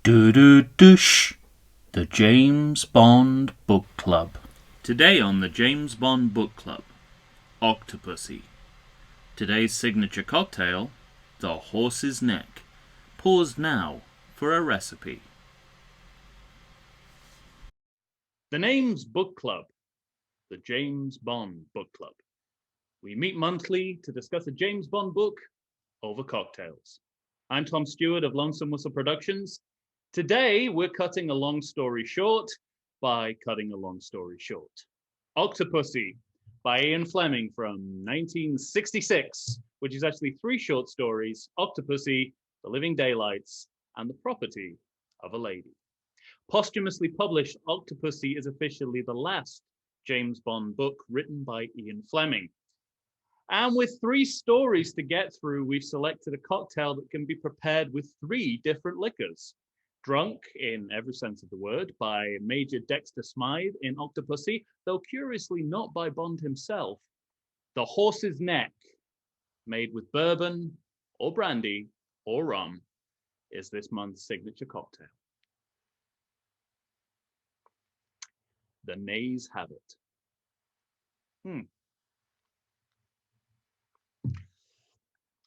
Do-do-doosh, the James Bond Book Club. Today on the James Bond Book Club, Octopussy. Today's signature cocktail, the horse's neck. Pause now for a recipe. The name's Book Club, the James Bond Book Club. We meet monthly to discuss a James Bond book over cocktails. I'm Tom Stewart of Lonesome Whistle Productions. Today, we're cutting a long story short by cutting a long story short. Octopussy by Ian Fleming from 1966, which is actually three short stories, Octopussy, The Living Daylights, and The Property of a Lady. Posthumously published, Octopussy is officially the last James Bond book written by Ian Fleming. And with three stories to get through, we've selected a cocktail that can be prepared with three different liquors. Drunk, in every sense of the word, by Major Dexter Smythe in Octopussy, though curiously not by Bond himself. The horse's neck, made with bourbon, or brandy, or rum, is this month's signature cocktail. The nays have it.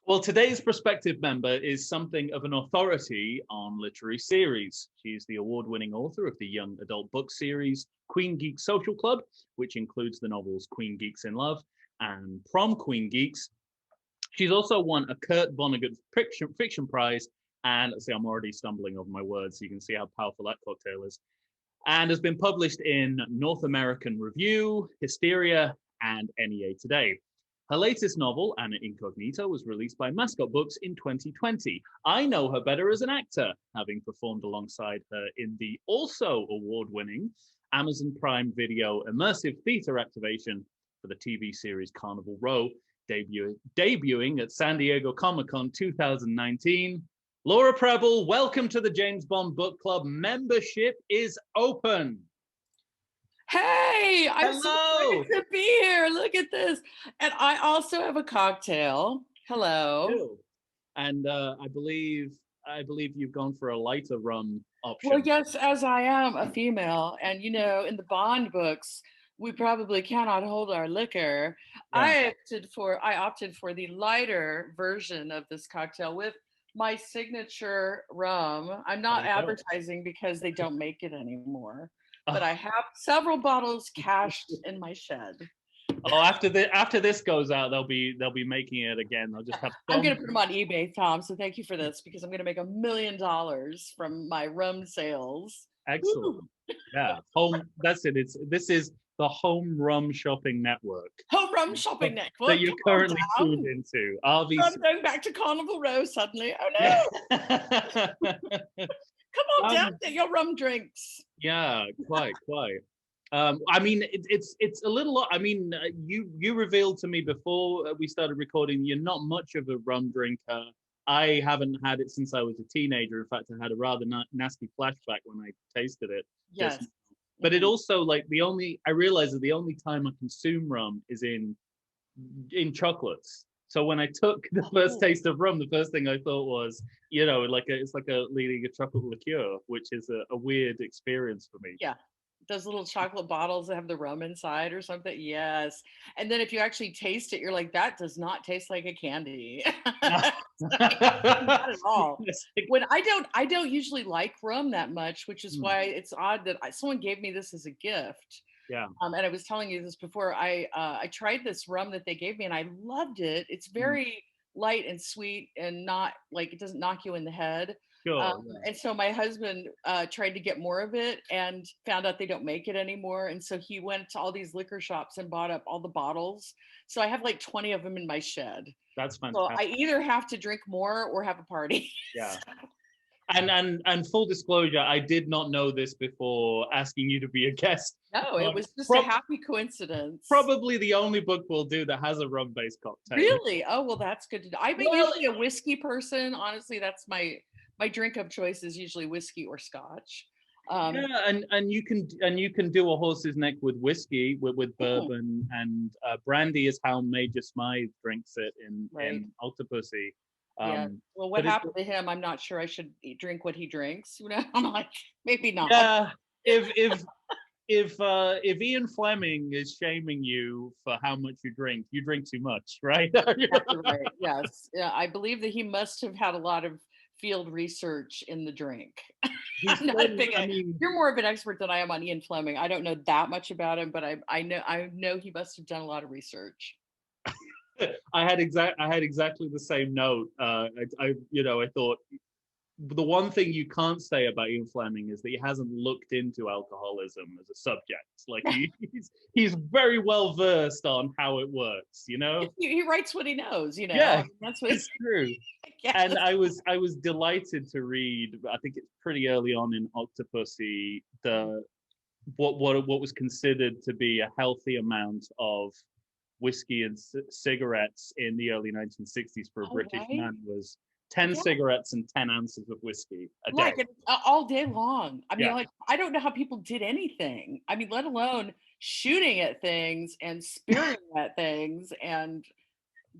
Well, today's prospective member is something of an authority on literary series. She's the award-winning author of the young adult book series Queen Geeks Social Club, which includes the novels Queen Geeks in Love and Prom Queen Geeks. She's also won a Kurt Vonnegut Fiction Prize, and let's see, I'm already stumbling over my words, so you can see how powerful that cocktail is, and has been published in North American Review, Hysteria, and NEA Today. Her latest novel, Anna Incognito, was released by Mascot Books in 2020. I know her better as an actor, having performed alongside her in the also award-winning Amazon Prime Video immersive theater activation for the TV series Carnival Row, debuting at San Diego Comic-Con 2019. Laura Preble, welcome to the James Bond Book Club. Membership is open. Hey, I'm so excited to be here. Look at this. And I also have a cocktail. Hello. And I believe you've gone for a lighter rum option. Well, yes, as I am a female, and in the Bond books, we probably cannot hold our liquor. Yeah. I opted for the lighter version of this cocktail with my signature rum. I'm not advertising because they don't make it anymore. But I have several bottles cached in my shed. Oh, after this goes out, they'll be making it again. They'll just have. I'm gonna put them on eBay, Tom. So thank you for this because I'm gonna make $1 million from my rum sales. Excellent. Woo. Yeah, home. That's it. This is the Home Rum Shopping Network. Home Rum Shopping Network that you're currently tuned into. RVC. I'm going back to Carnival Row suddenly. Oh no! Come on down, get your rum drinks. Yeah, quite. I mean, it's a little. I mean, you revealed to me before we started recording you're not much of a rum drinker. I haven't had it since I was a teenager. In fact, I had a rather nasty flashback when I tasted it. Yes. But it also I realized that the only time I consume rum is in chocolates. So when I took the first taste of rum, the first thing I thought was, it's like leading a chocolate liqueur, which is a weird experience for me. Yeah. Those little chocolate bottles that have the rum inside or something. Yes. And then if you actually taste it, you're like, that does not taste like a candy. Not at all. When I don't usually like rum that much, which is why it's odd that someone gave me this as a gift. Yeah. And I was telling you this before. I tried this rum that they gave me and I loved it. It's very light and sweet and not like it doesn't knock you in the head. Sure, And so my husband tried to get more of it and found out they don't make it anymore. And so he went to all these liquor shops and bought up all the bottles. So I have like 20 of them in my shed. That's fantastic. So I either have to drink more or have a party. Yeah. And full disclosure, I did not know this before asking you to be a guest. No, it was just a happy coincidence. Probably the only book we'll do that has a rum-based cocktail. Really? Oh, well, that's good to know. I'm usually a whiskey person. Honestly, that's my drink of choice is usually whiskey or scotch. And you can do a horse's neck with whiskey, with bourbon, and brandy is how Major Smythe drinks it in Octopussy. Yeah. Well, what But it's happened to him? I'm not sure I should drink what he drinks. I'm like, maybe not. yeah. If Ian Fleming is shaming you for how much you drink too much, right? Exactly right. Yes. Yeah, I believe that he must have had a lot of field research in the drink. He's I'm not a certainly, big. I mean, You're more of an expert than I am on Ian Fleming. I don't know that much about him, but I know he must have done a lot of research. I had exactly the same note. I thought the one thing you can't say about Ian Fleming is that he hasn't looked into alcoholism as a subject. Like he's very well versed on how it works, you know? He writes what he knows. Yeah, That's what. it's true. Yes. And I was delighted to read, I think it's pretty early on in Octopussy, the what was considered to be a healthy amount of whiskey and cigarettes in the early 1960s for a British Right? man was 10 Yeah. cigarettes and 10 ounces of whiskey a day. Like all day long. I mean, Yeah. like I don't know how people did anything. I mean, let alone shooting at things and spearing at things and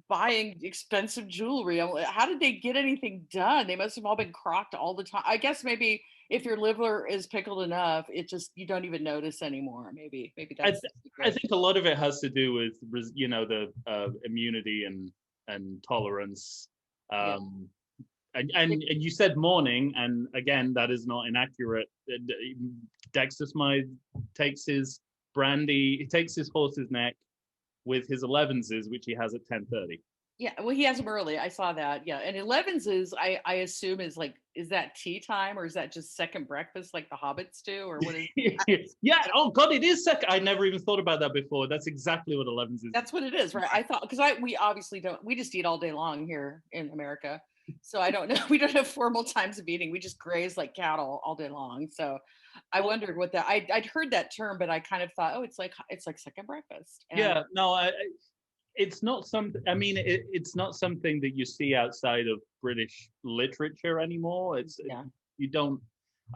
buying expensive jewelry. I'm like, how did they get anything done? They must have all been crocked all the time. I guess maybe if your liver is pickled enough, it just you don't even notice anymore. Maybe I, that's the I secret. think a lot of it has to do with, the immunity and tolerance. Yeah. Um, and you said morning, and again, that is not inaccurate. Dexter Smythe takes his brandy, he takes his horse's neck with his 11s, which he has at 10:30. Yeah, well, he has them early. I saw that. Yeah, and 11s is I assume is that tea time or is that just second breakfast like the hobbits do or what is? Yeah. Oh God, it is second. I never even thought about that before. That's exactly what 11s is. That's what it is, right? I thought because we obviously don't. We just eat all day long here in America, so I don't know. We don't have formal times of eating. We just graze like cattle all day long. So I Well, wondered what that. I'd heard that term, but I kind of thought, oh, it's like second breakfast. And yeah. No, it's not something. I mean, it's not something that you see outside of British literature anymore. yeah, You don't,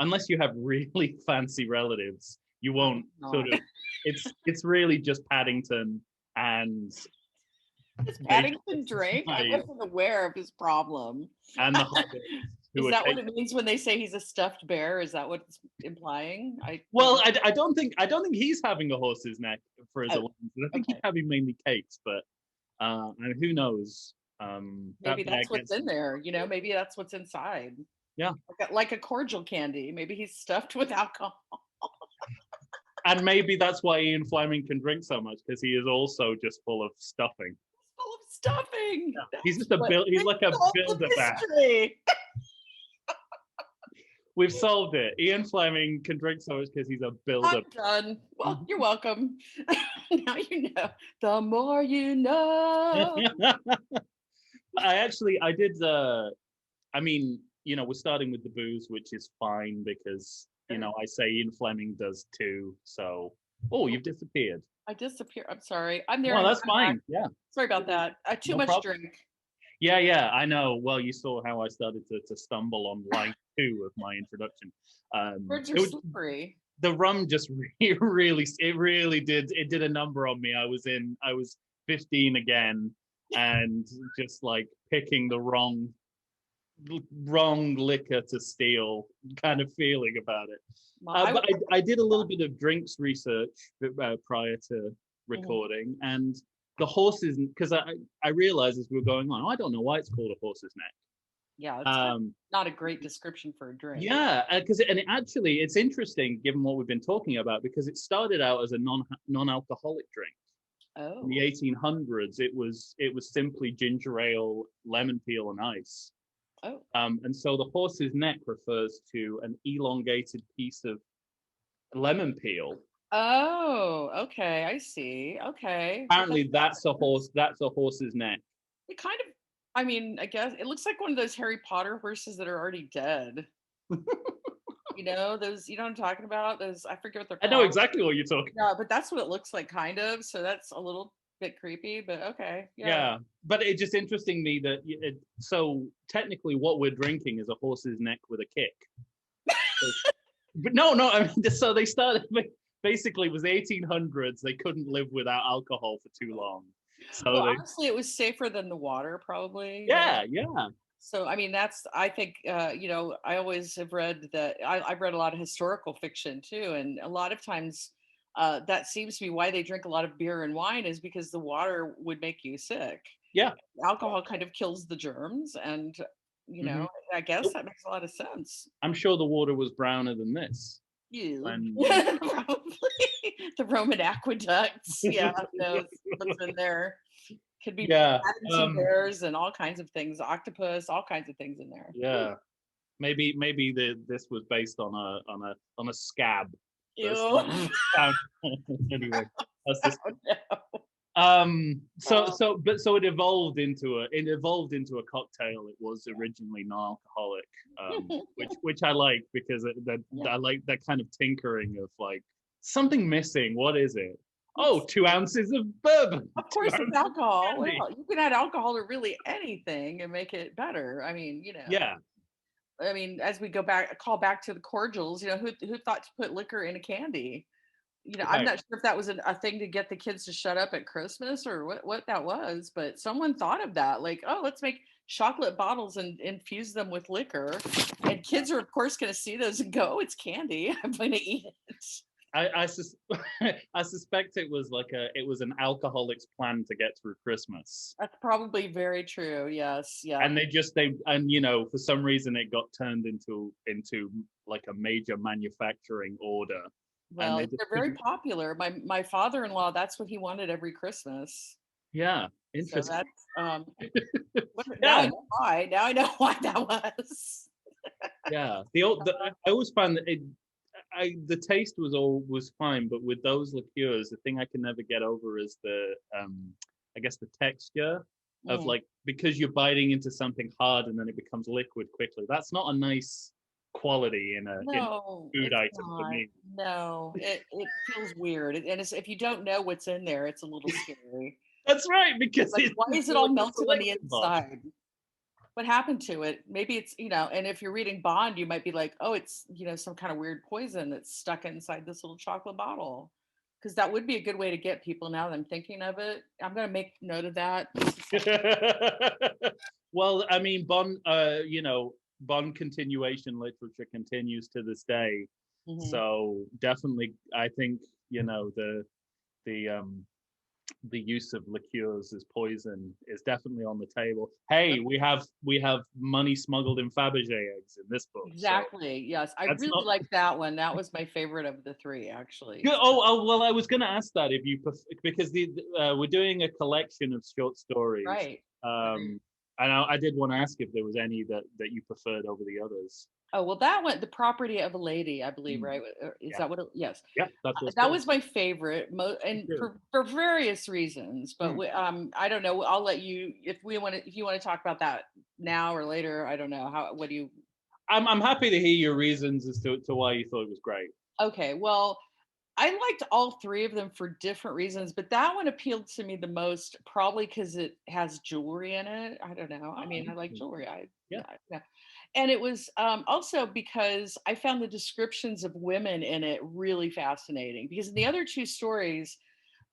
unless you have really fancy relatives, you won't not. sort of. It's really just Paddington and Does Major Paddington drink? I Smythe wasn't aware of his problem. and the Hobbits who Is are that what taken. it means when they say he's a stuffed bear? Is that what it's implying? I Well, I don't think he's having a horse's neck for his oh, allowance. I think he's okay. having mainly cakes, but and who knows? Maybe That bear that's what's gets, in there. Maybe that's what's inside. yeah. Like a cordial candy. Maybe he's stuffed with alcohol. And maybe that's why Ian Fleming can drink so much, because he is also just full of stuffing. Full of stuffing. Yeah. He's That's just a what build. He's they like a solved the builder bat. mystery. We've solved it. Ian Fleming can drink so much because he's a builder. I'm done. Well, you're welcome. Now you know. The more you know. I did. I mean, we're starting with the booze, which is fine because I say Ian Fleming does too. So, oh, you've disappeared. I disappear. I'm sorry. I'm there. No, And that's I'm back. fine. Yeah, Sorry about that. Too no much problem. drink. Yeah, I know. Well, you saw how I started to stumble on line 2 of my introduction. Words are slippery. The rum just really did a number on me. I was 15 again, and just like picking the wrong liquor to steal kind of feeling about it. But I did a little bit of drinks research prior to recording, and the horses, because I realized as we were going on, I don't know why it's called a horse's neck. Yeah, it's not a great description for a drink. Yeah, because it's interesting given what we've been talking about, because it started out as a non-alcoholic drink. Oh. In the 1800s, it was simply ginger ale, lemon peel, and ice. Oh. And so the horse's neck refers to an elongated piece of lemon peel. Oh, okay. I see. Okay. Apparently, that's a horse's neck. It kind of, I mean, I guess it looks like one of those Harry Potter horses that are already dead. Those, you know what I'm talking about? Those, I forget what they're I called. know exactly what you're talking about. Yeah, but that's what it looks like, kind of. So that's a little bit creepy, but okay. Yeah, but it's just interesting me that so technically what we're drinking is a horse's neck with a kick. But no, I mean, so they started, basically it was 1800s. They couldn't live without alcohol for too long. So Well, honestly, it was safer than the water, probably. Yeah. So, I mean, I think, I always have read that I've read a lot of historical fiction too. And a lot of times that seems to be why they drink a lot of beer and wine is because the water would make you sick. Yeah. Alcohol kind of kills the germs. And, Hmm. I guess that makes a lot of sense. I'm sure the water was browner than this. You And probably the Roman aqueducts. Yeah, knows what's in there. Could be yeah, Paddington bears and all kinds of things, octopus, all kinds of things in there. yeah. Maybe this was based on a scab. Ew. Anyway, that's just Oh, no. so it evolved into a cocktail. It was originally non-alcoholic, which I like because Yeah. I like that kind of tinkering of like something missing. What is it? Oh, It's- 2 ounces of bourbon. of 2 course, ounces it's of alcohol. brandy. Well, you can add alcohol to really anything and make it better. I mean, Yeah, as we call back to the cordials, who thought to put liquor in a candy? I'm right. not sure if that was a thing to get the kids to shut up at Christmas or what that was, but someone thought of that. Like, oh, let's make chocolate bottles and infuse them with liquor. And kids are, of course, going to see those and go, oh, it's candy. I'm going to eat it. I suspect it was an alcoholic's plan to get through Christmas. That's probably very true. Yes. Yeah. And for some reason it got turned into like a major manufacturing order, and Well, they just they're very couldn't. popular. My father-in-law, that's what he wanted every Christmas. Yeah, So interesting. that's now I Yeah, know why. Now I know why that was. yeah. I always found that the taste was fine, but with those liqueurs, the thing I can never get over is the I guess the texture of, Mm. like, because you're biting into something hard and then it becomes liquid quickly. That's not a nice quality in a No, food it's item for not. me. No, it feels weird, and if you don't know what's in there, it's a little scary. That's right, because Like, why it's is it all like a melted on the selection box. inside? What happened to it? Maybe it's, and if you're reading Bond, you might be like, oh, it's, some kind of weird poison that's stuck inside this little chocolate bottle. Because that would be a good way to get people now that I'm thinking of it. I'm going to make note of that. Well, I mean, Bond continuation literature continues to this day. Mhm. So definitely, I think the the use of liqueurs as poison is definitely on the table. Hey, we have money smuggled in Fabergé eggs in this book, so Exactly. Yes. I that's really not like that one. That was my favorite of the three, actually. good. Well, I was going to ask that if you because we're doing a collection of short stories, Right. Right. um, and I did want to ask if there was any that you preferred over the others. Oh, well, that one, The Property of a Lady, I believe, Mm, right? Is yeah, that what yes. yeah, that's what's That called. was my favorite, and Good. for various reasons. But Mm. I don't know. I'll let you if you want to talk about that now or later. I don't know how. What do you? I'm happy to hear your reasons as to why you thought it was great. Okay, well, I liked all three of them for different reasons, but that one appealed to me the most, probably because it has jewelry in it. I don't know. I Oh, mean, I like interesting. jewelry. I Yeah, yeah. And it was also because I found the descriptions of women in it really fascinating. Because in the other two stories,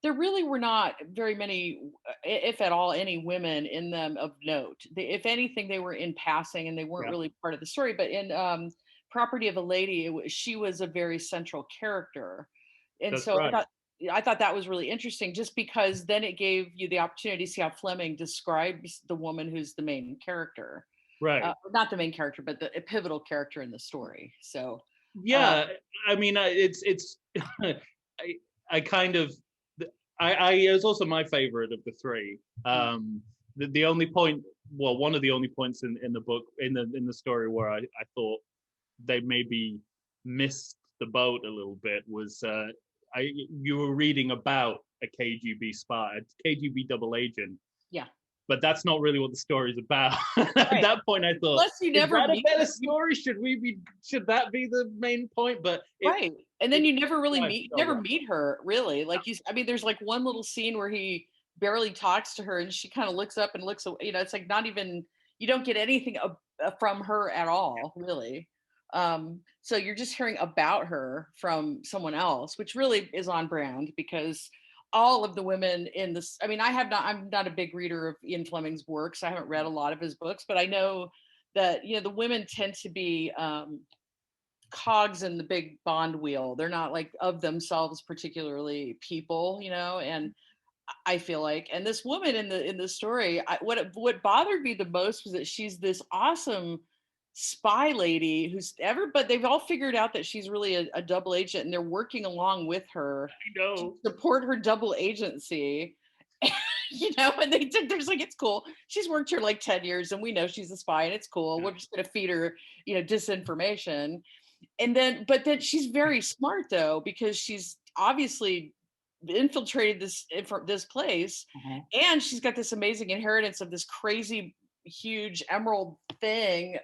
there really were not very many, if at all, any women in them of note. If anything, they were in passing and they weren't yeah, really part of the story. But in Property of a Lady, she was a very central character, and that's so right. I thought that was really interesting, just because then it gave you the opportunity to see how Fleming describes the woman who's the main character, Right. not the main character, but the a pivotal character in the story. So, uh, Yeah, I mean, it's I I kind of I it was also my favorite of the three. mm, The only point, well, one of the only points in the book in the story where I thought they maybe missed the boat a little bit was you were reading about a KGB spy, a KGB double agent, yeah, but that's not really what the story's about. At right. that point, I thought, Plus, you is never that a meet better you, story? Should that be the main point? But right, and then it you never really drives meet so well. her really. Like I mean, there's like one little scene where he barely talks to her, and she kind of looks up and looks away. It's like not even you don't get anything from her at all, really. So you're just hearing about her from someone else, which really is on brand because all of the women in this, I mean, I'm not a big reader of Ian Fleming's works. I haven't read a lot of his books, but I know that, you know, the women tend to be cogs in the big Bond wheel. They're not like of themselves particularly people, you know, and I feel like, and this woman in the story, what bothered me the most was that she's this awesome spy lady but they've all figured out that she's really a double agent, and they're working along with her I know. to support her double agency. You know, and there's like, it's cool. She's worked here like 10 years, and we know she's a spy, and it's cool. We're just gonna feed her, you know, disinformation. But then she's very smart though, because she's obviously infiltrated this place, and she's got this amazing inheritance of this crazy huge emerald thing,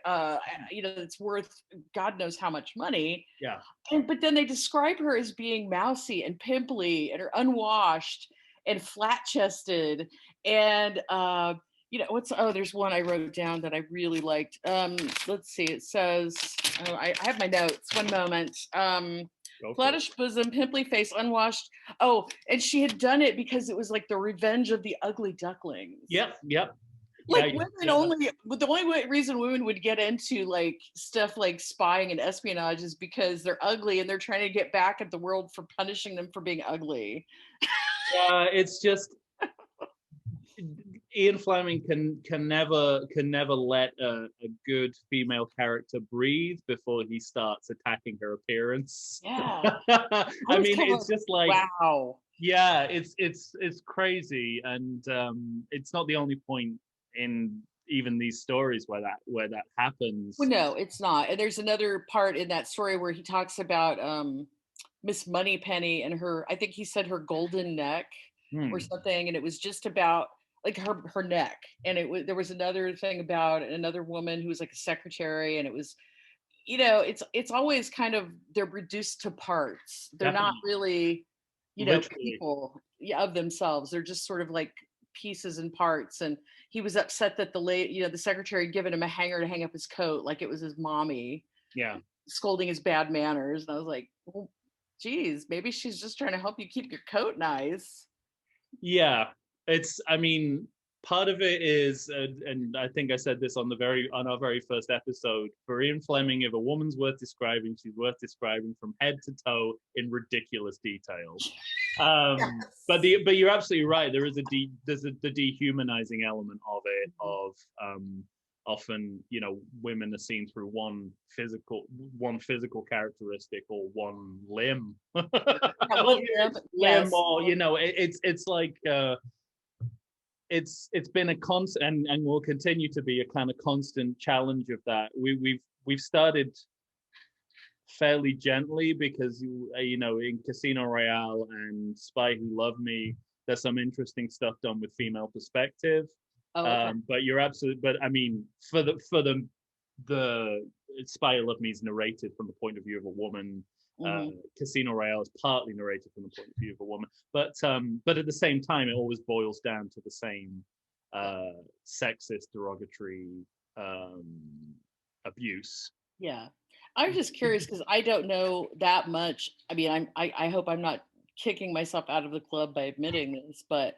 you know, that's worth God knows how much money. Yeah. But then they describe her as being mousy and pimply and unwashed and flat chested, and you know, there's one I wrote down that I really liked. Let's see, it says, I have my notes, one moment. Flattish bosom, pimply face, unwashed. Oh, and she had done it because it was like the revenge of the ugly ducklings. Yep. Like, the only reason women would get into like stuff like spying and espionage is because they're ugly, and they're trying to get back at the world for punishing them for being ugly. It's just Ian Fleming can never let a good female character breathe before he starts attacking her appearance. Yeah. I mean, it's just like, wow. Yeah, it's crazy, and it's not the only point in even these stories where that happens. Well, no, it's not. And there's another part in that story where he talks about Miss Moneypenny and her, I think he said her golden neck or something, and it was just about like her neck. And there was another thing about another woman who was like a secretary, and it was, you know, it's always kind of, they're reduced to parts. They're not really, you know, people of themselves. They're just sort of like pieces and parts. And he was upset that the secretary had given him a hanger to hang up his coat, like it was his mommy. Yeah. Scolding his bad manners. And I was like, well, geez, maybe she's just trying to help you keep your coat nice. Yeah, I mean, part of it is, and I think I said this on our very first episode, for Ian Fleming, if a woman's worth describing, she's worth describing from head to toe in ridiculous detail. Yes. But you're absolutely right. There's the dehumanizing element of it. Of often, you know, women are seen through one physical characteristic or one limb. Limb, or you know, it's like. It's been a constant and will continue to be a kind of constant challenge of that. We've started fairly gently because you know, in Casino Royale and Spy Who Loved Me, there's some interesting stuff done with female perspective. Okay. But you're absolutely. But I mean, for the Spy Who Loved Me is narrated from the point of view of a woman. Casino Royale is partly narrated from the point of view of a woman, but at the same time, it always boils down to the same sexist, derogatory abuse. Yeah, I was just curious because I don't know that much. I mean, I hope I'm not kicking myself out of the club by admitting this, but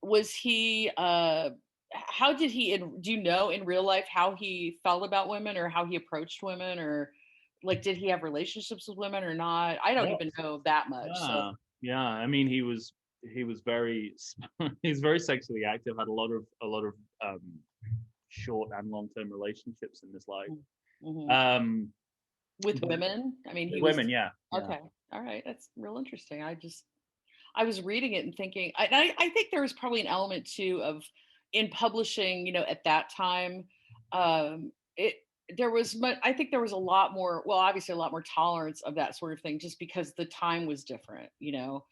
was he? How did he? Do you know in real life how he felt about women, or how he approached women, or? Like, did he have relationships with women or not? I don't even know that much. Yeah. I mean, he was very he's very sexually active. Had a lot of short and long term relationships in his life. With women. I mean, women. Yeah. Okay. All right. That's real interesting. I was reading it and thinking. I think there was probably an element too of in publishing. You know, at that time, I think there was a lot more, well, obviously a lot more tolerance of that sort of thing, just because the time was different, you know,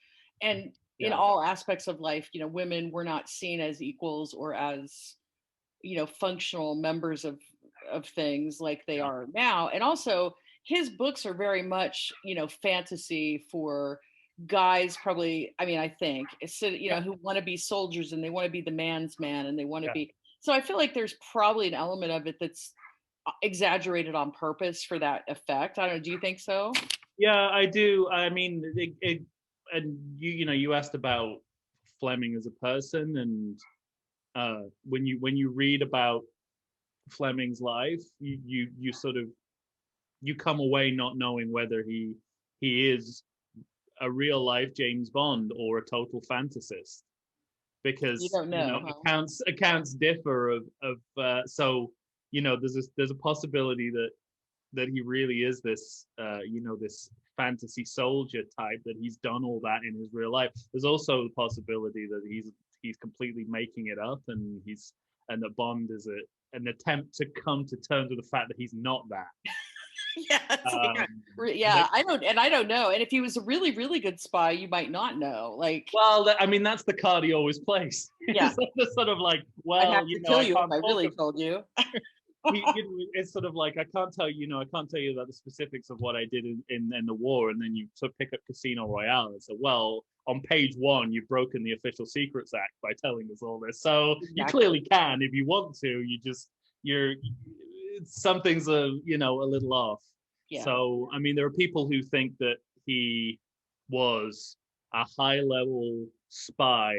and in all aspects of life, you know, women were not seen as equals or as, you know, functional members of things like they are now. And also his books are very much, you know, fantasy for guys, probably, I mean, I think it's, you know, who want to be soldiers, and they want to be the man's man, and they want to be, so I feel like there's probably an element of it that's exaggerated on purpose for that effect. I don't know. Do you think so? Yeah, I do. I mean, and you asked about Fleming as a person, and when you read about Fleming's life, you sort of you come away not knowing whether he is a real life James Bond or a total fantasist, You because don't know, huh? accounts differ of so there's a possibility that he really is this this fantasy soldier type, that he's done all that in his real life. There's also the possibility that he's completely making it up, and that Bond is an attempt to come to terms with the fact that he's not that. Yeah, yeah. Like, I don't know. And if he was a really, really good spy, you might not know. Like, well, I mean, that's the card he always plays. yeah, It's sort of like, I'd well, have to kill I you if can't I talk really told you. it's sort of like, I can't tell you about the specifics of what I did in the war, and then you sort of pick up Casino Royale and say, well, on page 1 you've broken the Official Secrets Act by telling us all this, so Exactly. you clearly can if you want to. You're some things are a little off. Yeah. So I mean, there are people who think that he was a high level spy,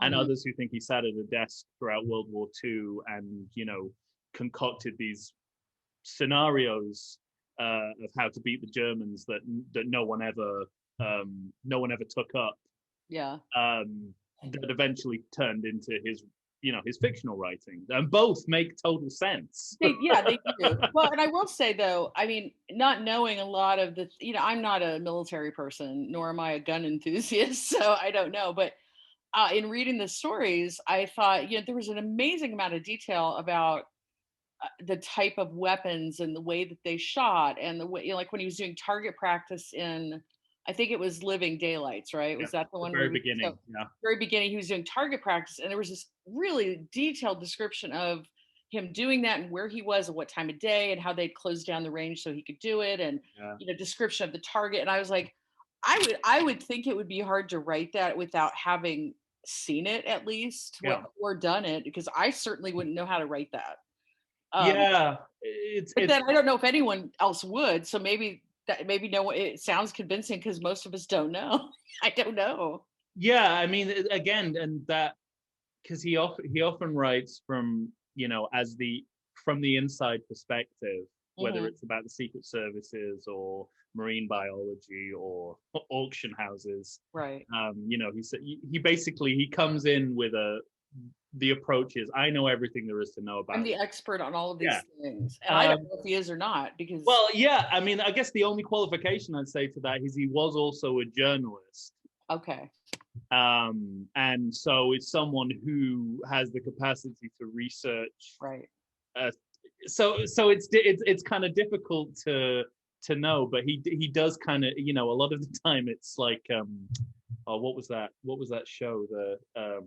and others who think he sat at a desk throughout World War II and concocted these scenarios of how to beat the Germans that no one ever took up. Yeah. That eventually turned into his fictional writing, and both make total sense. They do. Well, and I will say though, I mean, not knowing a lot of the, I'm not a military person, nor am I a gun enthusiast, so I don't know. But in reading the stories, I thought, there was an amazing amount of detail about the type of weapons and the way that they shot, and the way, like when he was doing target practice in, I think it was Living Daylights, right? Yeah, Was that the one very where beginning. Yeah. very beginning, he was doing target practice, and there was this really detailed description of him doing that and where he was and what time of day and how they'd closed down the range so he could do it, and description of the target. And I was like, I would think it would be hard to write that without having seen it at least, or done it, because I certainly wouldn't know how to write that. But then I don't know if anyone else would. So maybe no, it sounds convincing because most of us don't know. I don't know. Yeah, I mean, again, and that because he often writes from from the inside perspective, whether it's about the secret services or marine biology or auction houses. Right. He basically comes in with the approach is, I know everything there is to know about. I'm the expert on all of these things, and I don't know if he is or not, because. Well, yeah, I mean, I guess the only qualification I'd say to that is he was also a journalist. Okay. And so it's someone who has the capacity to research. Right. So it's kind of difficult to know, but he does kind of, a lot of the time it's like, what was that show?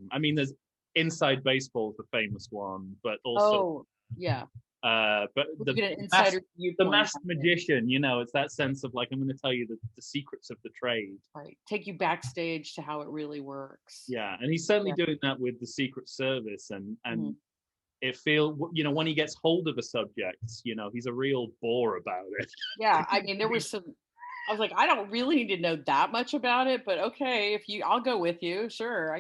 I mean, there's Inside Baseball is the famous one, but also but the masked magician, it's that sense of like, I'm going to tell you the secrets of the trade. Right. Take you backstage to how it really works. Yeah, and he's certainly doing that with the Secret Service, and it feels, when he gets hold of a subject, he's a real bore about it. Yeah, I mean, there was some. I was like, I don't really need to know that much about it, but okay, I'll go with you. Sure,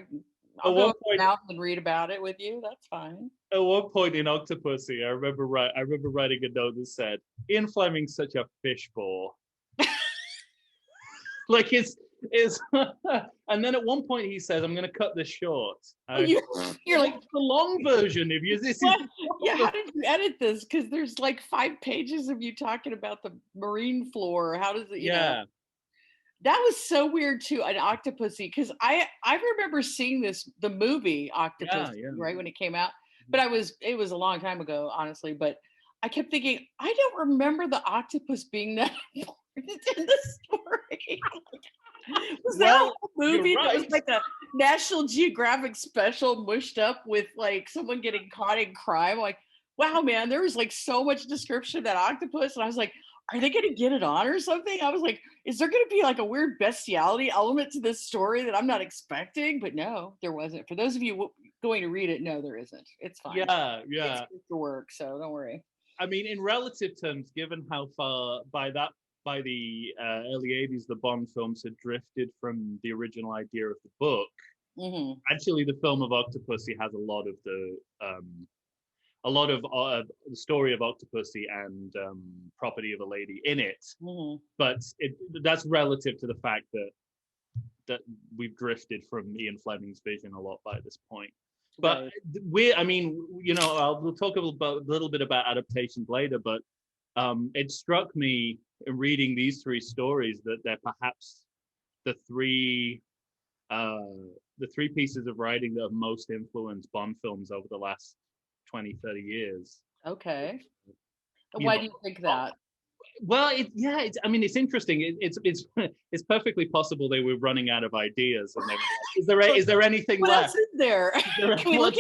I'll go out and read about it with you. That's fine. At one point in Octopussy, I remember writing a note that said, Ian Fleming's such a fish bore. Like it's and then at one point he says, I'm going to cut this short. You're like, the long version of you. How did you edit this? Because there's like 5 pages of you talking about the marine floor. How does it, know? That was so weird too, an Octopussy, because I remember seeing the movie Octopussy, right, when it came out. But it was a long time ago, honestly. But I kept thinking, I don't remember the octopus being that important in the story. Was that a movie that was like a National Geographic special mushed up with like someone getting caught in crime? Like, wow, man, there was like so much description of that octopus, and I was like, are they going to get it on or something? I was like, is there going to be like a weird bestiality element to this story that I'm not expecting? But no, there wasn't. For those of you going to read it, no, there isn't. It's fine. Yeah. It's to work, so don't worry. I mean, in relative terms, given how far by that by the early 80s, the Bond films had drifted from the original idea of the book. Mm-hmm. Actually, the film of Octopussy has a lot of the story of Octopussy and Property of a Lady in it, but that's relative to the fact that we've drifted from Ian Fleming's vision a lot by this point. But we'll talk a little bit about adaptations later, but it struck me in reading these three stories that they're perhaps the three pieces of writing that have most influenced Bond films over the last 20, 30 years. Okay. Why do you think that? Well, it's interesting. It's perfectly possible they were running out of ideas, and they were like, is there anything what left? Else is there? Can we look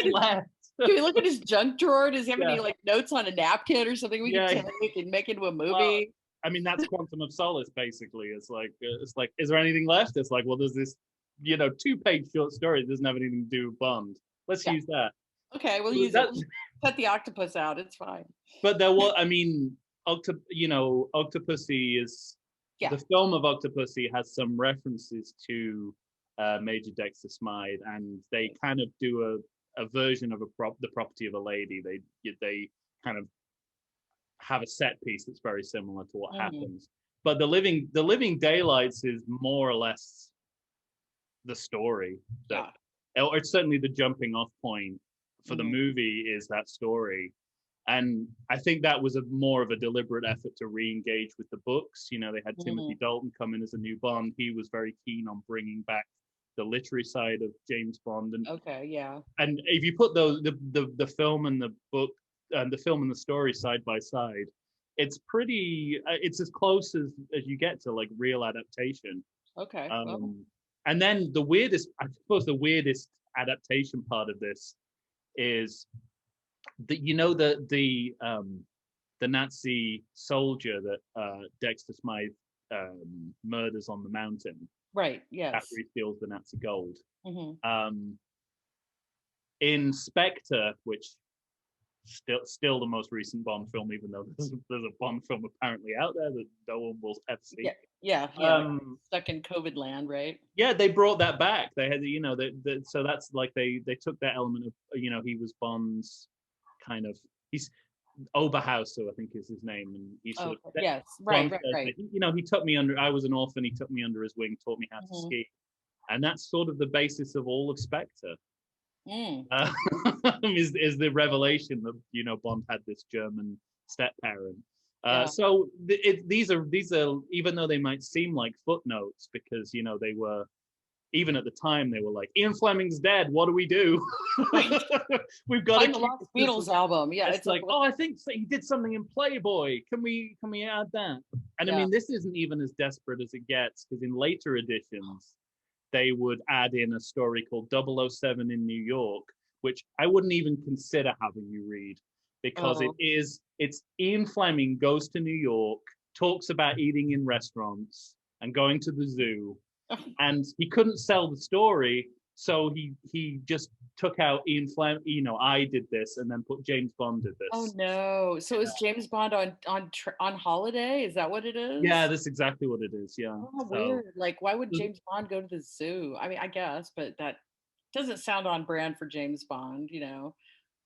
at his junk drawer? Does he have any like notes on a napkin or something we can take and make into a movie? Well, I mean, that's Quantum of Solace, basically. It's like, is there anything left? It's like, well, there's this, 2-page short story that doesn't have anything to do with Bond. Let's use that. Okay, we'll use it. Cut the octopus out. It's fine. But there was, Octopussy is the film of Octopussy has some references to Major Dexter Smythe, and they kind of do a version of the Property of a Lady. They kind of have a set piece that's very similar to what happens. But the Living Daylights is more or less the story or it's certainly the jumping off point for the movie is that story. And I think that was more of a deliberate effort to re-engage with the books. They had Timothy Dalton come in as a new Bond. He was very keen on bringing back the literary side of James Bond. And and if you put the film and the book and the film and the story side by side, it's it's as close as you get to like real adaptation. Okay. And then the weirdest adaptation part of this is that the Nazi soldier that Dexter Smythe murders on the mountain, right? Yes. After he steals the Nazi gold. In Spectre, which still the most recent Bond film, even though there's a Bond film apparently out there that no one will ever see. Stuck in COVID land, right? Yeah, they brought that back. They had, so that's like they took that element of, he was Bond's kind of, he's Oberhauser, I think is his name, and he sort of right. He took me under. I was an orphan. He took me under his wing, taught me how to ski, and that's sort of the basis of all of Spectre. Is the revelation that Bond had this German step parent. So these are even though they might seem like footnotes, because they were, even at the time they were like, Ian Fleming's dead, what do we do? We've got the Lost Beatles album. It's like, I think he did something in Playboy, can we add that? And I mean, this isn't even as desperate as it gets, because in later editions they would add in a story called 007 in New York, which I wouldn't even consider having you read, because it's Ian Fleming goes to New York, talks about eating in restaurants and going to the zoo, and he couldn't sell the story, so he just took out Ian Fleming, I did this, and then put James Bond did this. Oh no. So is James Bond on holiday? Is that what it is? Yeah, that's exactly what it is. Yeah. Oh, weird. Like, why would James Bond go to the zoo? I mean, I guess, but that doesn't sound on brand for James Bond,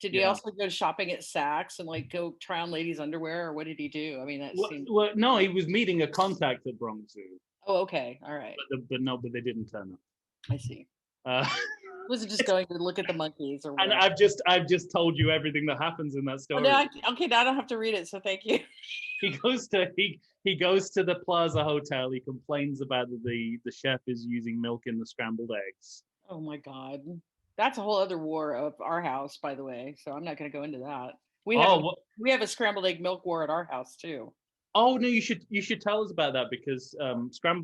Did he also go shopping at Saks and like go try on ladies' underwear, or what did he do? I mean, that seemed... no, he was meeting a contact at Bronx Zoo. Oh, okay, all right. But they didn't turn up. I see. Was it just going to look at the monkeys or whatever? And I've just told you everything that happens in that story. Now I don't have to read it, so thank you. He goes to the Plaza Hotel. He complains about the chef is using milk in the scrambled eggs. Oh my God, that's a whole other war of our house, by the way. So I'm not going to go into that. We have a scrambled egg milk war at our house too. Oh no, you should tell us about that, because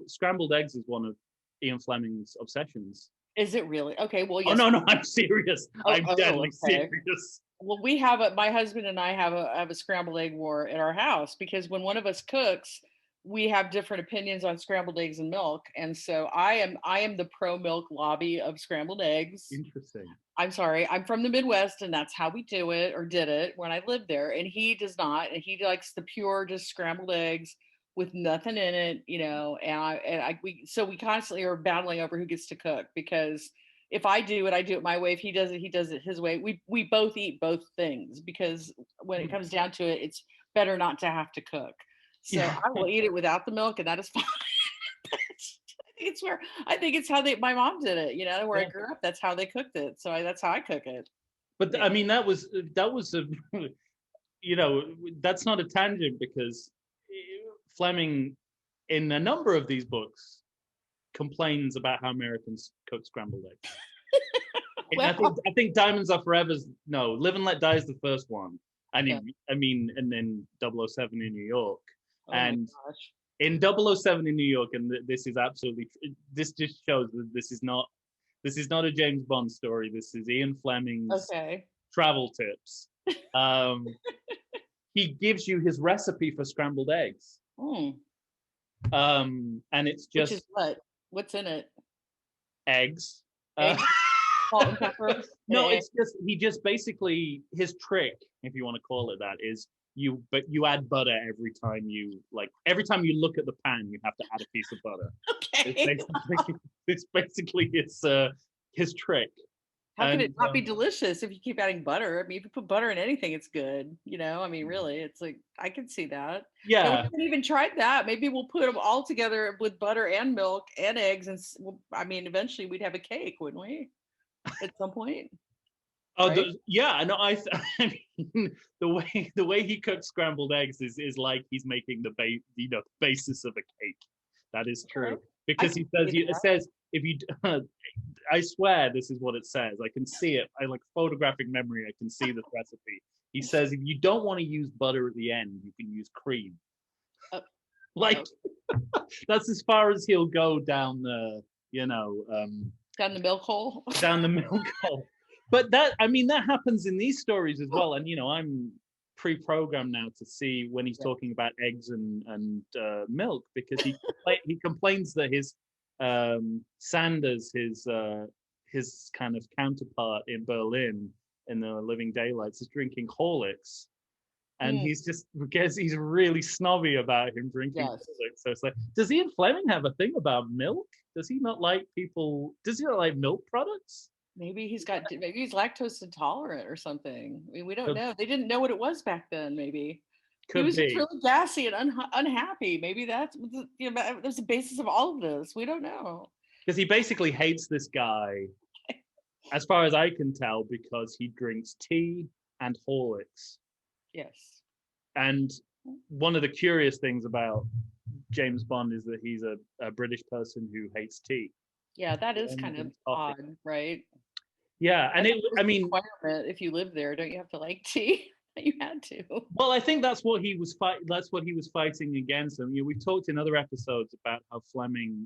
scrambled eggs is one of Ian Fleming's obsessions. Is it really? Okay, well, yes. Oh no, I'm serious. I'm deadly serious. Well, my husband and I have a scrambled egg war at our house, because when one of us cooks, we have different opinions on scrambled eggs and milk, and so I am the pro milk lobby of scrambled eggs. Interesting. I'm sorry, I'm from the Midwest, and that's how we do it, or did it when I lived there, and he does not, and he likes the pure, just scrambled eggs with nothing in it, we constantly are battling over who gets to cook, because if I do it my way. If he does it his way. We both eat both things, because when it comes down to it, it's better not to have to cook. So Yeah. I will eat it without the milk, and that is fine. I think it's how my mom did it. Where I Yeah. grew up, that's how they cooked it. So that's how I cook it. But Yeah. I mean, that was a, that's not a tangent, because Fleming, in a number of these books, complains about how Americans cook scrambled eggs. And I think Well, I think Diamonds Are Forever's no, Live and Let Die is the first one. yeah. And then 007 in New York. Oh my And gosh. in 007 in New York, and this is absolutely, this just shows that this is not a James Bond story. This is Ian Fleming's Okay. travel tips. Um, he gives you his recipe for scrambled eggs. Mm. And it's Which is just what? What's in it? eggs. Uh, Eggs, salt and pepper, and no, egg. it's just he just basically, his trick, if you want to call it that, is you add butter every time you look at the pan, you have to add a piece of butter. It's Okay. basically his trick. How can it And not be delicious if you keep adding butter? I mean, if you put butter in anything, it's good. I mean, really, it's like I can see that. Yeah, we yeah, haven't even tried that. Maybe we'll put them all together with butter and milk and eggs, and I mean, eventually we'd have a cake, wouldn't we? At some point, oh right? yeah, no, I mean, the way he cooks scrambled eggs is like he's making the basis of a cake. That is Okay. true, I because can he says, see it that. says, if you I swear this is what it says. I can see it. I like photographic memory. I can see this recipe. He says if you don't want to use butter at the end, you can use cream. Uh, Like, uh, that's as far as he'll go down Down the milk hole. down the milk hole. But I mean, that happens in these stories as well. And I'm pre-programmed now to see when he's Yeah. talking about eggs and milk, because he complains that his Sanders, his kind of counterpart in Berlin in the Living Daylights, is drinking Horlicks, and Mm, he's just, because he's really snobby about him drinking yes. Horlicks. So it's like, does Ian Fleming have a thing about milk? Does he not like milk products? Maybe he's lactose intolerant or something. I mean, we don't Could, know. They didn't know what it was back then. Maybe he could was just be. really gassy and unhappy. Maybe that's the basis of all of this. We don't know. Because he basically hates this guy, as far as I can tell, because he drinks tea and Horlicks. Yes. And one of the curious things about James Bond is that he's a British person who hates tea. Yeah, that He is only kind of drinks coffee. odd, right? Yeah, I and thought it was I a mean, requirement if you live there. Don't you have to like tea? You had to. well, I think that's what he was That's what he was fighting against. And we've talked in other episodes about how Fleming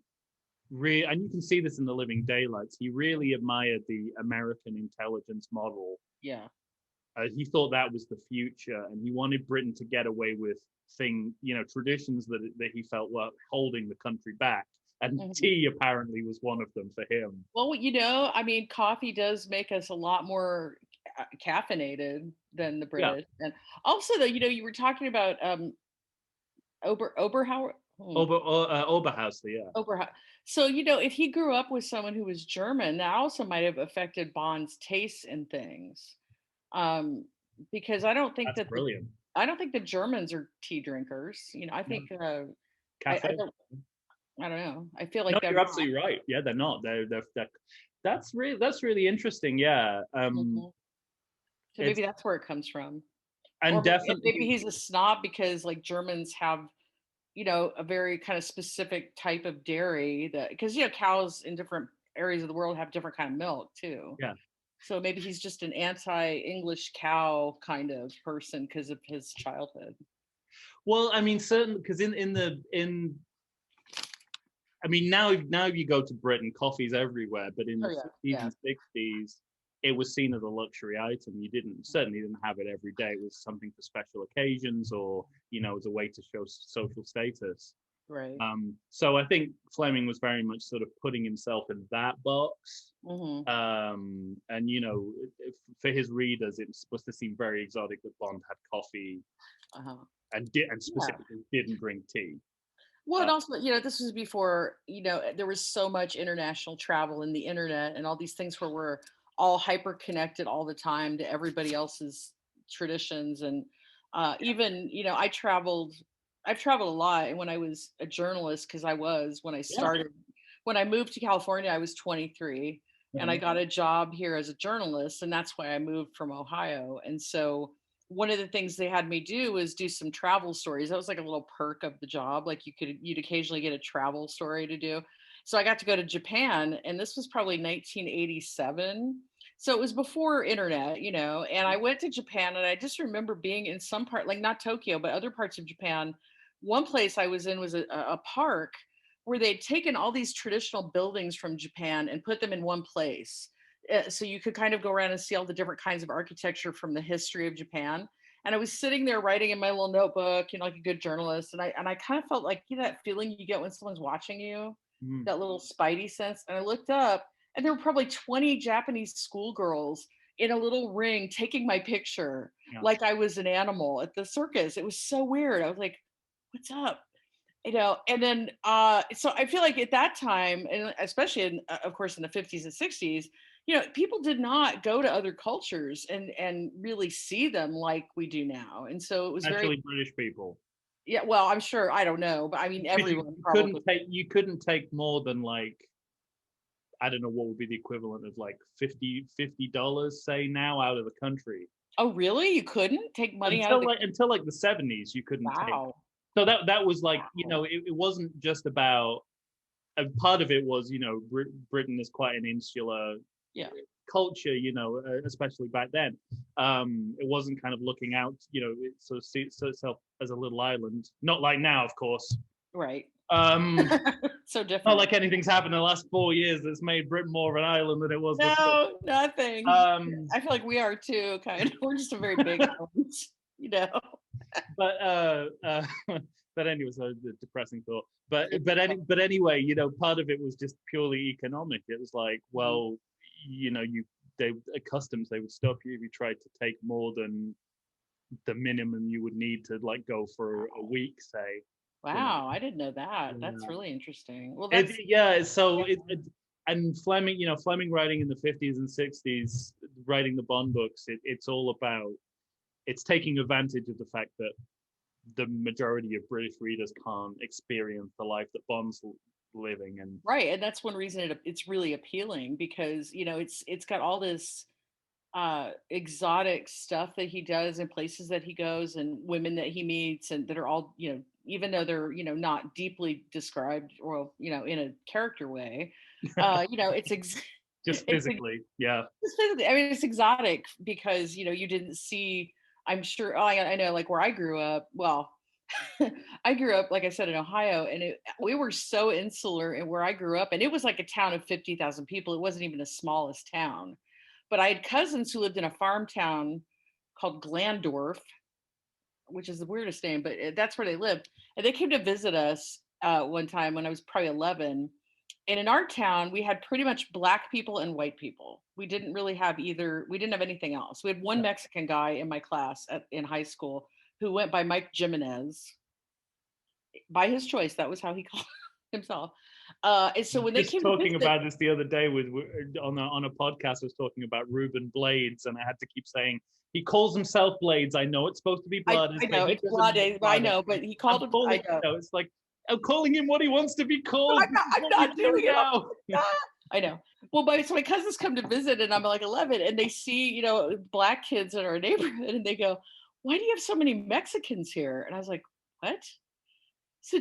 and you can see this in The Living Daylights. He really admired the American intelligence model. Yeah. He thought that was the future, and he wanted Britain to get away with traditions that he felt were holding the country back. And Mhm. tea apparently was one of them for him. Well, I mean, coffee does make us a lot more caffeinated than the Yeah, British. And also, though, you were talking about Oberhauer. Oberhauser, yeah. Oberhauer. So, if he grew up with someone who was German, that also might have affected Bond's tastes in things. Um, because That's brilliant. I don't think the Germans are tea drinkers. I No, think I cafe. I don't know. I feel No, like they're you're not. absolutely right. Yeah, they're not. That's really interesting. Yeah, Mhm. So it's maybe that's where it comes from. Or and maybe definitely, he's a snob because like Germans have, a very kind of specific type of dairy that because cows in different areas of the world have different kind of milk too. yeah. So maybe he's just an anti-English cow kind of person because of his childhood. Well, I mean, certainly, because I mean, now you go to Britain, coffee's everywhere. But in Oh the yeah, 50s yeah. and 60s, it was seen as a luxury item. You certainly didn't have it every day. It was something for special occasions, or as a way to show social status. Right. So I think Fleming was very much sort of putting himself in that box. Mm-hmm. And for his readers, it was supposed to seem very exotic that Bond had coffee Uh-huh. and Yeah. specifically didn't drink tea. Well, and also, this was before, there was so much international travel and the internet and all these things where we're all hyper connected all the time to everybody else's traditions. And even, I've traveled a lot. And when I was a journalist, because Yeah. when I moved to California, I was 23 and I Mhm. got a job here as a journalist. And that's why I moved from Ohio. And so, one of the things they had me do was do some travel stories. That was like a little perk of the job. Like you'd occasionally get a travel story to do. So I got to go to Japan, and this was probably 1987. So it was before internet, and I went to Japan, and I just remember being in some part, like not Tokyo, but other parts of Japan. One place I was in was a park where they'd taken all these traditional buildings from Japan and put them in one place, so you could kind of go around and see all the different kinds of architecture from the history of Japan. And I was sitting there writing in my little notebook, like a good journalist, and I kind of felt like that feeling you get when someone's watching you, Mhm. that little spidey sense. And I looked up, and there were probably 20 Japanese schoolgirls in a little ring taking my picture Yeah. like I was an animal at the circus. It was so weird. I was like, "What's up?" And then so I feel like at that time, and especially of course in the 50s and 60s, people did not go to other cultures and really see them like we do now. And so it was very, Actually, British people. yeah, well, I'm sure, I don't know, but I mean Because everyone probably. you couldn't take more than like, I don't know what would be the equivalent of like $50 say now out of the country. Oh really, you couldn't take money out of the. Until like the 70s you couldn't take. Wow. So that was like, Wow. it wasn't just about, part of it was, Britain is quite an insular Yeah. culture, especially back then. It wasn't kind of looking out, it sort of sees itself as a little island, not like now, of course. Right. um So Not different. like anything's happened in the last 4 years that's made Britain more of an island than it was before. No, nothing. um I feel like we are too, kind of. We're just a very big island, you know. but but anyway, so the depressing thought. But Yeah. but anyway, part of it was just purely economic. It was like, Mhm. well, you they customs, they would stop you if you tried to take more than the minimum you would need to like go for a week, say. You know, Wow, I didn't know that. That's yeah. really interesting. Well, that's Yeah. So yeah. and Fleming, Fleming writing in the 50s and 60s, writing the Bond books, it's all about, it's taking advantage of the fact that the majority of British readers can't experience the life that Bond's living. And Right, and that's one reason it's really appealing because it's got all this exotic stuff that he does and places that he goes and women that he meets and that are all even though they're not deeply described or in a character way, it's just it's physically, yeah. I mean, it's exotic because you didn't see. I'm sure. Oh, I know. Like where I grew up. Well, I grew up, like I said, in Ohio, and we were so insular. And where I grew up, and it was like a town of 50,000 people. It wasn't even the smallest town, but I had cousins who lived in a farm town called Glandorf, which is the weirdest name, but that's where they lived. And they came to visit us one time when I was probably 11. And in our town, we had pretty much black people and white people. We didn't really have either. We didn't have anything else. We had one Mexican guy in my class in high school who went by Mike Jimenez by his choice. That was how he called himself. And so when they Just came to talking visit, about this the other day with on a podcast, I was talking about Ruben Blades, and I had to keep saying he calls himself Blades. I know it's supposed to be Blood, I but know he it's doesn't mean Blade. I Blood. know, but he I'm called him. I calling, know. it's like I'm calling him what he wants to be But called. This is I'm what we not do doing it. now. I know. Well, so my cousins come to visit, and I'm like 11, and they see, black kids in our neighborhood, and they go, "Why do you have so many Mexicans here?" And I was like, "What?" So,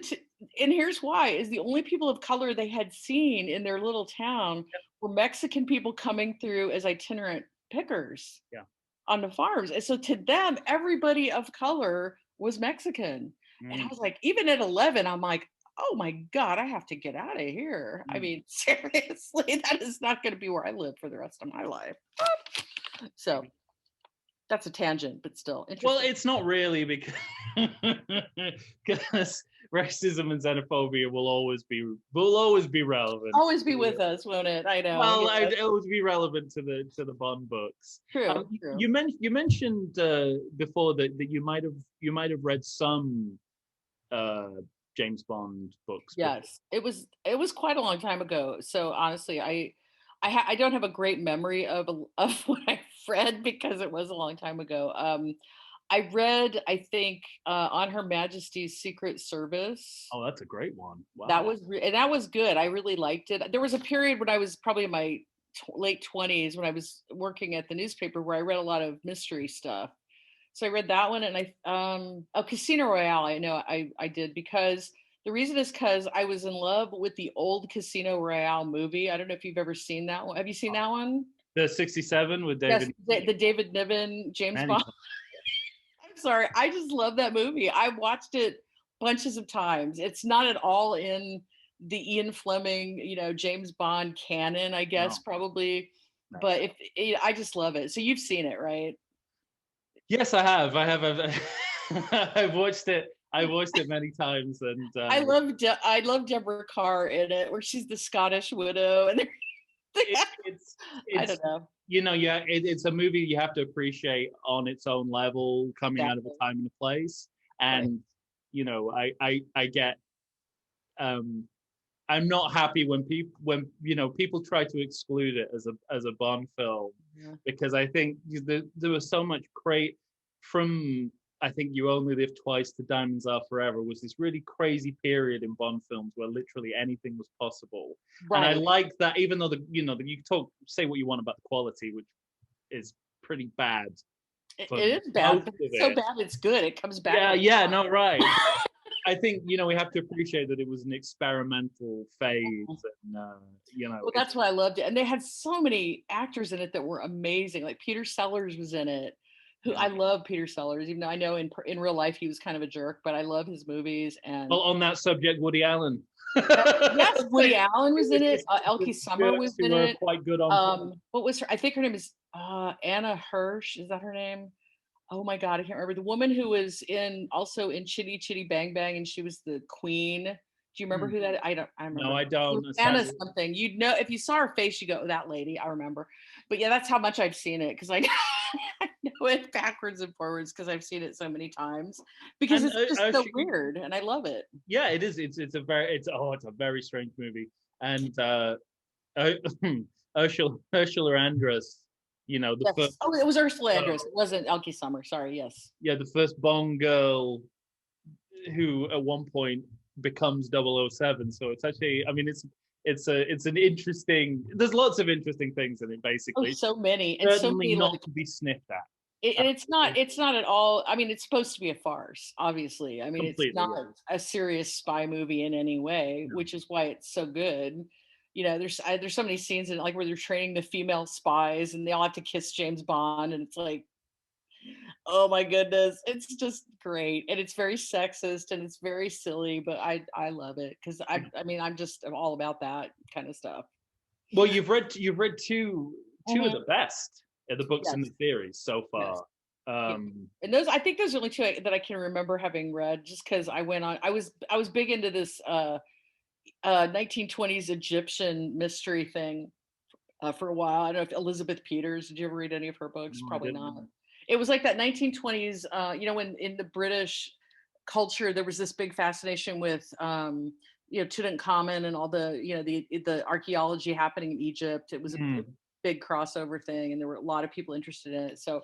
and here's why: is the only people of color they had seen in their little town were Mexican people coming through as itinerant pickers Yeah. on the farms, and so to them, everybody of color was Mexican. And I Mm, was like, even at 11, I'm like, oh my God, I have to get out of here. I mm. mean, seriously, that is not going to be where I live for the rest of my life. So that's a tangent, but still Well, interesting. it's not really, because because racism and xenophobia will always be relevant. Always be with us, won't it? I know. Well, Yeah. it would be relevant to the Bond books. True, true. You mentioned before that you might have read some uh, James Bond books before? Yes, it was quite a long time ago. So honestly, I don't have a great memory of of what I read because it was a long time ago. I read, I think, on Her Majesty's Secret Service. Oh, that's a great one. That Wow. was and that was good. I really liked it. There was a period when I was probably in my late 20s when I was working at the newspaper where I read a lot of mystery stuff. So I read that one, and oh, Casino Royale. I know I did because the reason is because I was in love with the old Casino Royale movie. I don't know if you've ever seen that one. Have you seen that one? The 67 with Yes, David. the David Niven James Many Bond. times. I'm sorry, I just love that movie. I watched it bunches of times. It's not at all in the Ian Fleming, James Bond canon, I guess No, probably. no. But I just love it. So you've seen it, right? Yes, I have. I've watched it. I watched it many times, and I love Deborah Carr in it, where she's the Scottish widow, and it, it's I it's don't know. yeah, it's a movie you have to appreciate on its own level, coming out of Exactly. a time and a place. Right. And I get I'm not happy when people try to exclude it as a Bond film, Yeah. because I think there was so much great from, I think, You Only Live Twice to Diamonds Are Forever was this really crazy period in Bond films where literally anything was possible. And I Right. like that, even though you say what you want about the quality, which is pretty bad for It is bad, most but of it's so it. bad it's good. It comes back Yeah, every yeah, time. no, right. I think we have to appreciate that it was an experimental phase, and Well, that's why I loved it. And they had so many actors in it that were amazing. Like Peter Sellers was in it, who yeah. I love Peter Sellers, even though I know in real life he was kind of a jerk, but I love his movies. And Well, on that subject, Woody Allen. yes, Woody Allen was in it. Elkie Summer was Jerks who in are it. quite good on. What was her? I think her name is Anna Hirsch. Is that her name? Oh my God, I can't remember. The woman who was also in Chitty Chitty Bang Bang, and she was the queen. Do you remember Hmm. who that? I don't. I No, remember I don't. Anna Sadly. something. You'd know if you saw her face. You go, "Oh, that lady." I remember. But yeah, that's how much I've seen it because I, I know it backwards and forwards because I've seen it so many times. Because And it's just so weird, and I love it. yeah, it is. It's a very strange movie. And Ursula Andress, the first Yes. Oh, it was Ursula Andress. girl, It wasn't Elkie Summer. Sorry. Yes. the first Bond girl who at one point becomes 007. So it's actually, I mean, it's an interesting. There's lots of interesting things in it. Oh, Basically, so many and so certainly many not like to be sniffed at. and it's not at all. I mean, it's supposed to be a farce, obviously. I mean, it's Completely, not yeah. a serious spy movie in any way, No. which is why it's so good. There's so many scenes in it, like where they're training the female spies and they all have to kiss James Bond, and it's like, oh my goodness, it's just great, and it's very sexist and it's very silly, but I love it because I'm all about that kind of stuff. Well, you've read two of Mhm. the best of the books in Yes, the series so yes. far. Yeah. Um, And I think those are only two that I can remember having read just because I was big into this 1920s Egyptian mystery thing for a while. I don't know if Elizabeth Peters, did you ever read any of her books? no, I Probably didn't not. know. It was like that 1920s, when in the British culture there was this big fascination with Tutankhamun and all the archaeology happening in Egypt. It was a Hmm. big crossover thing, and there were a lot of people interested in it. So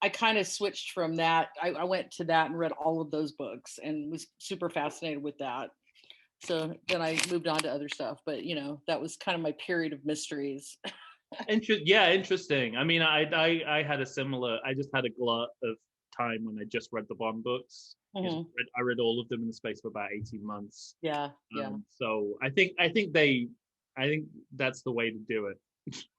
I kind of switched from that. I went to that and read all of those books and was super fascinated with that. So then I moved on to other stuff, but that was kind of my period of mysteries. Yeah, interesting. I mean, I had a similar. I just had a glut of time when I just read the Bond books. Mhm. I read all of them in the space of about 18 months. Yeah, yeah, So I think that's the way to do it.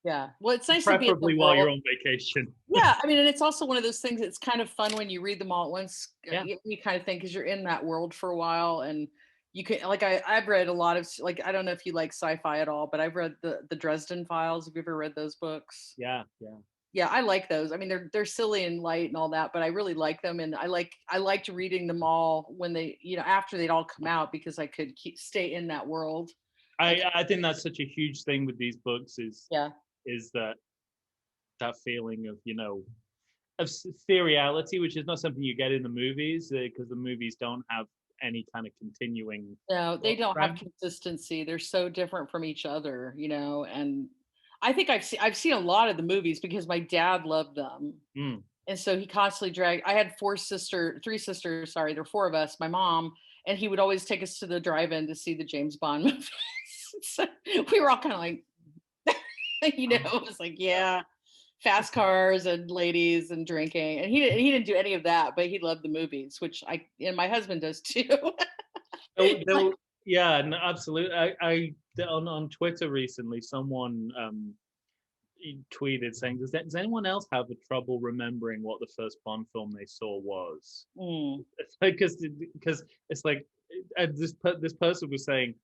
yeah. Well, it's nice to be in the Preferably while you're world. on vacation. Yeah, I mean, and it's also one of those things. It's kind of fun when you read them all at once. Yeah. You kind of think because you're in that world for a while, and you can like I've read a lot of like I don't know if you like sci-fi at all, but I've read the Dresden Files. Have you ever read those books? Yeah, yeah. Yeah, I like those. I mean, they're silly and light and all that, but I really like them, and I liked reading them all when they after they'd all come out because I could stay in that world. And I think that's such a huge thing with these books yeah, is that feeling of of seriality, which is not something you get in the movies, because the movies don't have any kind of continuing. No, they don't have trend. consistency. They're so different from each other, and I think I've seen a lot of the movies because my dad loved them. Mm. And so he constantly dragged. I had three sisters, sorry, there were four of us, my mom, and he would always take us to the drive-in to see the James Bond movies. So we were all kind of like, it was like, yeah, fast cars and ladies and drinking. And he didn't do any of that, but he loved the movies, which and my husband does too. Yeah, no, absolutely. On Twitter recently, someone tweeted saying, does anyone else have a trouble remembering what the first Bond film they saw was? Because it's like this person was saying,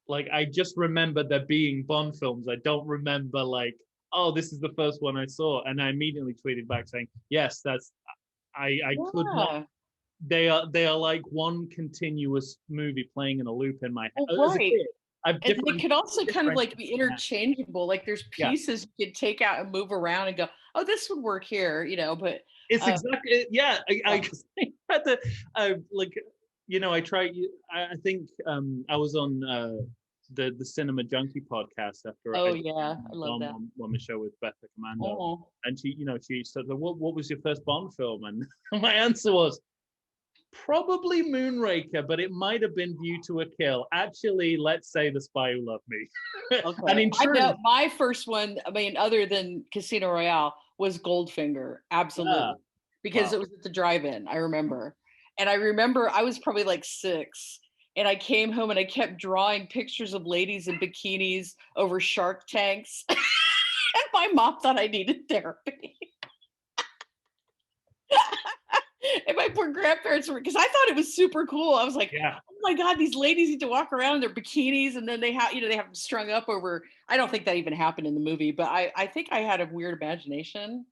like, I just remember there being Bond films. I don't remember, like, oh, this is the first one I saw. And I immediately tweeted back saying, yes, I could not. They are like one continuous movie playing in a loop in my head. Oh, right. I've And they could also kind of like be interchangeable. Like there's pieces you could take out and move around and go, oh, this would work here, but it's exactly, yeah. I had to, I try. I think I was on the Cinema Junkie podcast after. Oh yeah, I love that. On the show with Becca Commando, and she said, "What was your first Bond film?" And my answer was probably Moonraker, but it might have been View to a Kill. Actually, let's say The Spy Who Loved Me. Okay. And in truth, I know my first one, I mean, other than Casino Royale, was Goldfinger. Absolutely. Because it was at the drive-in, I remember. And I remember I was probably like 6. And I came home and I kept drawing pictures of ladies in bikinis over shark tanks. And my mom thought I needed therapy. And my poor grandparents were, because I thought it was super cool. I was like, oh my God, these ladies need to walk around in their bikinis, and then they have them strung up over. I don't think that even happened in the movie, but I think I had a weird imagination.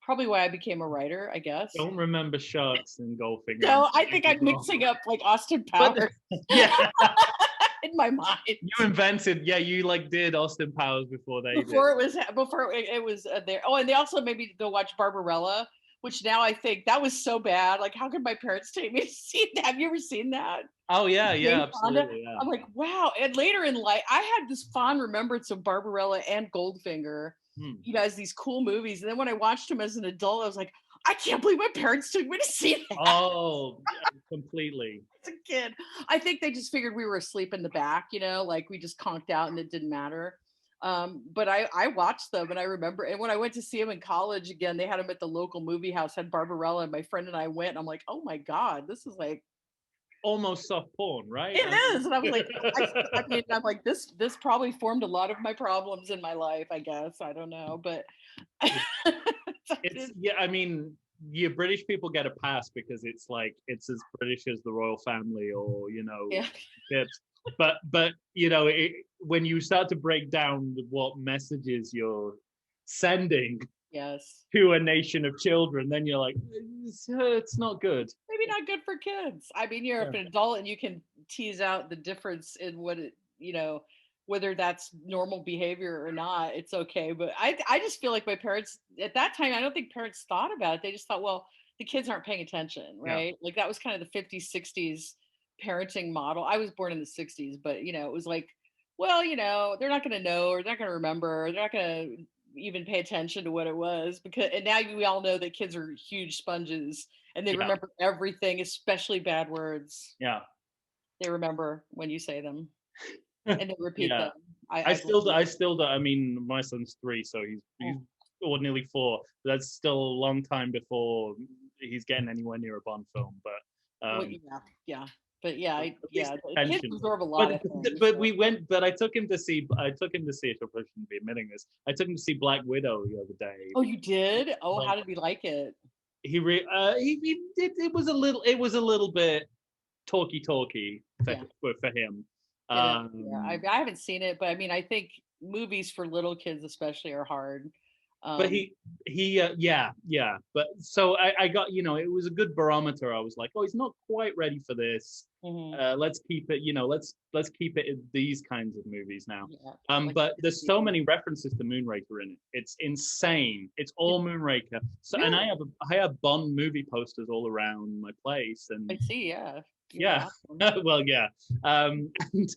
Probably why I became a writer, I guess. Don't remember sharks and Goldfinger. No, I think I'm mixing up like Austin Powers. In my mind. You invented, you like did Austin Powers before they before it was there. Oh, and they also made me go watch Barbarella, which now I think that was so bad. Like, how could my parents take me to see that? Have you ever seen that? Oh yeah, absolutely. Yeah. I'm like, wow. And later in life, I had this fond remembrance of Barbarella and Goldfinger, as these cool movies. And then when I watched them as an adult, I was like, I can't believe my parents took me to see that. Oh, completely. As a kid, I think they just figured we were asleep in the back, like we just conked out and it didn't matter. But I watched them and I remember, and when I went to see them in college again, they had them at the local movie house, had Barbarella, and my friend and I went, and I'm like, oh my God, this is like almost soft porn, right? It is. And I was like, I'm like, this probably formed a lot of my problems in my life, I guess. I don't know, but I mean, British people get a pass because it's like, it's as British as the royal family, or tips. But when you start to break down what messages you're sending to a nation of children, then you're like, it's not good. Maybe not good for kids. I mean, you're an adult and you can tease out the difference in what whether that's normal behavior or not, it's okay. But I just feel like my parents at that time, I don't think parents thought about it. They just thought, well, the kids aren't paying attention, right? Like that was kind of the 50s, 60s parenting model. I was born in the 60s, but it was like, well, they're not going to know, or they're not going to remember, they're not going to even pay attention to what it was, and now we all know that kids are huge sponges and they remember everything, especially bad words. They remember when you say them and they repeat them. I still do. I mean, my son's 3, so he's or nearly 4. That's still a long time before he's getting anywhere near a Bond film, but But kids absorb a lot of things. But I took him to see, I shouldn't be admitting this, I took him to see Black Widow the other day. Oh, you did? Oh, how did he like it? He did. It was a little bit talky for him. I haven't seen it, but I mean, I think movies for little kids especially are hard. But but so I got, it was a good barometer. I was like, oh, he's not quite ready for this. Let's keep it, let's keep it in these kinds of movies now. But there's so many references to Moonraker in it. It's insane. It's all Moonraker. So and I have Bond movie posters all around my place, and I see, You're Yeah. welcome. Well, yeah. And This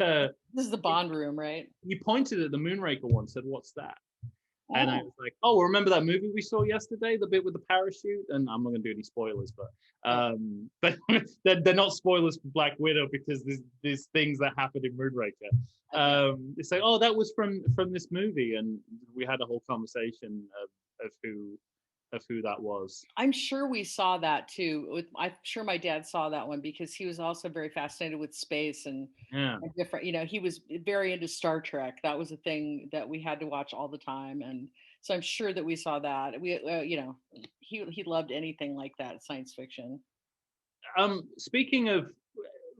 is the Bond room, right? he pointed at the Moonraker one, said, "What's that?" And I Oh, was like, "Oh, remember that movie we saw yesterday, the bit with the parachute?" And I'm not going to do any spoilers, yeah. but they're not spoilers for Black Widow because there's things that happened in Moonraker. Okay. It's like, "Oh, that was from this movie," and we had a whole conversation of who that was. I'm sure we saw that too. I'm sure my dad saw that one because he was also very fascinated with space Yeah. and different. He was very into Star Trek. That was a thing that we had to watch all the time, and so I'm sure that we saw that. He loved anything like that, science fiction. Speaking of,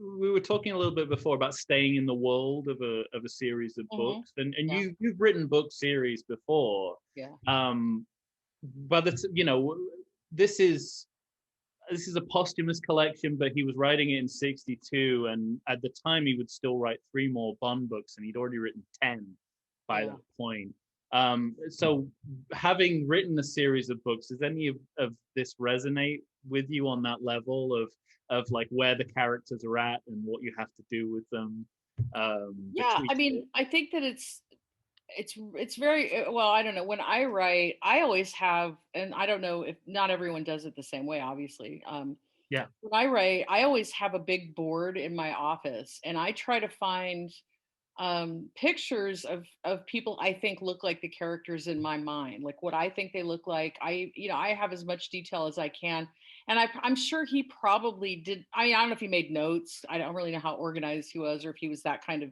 we were talking a little bit before about staying in the world of a series of Hmm. books, and Yeah, you've written book series before. yeah, Um, but it's, this is a posthumous collection, but he was writing it in '62, and at the time he would still write 3 more Bond books, and he'd already written 10 by yeah. that point. So having written a series of books, does any of this resonate with you on that level of like where the characters are at and what you have to do with them? Yeah, I mean, I think that it's very well, I don't know. When I write, I always have, and I don't know if not everyone does it the same way, obviously. Yeah. When I write, I always have a big board in my office, and I try to find pictures of people I think look like the characters in my mind, like what I think they look like. I have as much detail as I can, and I'm sure he probably did. I don't know if he made notes. I don't really know how organized he was, or if he was that kind of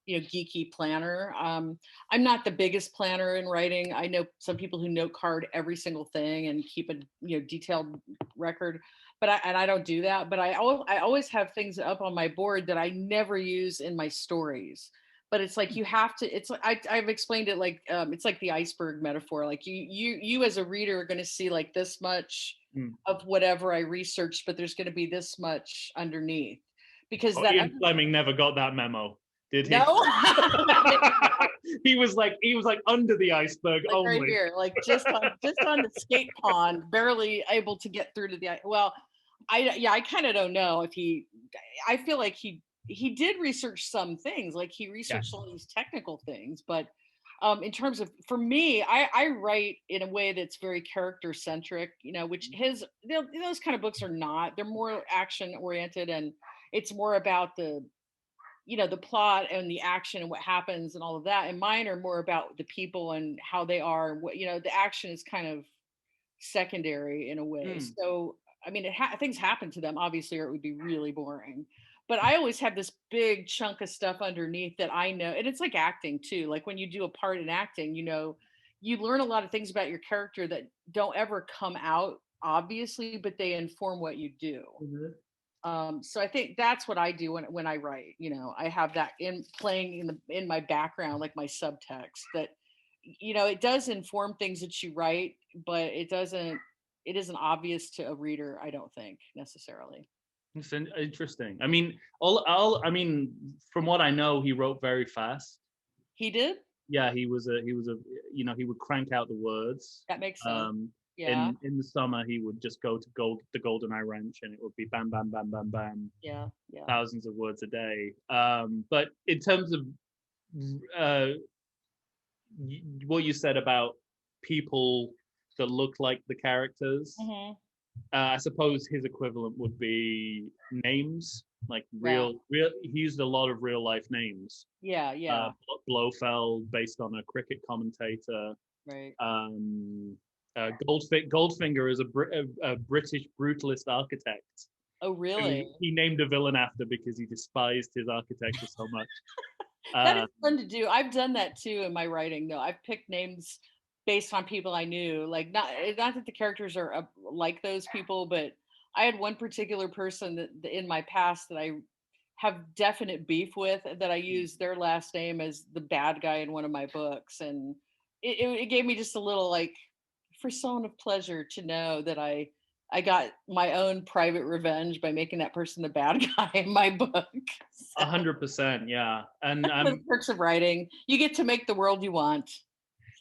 geeky planner. I'm not the biggest planner in writing. I know some people who note card every single thing and keep a detailed record, but I don't do that. But I always have things up on my board that I never use in my stories. But it's like you have to. It's like I've explained it like it's like the iceberg metaphor. Like you as a reader are going to see like this much Mm. of whatever I researched, but there's going to be this much underneath because Oh, that Ian Fleming never got that memo, did he? no. he was like under the iceberg Like right only. here, like just on the skate pond, barely able to get through to the well, I kind of don't know if I feel like he did research some things, like he Yeah. researched all these technical things, but in terms of for me, I write in a way that's very character centric, which those kind of books are not. They're more action oriented, and it's more about the plot and the action and what happens and all of that, and mine are more about the people and how they are, and what the action is kind of secondary in a way. Mm. So I mean things happen to them obviously, or it would be really boring, but I always have this big chunk of stuff underneath that I know. And it's like acting too, like when you do a part in acting, you learn a lot of things about your character that don't ever come out obviously, but they inform what you do. Mhm. So I think that's what I do when I write. I have that in playing in my background, like my subtext. That it does inform things that you write, but it doesn't. It isn't obvious to a reader, I don't think necessarily. It's interesting. I mean, I mean, from what I know, he wrote very fast. He did. Yeah, he was a he would crank out the words. That makes sense. Um, Yeah, in the summer, he would just go to the Golden Eye Ranch, and it would be bam, bam, bam, bam, bam, yeah, yeah. thousands of words a day. But in terms of uh, what you said about people that look like the characters, Hmm. I suppose his equivalent would be names, like Yeah, real. He used a lot of real life names. yeah, Uh, yeah. Blofeld, based on a cricket commentator. Right. Um, Goldfinger is a British brutalist architect Oh, who really? he named a villain after because he despised his architecture so much. That is Uh, fun to do. I've done that too in my writing, though. I've picked names based on people I knew. Like not that the characters are like those people, but I had one particular person in my past that I have definite beef with, that I used their last name as the bad guy in one of my books, and it gave me just a little like for someone of pleasure to know that I got my own private revenge by making that person the bad guy in my book. So 100%, yeah. And the perks of writing. You get to make the world you want.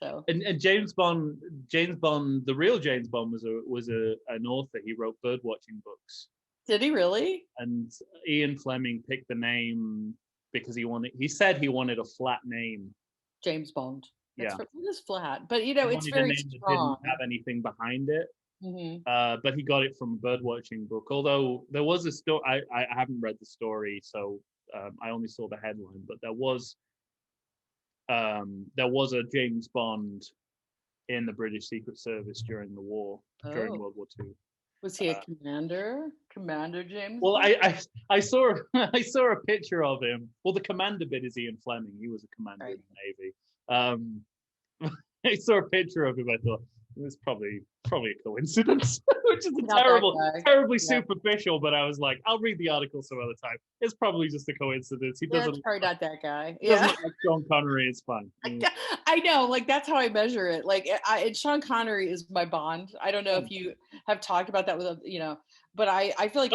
So James Bond, the real James Bond was an author. He wrote birdwatching books. Did he really? And Ian Fleming picked the name because he said he wanted a flat name. James Bond. Yeah. It is flat, but He it's wanted a very name that strong. didn't have anything behind it. Mm-hmm. But he got it from a birdwatching book. Although there was a story, I haven't read the story, so I only saw the headline. But there was a James Bond in the British Secret Service during the war, during World War II. Was he a commander? Commander James Well, Bond? I saw I saw a picture of him. Well, the commander bit is Ian Fleming. He was a commander in the Navy. I saw a picture of him. I thought it was probably a coincidence, which is terribly superficial. But I was like, I'll read the article some other time. It's probably just a coincidence. He doesn't. It's probably not that guy. Doesn't look like Sean Connery. It's fine. I know, like that's how I measure it. Like, and Sean Connery is my Bond. I don't know if you have talked about that with but I feel like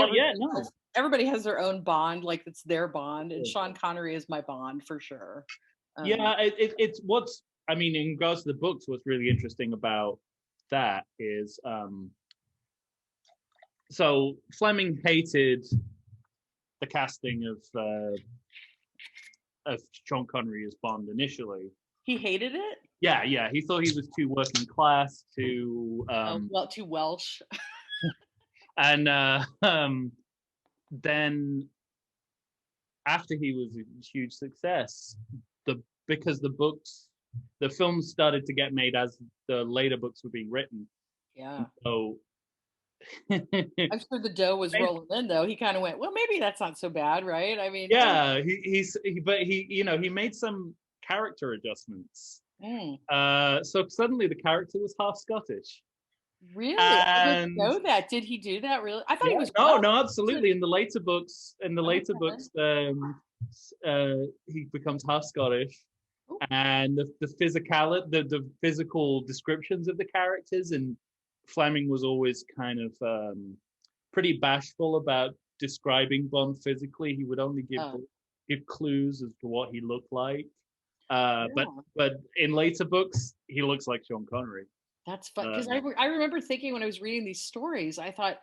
everybody has their own Bond, like it's their Bond, and Sean Connery is my Bond for sure. It's what's. I mean, in regards to the books, what's really interesting about that is, so Fleming hated the casting of Sean Connery as Bond initially. He hated it? Yeah. He thought he was too working class, too too Welsh. And then after he was a huge success, because the films started to get made as the later books were being written. Yeah. So I'm sure the dough was rolling in, though. He kind of went, well, maybe that's not so bad, right? I mean, yeah, he made some character adjustments. So suddenly the character was half Scottish. Really? I didn't know that. Did he do that? Really? I thought he was. No, absolutely. In the later books, he becomes half Scottish. And the physical descriptions of the characters, and Fleming was always kind of pretty bashful about describing Bond physically. He would only give clues as to what he looked like. But in later books, he looks like Sean Connery. That's fun, because I remember thinking when I was reading these stories, I thought,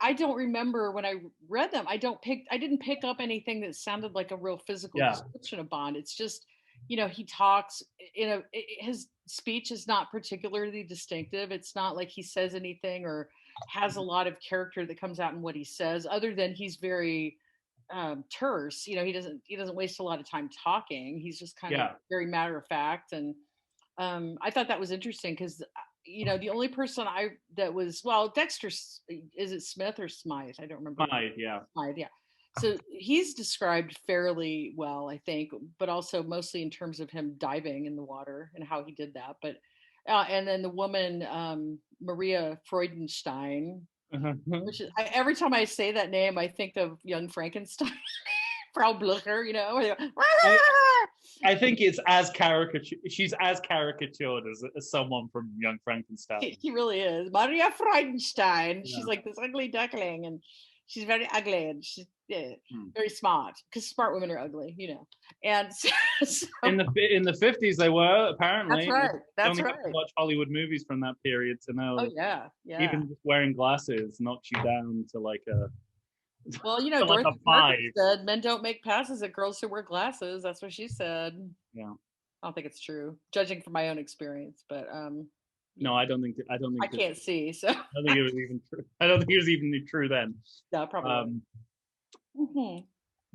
I don't remember when I read them. I didn't pick up anything that sounded like a real physical description of Bond. It's just, he talks, his speech is not particularly distinctive. It's not like he says anything or has a lot of character that comes out in what he says, other than he's very terse. He doesn't waste a lot of time talking. He's just kind of very matter of fact. And I thought that was interesting because, the only person Dexter, is it Smith or Smythe? I don't remember. Smythe, yeah. Smythe, yeah. So he's described fairly well, I think, but also mostly in terms of him diving in the water and how he did that. But and then the woman, Maria Freudenstein, which is, every time I say that name, I think of Young Frankenstein, Frau Blücher, I think it's as caricature. She's as caricatured as someone from Young Frankenstein. He really is. Maria Freudenstein. Yeah. She's like this ugly duckling, and she's very ugly, and she's very smart, because smart women are ugly, And so, in the 50s, they were, apparently. That's right. Have to watch Hollywood movies from that period to know. Oh yeah. Even just wearing glasses knocks you down to like a. Well, Dorothy Parker said men don't make passes at girls who wear glasses. That's what she said. Yeah. I don't think it's true, judging from my own experience, but no, I don't think. I can't see, so. I don't think it was even true. I don't think it was even true then. No, probably.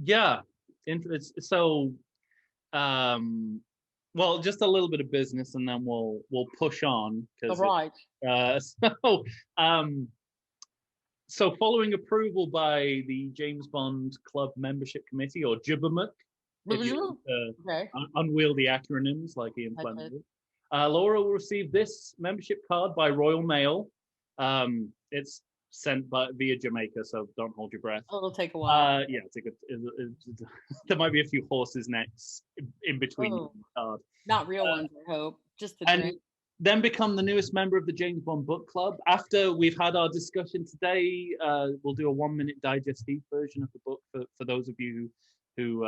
Yeah. So, well, just a little bit of business, and then we'll push on. All right. So following approval by the James Bond Club Membership Committee, or JBMC, unwieldy acronyms like Ian Fleming did, Laura will receive this membership card by Royal Mail. It's sent via Jamaica, so don't hold your breath. It'll take a while. There might be a few horses' necks in between the card. Not real ones, I hope. Just the drink. Then become the newest member of the James Bond Book Club. After we've had our discussion today, we'll do a 1-minute digestive version of the book for those of you who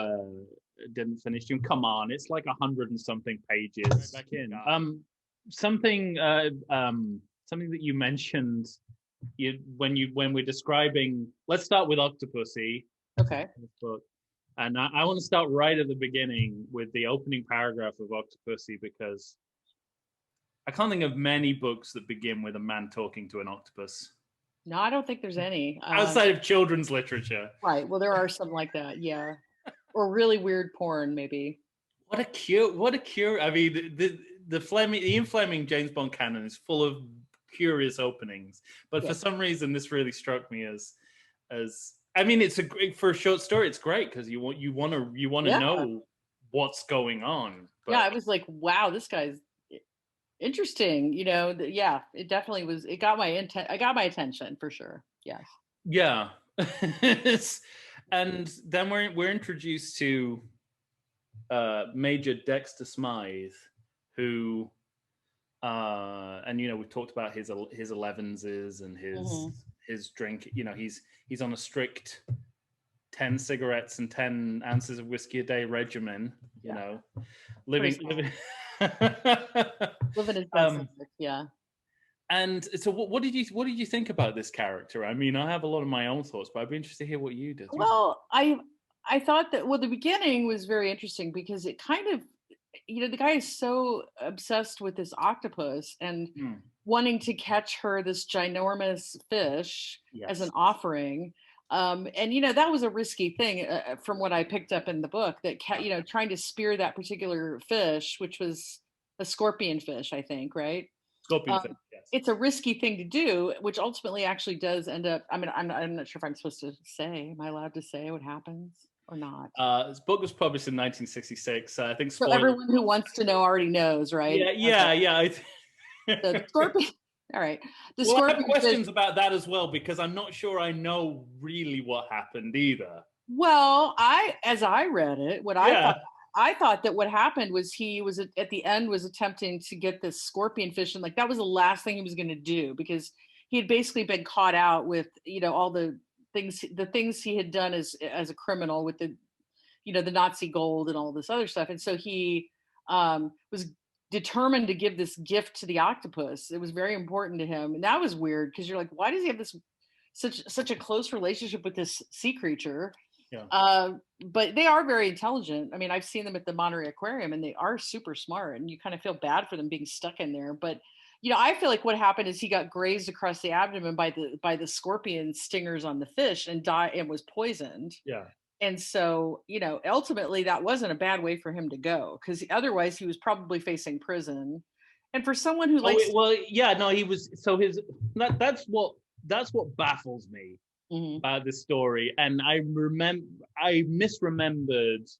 didn't finish. Come on, it's like 100 and something pages. Right back in. Something that you mentioned when we're describing, let's start with Octopussy. Okay. Book. And I want to start right at the beginning with the opening paragraph of Octopussy, because I can't think of many books that begin with a man talking to an octopus. No, I don't think there's any. Outside of children's literature. Right. Well, there are some like that, yeah. Or really weird porn, maybe. What a cure. I mean, the Ian Fleming James Bond canon is full of curious openings. But for some reason, this really struck me as I mean, it's for a short story, it's great because you want to know what's going on. But... yeah, I was like, wow, this guy's interesting. It definitely was. It got I got my attention for sure. Yes. Yeah. And then we're introduced to Major Dexter Smythe, who and we've talked about his 11s and his drink. He's on a strict 10 cigarettes and 10 ounces of whiskey a day regimen. Living living his yeah. And so, what did you think about this character? I mean, I have a lot of my own thoughts, but I'd be interested to hear what you did. Well, I thought that the beginning was very interesting because it kind of, the guy is so obsessed with this octopus and wanting to catch her this ginormous fish as an offering. And that was a risky thing from what I picked up in the book, that trying to spear that particular fish, which was a scorpion fish, I think, right? Scorpion fish, yes. It's a risky thing to do, which ultimately actually does end up, I mean, I'm not sure if I'm supposed to say, am I allowed to say what happens or not? This book was published in 1966. I think so everyone who wants to know already knows, right? Yeah. The scorpion. All right. I have questions about that as well, because I'm not sure I know really what happened either. Well, as I read it, I thought that what happened was he was at the end was attempting to get this scorpion fish, and like that was the last thing he was going to do, because he had basically been caught out with all the things he had done as a criminal with the the Nazi gold and all this other stuff, and so he was determined to give this gift to the octopus. It was very important to him, and that was weird because you're like, why does he have this such a close relationship with this sea creature? Yeah. But they are very intelligent. I mean, I've seen them at the Monterey Aquarium, and they are super smart, and you kind of feel bad for them being stuck in there. But I feel like what happened is he got grazed across the abdomen by the scorpion stingers on the fish and died and was poisoned. Yeah. And so, ultimately that wasn't a bad way for him to go, because otherwise he was probably facing prison. And for someone who likes, he was. So that's what baffles me about this story. And I misremembered.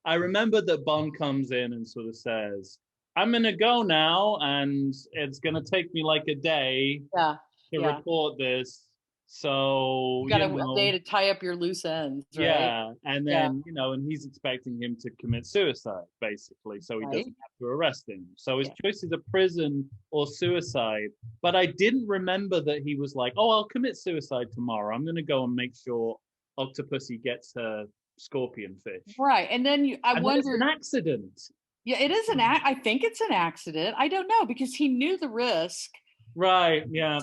I remember that Bond comes in and sort of says, "I'm gonna go now, and it's gonna take me like a day to report this. So you got a day to tie up your loose ends, right?" Yeah, and then and he's expecting him to commit suicide, basically, so he doesn't have to arrest him. So his choice is a prison or suicide. But I didn't remember that he was like, "Oh, I'll commit suicide tomorrow. I'm going to go and make sure Octopussy gets her scorpion fish." Right, and then I wonder, it's an accident. Yeah, it is I think it's an accident. I don't know, because he knew the risk. Right. Yeah.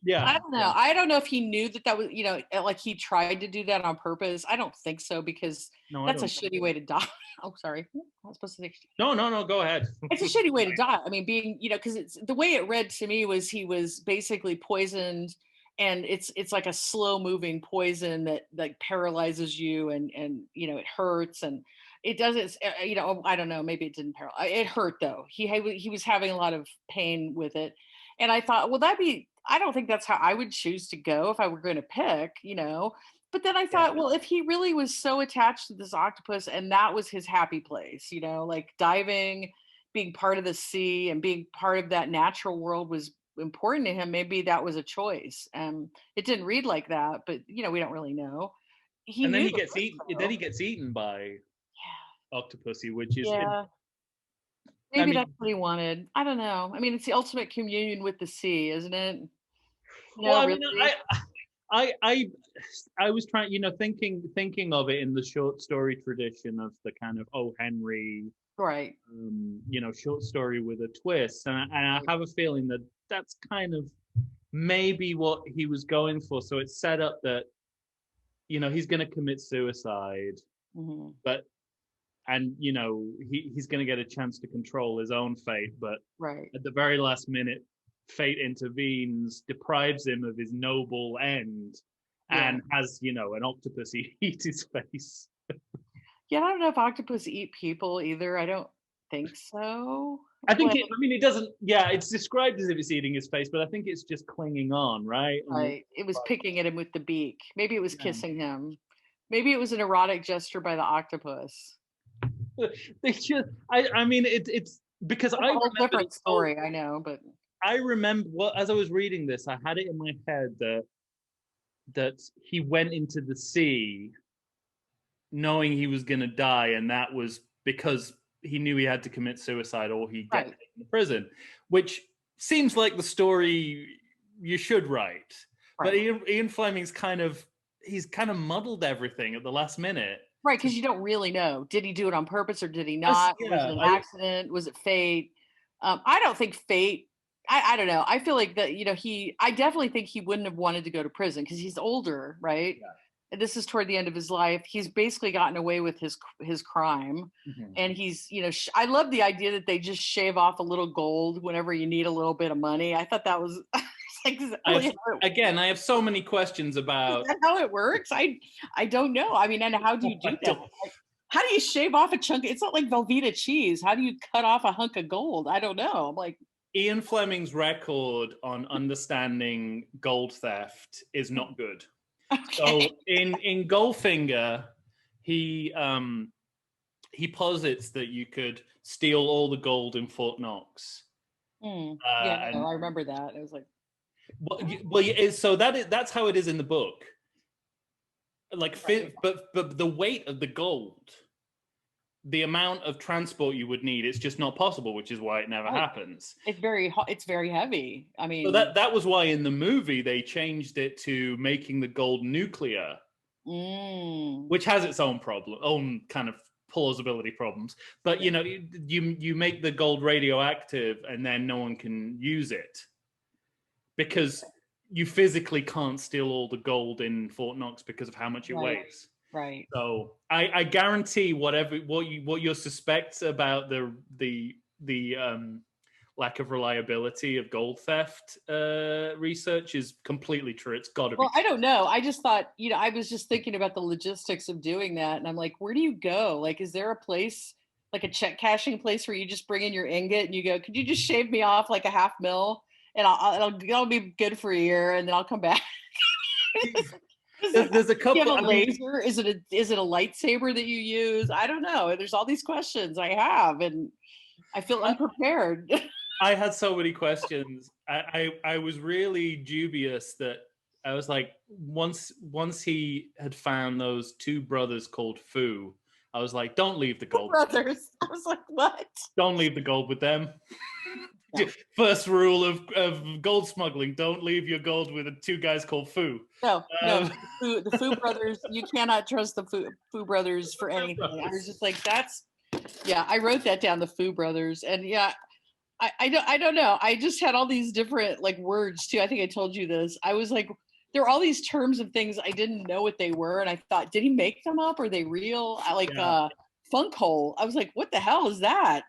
Yeah. I don't know. Yeah. I don't know if he knew that was, like he tried to do that on purpose. I don't think so, because that's a shitty way to die. Oh, sorry. I was supposed to say. No. Go ahead. It's a shitty way to die. I mean, being, because it's the way it read to me was he was basically poisoned, and it's like a slow moving poison that like paralyzes you, and it hurts, and it doesn't, I don't know, maybe it didn't paralyze. It hurt though. He was having a lot of pain with it. And I thought, well, I don't think that's how I would choose to go if I were going to pick, But then I thought, well, if he really was so attached to this octopus and that was his happy place, like diving, being part of the sea and being part of that natural world was important to him, maybe that was a choice. It didn't read like that, but we don't really know. And then he gets eaten. Then he gocts eaten by Octopussy, which is maybe that's what he wanted. I don't know. I mean, it's the ultimate communion with the sea, isn't it? Well, I was trying, thinking of it in the short story tradition of the kind of O. Henry, right? Short story with a twist, and I have a feeling that that's kind of maybe what he was going for. So it's set up that, he's going to commit suicide, but, and, he's going to get a chance to control his own fate. But right. at the very last minute, fate intervenes, deprives him of his noble end, and has, an Octopussy eat his face. Yeah, I don't know if octopus eat people either. I don't think so. I think it doesn't, it's described as if it's eating his face, but I think it's just clinging on, right? Right. It was picking at him with the beak. Maybe it was kissing him. Maybe it was an erotic gesture by the octopus. They just, it's because I remember a different story, I know, but I remember, as I was reading this, I had it in my head that he went into the sea knowing he was going to die, and that was because he knew he had to commit suicide or he'd get taken to prison, which seems like the story you should write. But Ian Fleming's he's kind of muddled everything at the last minute. Right, because you don't really know. Did he do it on purpose or did he not? Was it an accident? Was it fate? I don't think fate. I don't know. I feel like that, I definitely think he wouldn't have wanted to go to prison because he's older, right? Yeah. And this is toward the end of his life. He's basically gotten away with his crime. And he's, I love the idea that they just shave off a little gold whenever you need a little bit of money. I thought that was I have so many questions about. Is that how it works? I don't know. I mean, and how do you do that? How do you shave off a chunk? It's not like Velveeta cheese. How do you cut off a hunk of gold? I don't know. I'm like, Ian Fleming's record on understanding gold theft is not good. Okay. So in Goldfinger, he posits that you could steal all the gold in Fort Knox. I remember that. It was like, so that's how it is in the book. Like, but the weight of the gold, the amount of transport you would need, it's just not possible, which is why it never happens. It's very heavy. I mean, so that was why in the movie they changed it to making the gold nuclear, which has its own kind of plausibility problems. But you make the gold radioactive, and then no one can use it because you physically can't steal all the gold in Fort Knox because of how much it weighs. Right. So I guarantee what your suspects about the lack of reliability of gold theft research is completely true. It's got to be. Well, I don't know. I just thought, I was just thinking about the logistics of doing that, and I'm like, where do you go? Like, is there a place, like a check cashing place, where you just bring in your ingot and you go, could you just shave me off like $500,000 and it'll be good for a year, and then I'll come back. There's a couple. You have a laser? Is it a lightsaber that you use? I don't know. There's all these questions I have, and I feel unprepared. I had so many questions. I was really dubious that I was like, once he had found those two brothers called Fu, I was like, don't leave the gold. Brothers. I was like, what? Don't leave the gold with them. No. First rule of gold smuggling: don't leave your gold with two guys called Fu. No, the Fu brothers. You cannot trust the Fu brothers for anything. I was just like, I wrote that down, the Fu brothers, and I don't know. I just had all these different like words too. I think I told you this. I was like, there were all these terms of things I didn't know what they were, and I thought, did he make them up? Are they real? Funk hole. I was like, what the hell is that?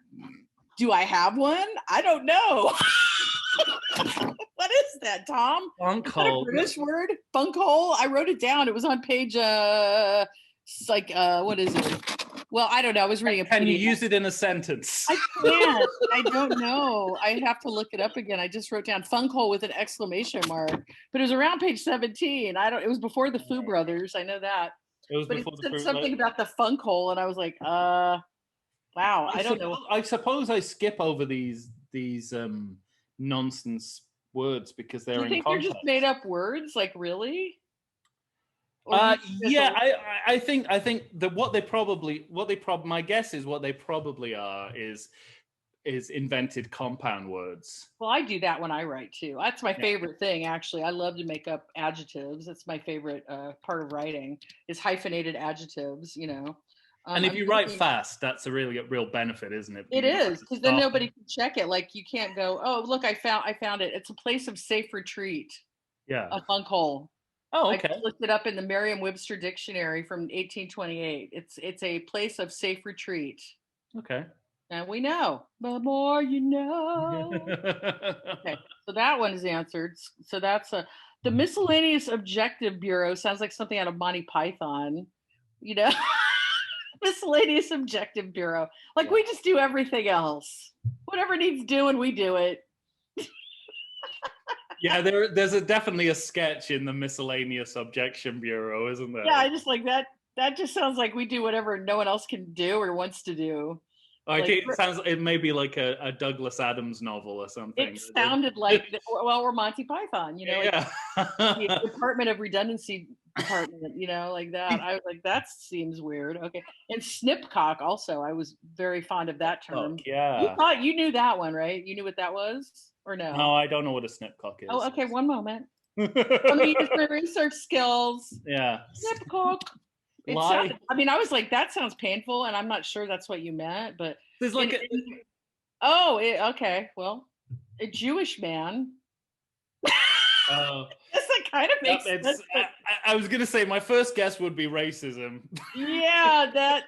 Do I have one? I don't know. What is that, Tom? Funk hole. A British word? Funk hole? I wrote it down. It was on page, what is it? Well, I don't know. I was reading a Can you use it in a sentence? I can't. I don't know. I have to look it up again. I just wrote down funk hole with an exclamation mark. But it was around page 17. It was before the Fu brothers. I know that. It was before the Fu something about the funk hole, and I was like, wow, I don't know. I suppose I skip over these nonsense words because they're in context. They're just made up words? Like, really? I think that my guess is what they probably are is invented compound words. Well, I do that when I write too. That's my favorite thing, actually. I love to make up adjectives. That's my favorite part of writing is hyphenated adjectives, And if you write fast, that's a really real benefit, isn't it? It is, because then nobody can check it. Like you can't go, oh, look, I found it. It's a place of safe retreat. Yeah. A funk hole. Oh, okay. I looked it up in the Merriam-Webster dictionary from 1828. It's a place of safe retreat. Okay. And we know. The more you know. Okay, so that one is answered. So that's the Miscellaneous Objective Bureau sounds like something out of Monty Python. You know? Miscellaneous Objective Bureau. Like we just do everything else. Whatever needs doing, we do it. Yeah, there's definitely a sketch in the Miscellaneous Objection Bureau, isn't there? Yeah, I just like that. That just sounds like we do whatever no one else can do or wants to do. Like, it may be like a Douglas Adams novel or something. It sounded like, we're Monty Python, you know, yeah. Like the Department of Redundancy Department, you know, like that. I was like, that seems weird. Okay. And snipcock also, I was very fond of that term. Yeah. You knew that one, right? You knew what that was or no? No, I don't know what a snipcock is. Oh, okay. One moment. Let me use my research skills. Yeah. Snipcock. I was like, that sounds painful, and I'm not sure that's what you meant, but there's like okay, well, a Jewish man. That kind of makes sense. I was gonna say my first guess would be racism. Yeah,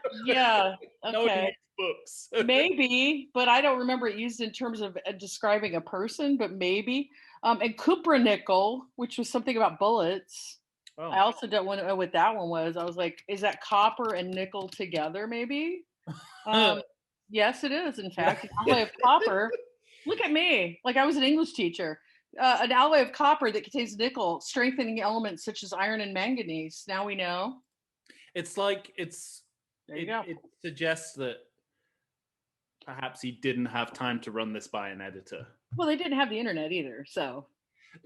okay. Books. Maybe, but I don't remember it used in terms of describing a person, but maybe. And Kupfernickel, which was something about bullets. Oh. I also don't want to know what that one was. I was like, is that copper and nickel together, maybe? Yes, it is, in fact. An alloy of copper. Look at me. Like I was an English teacher. An alloy of copper that contains nickel, strengthening elements such as iron and manganese. Now we know. It's like, it suggests that perhaps he didn't have time to run this by an editor. Well, they didn't have the internet either, so...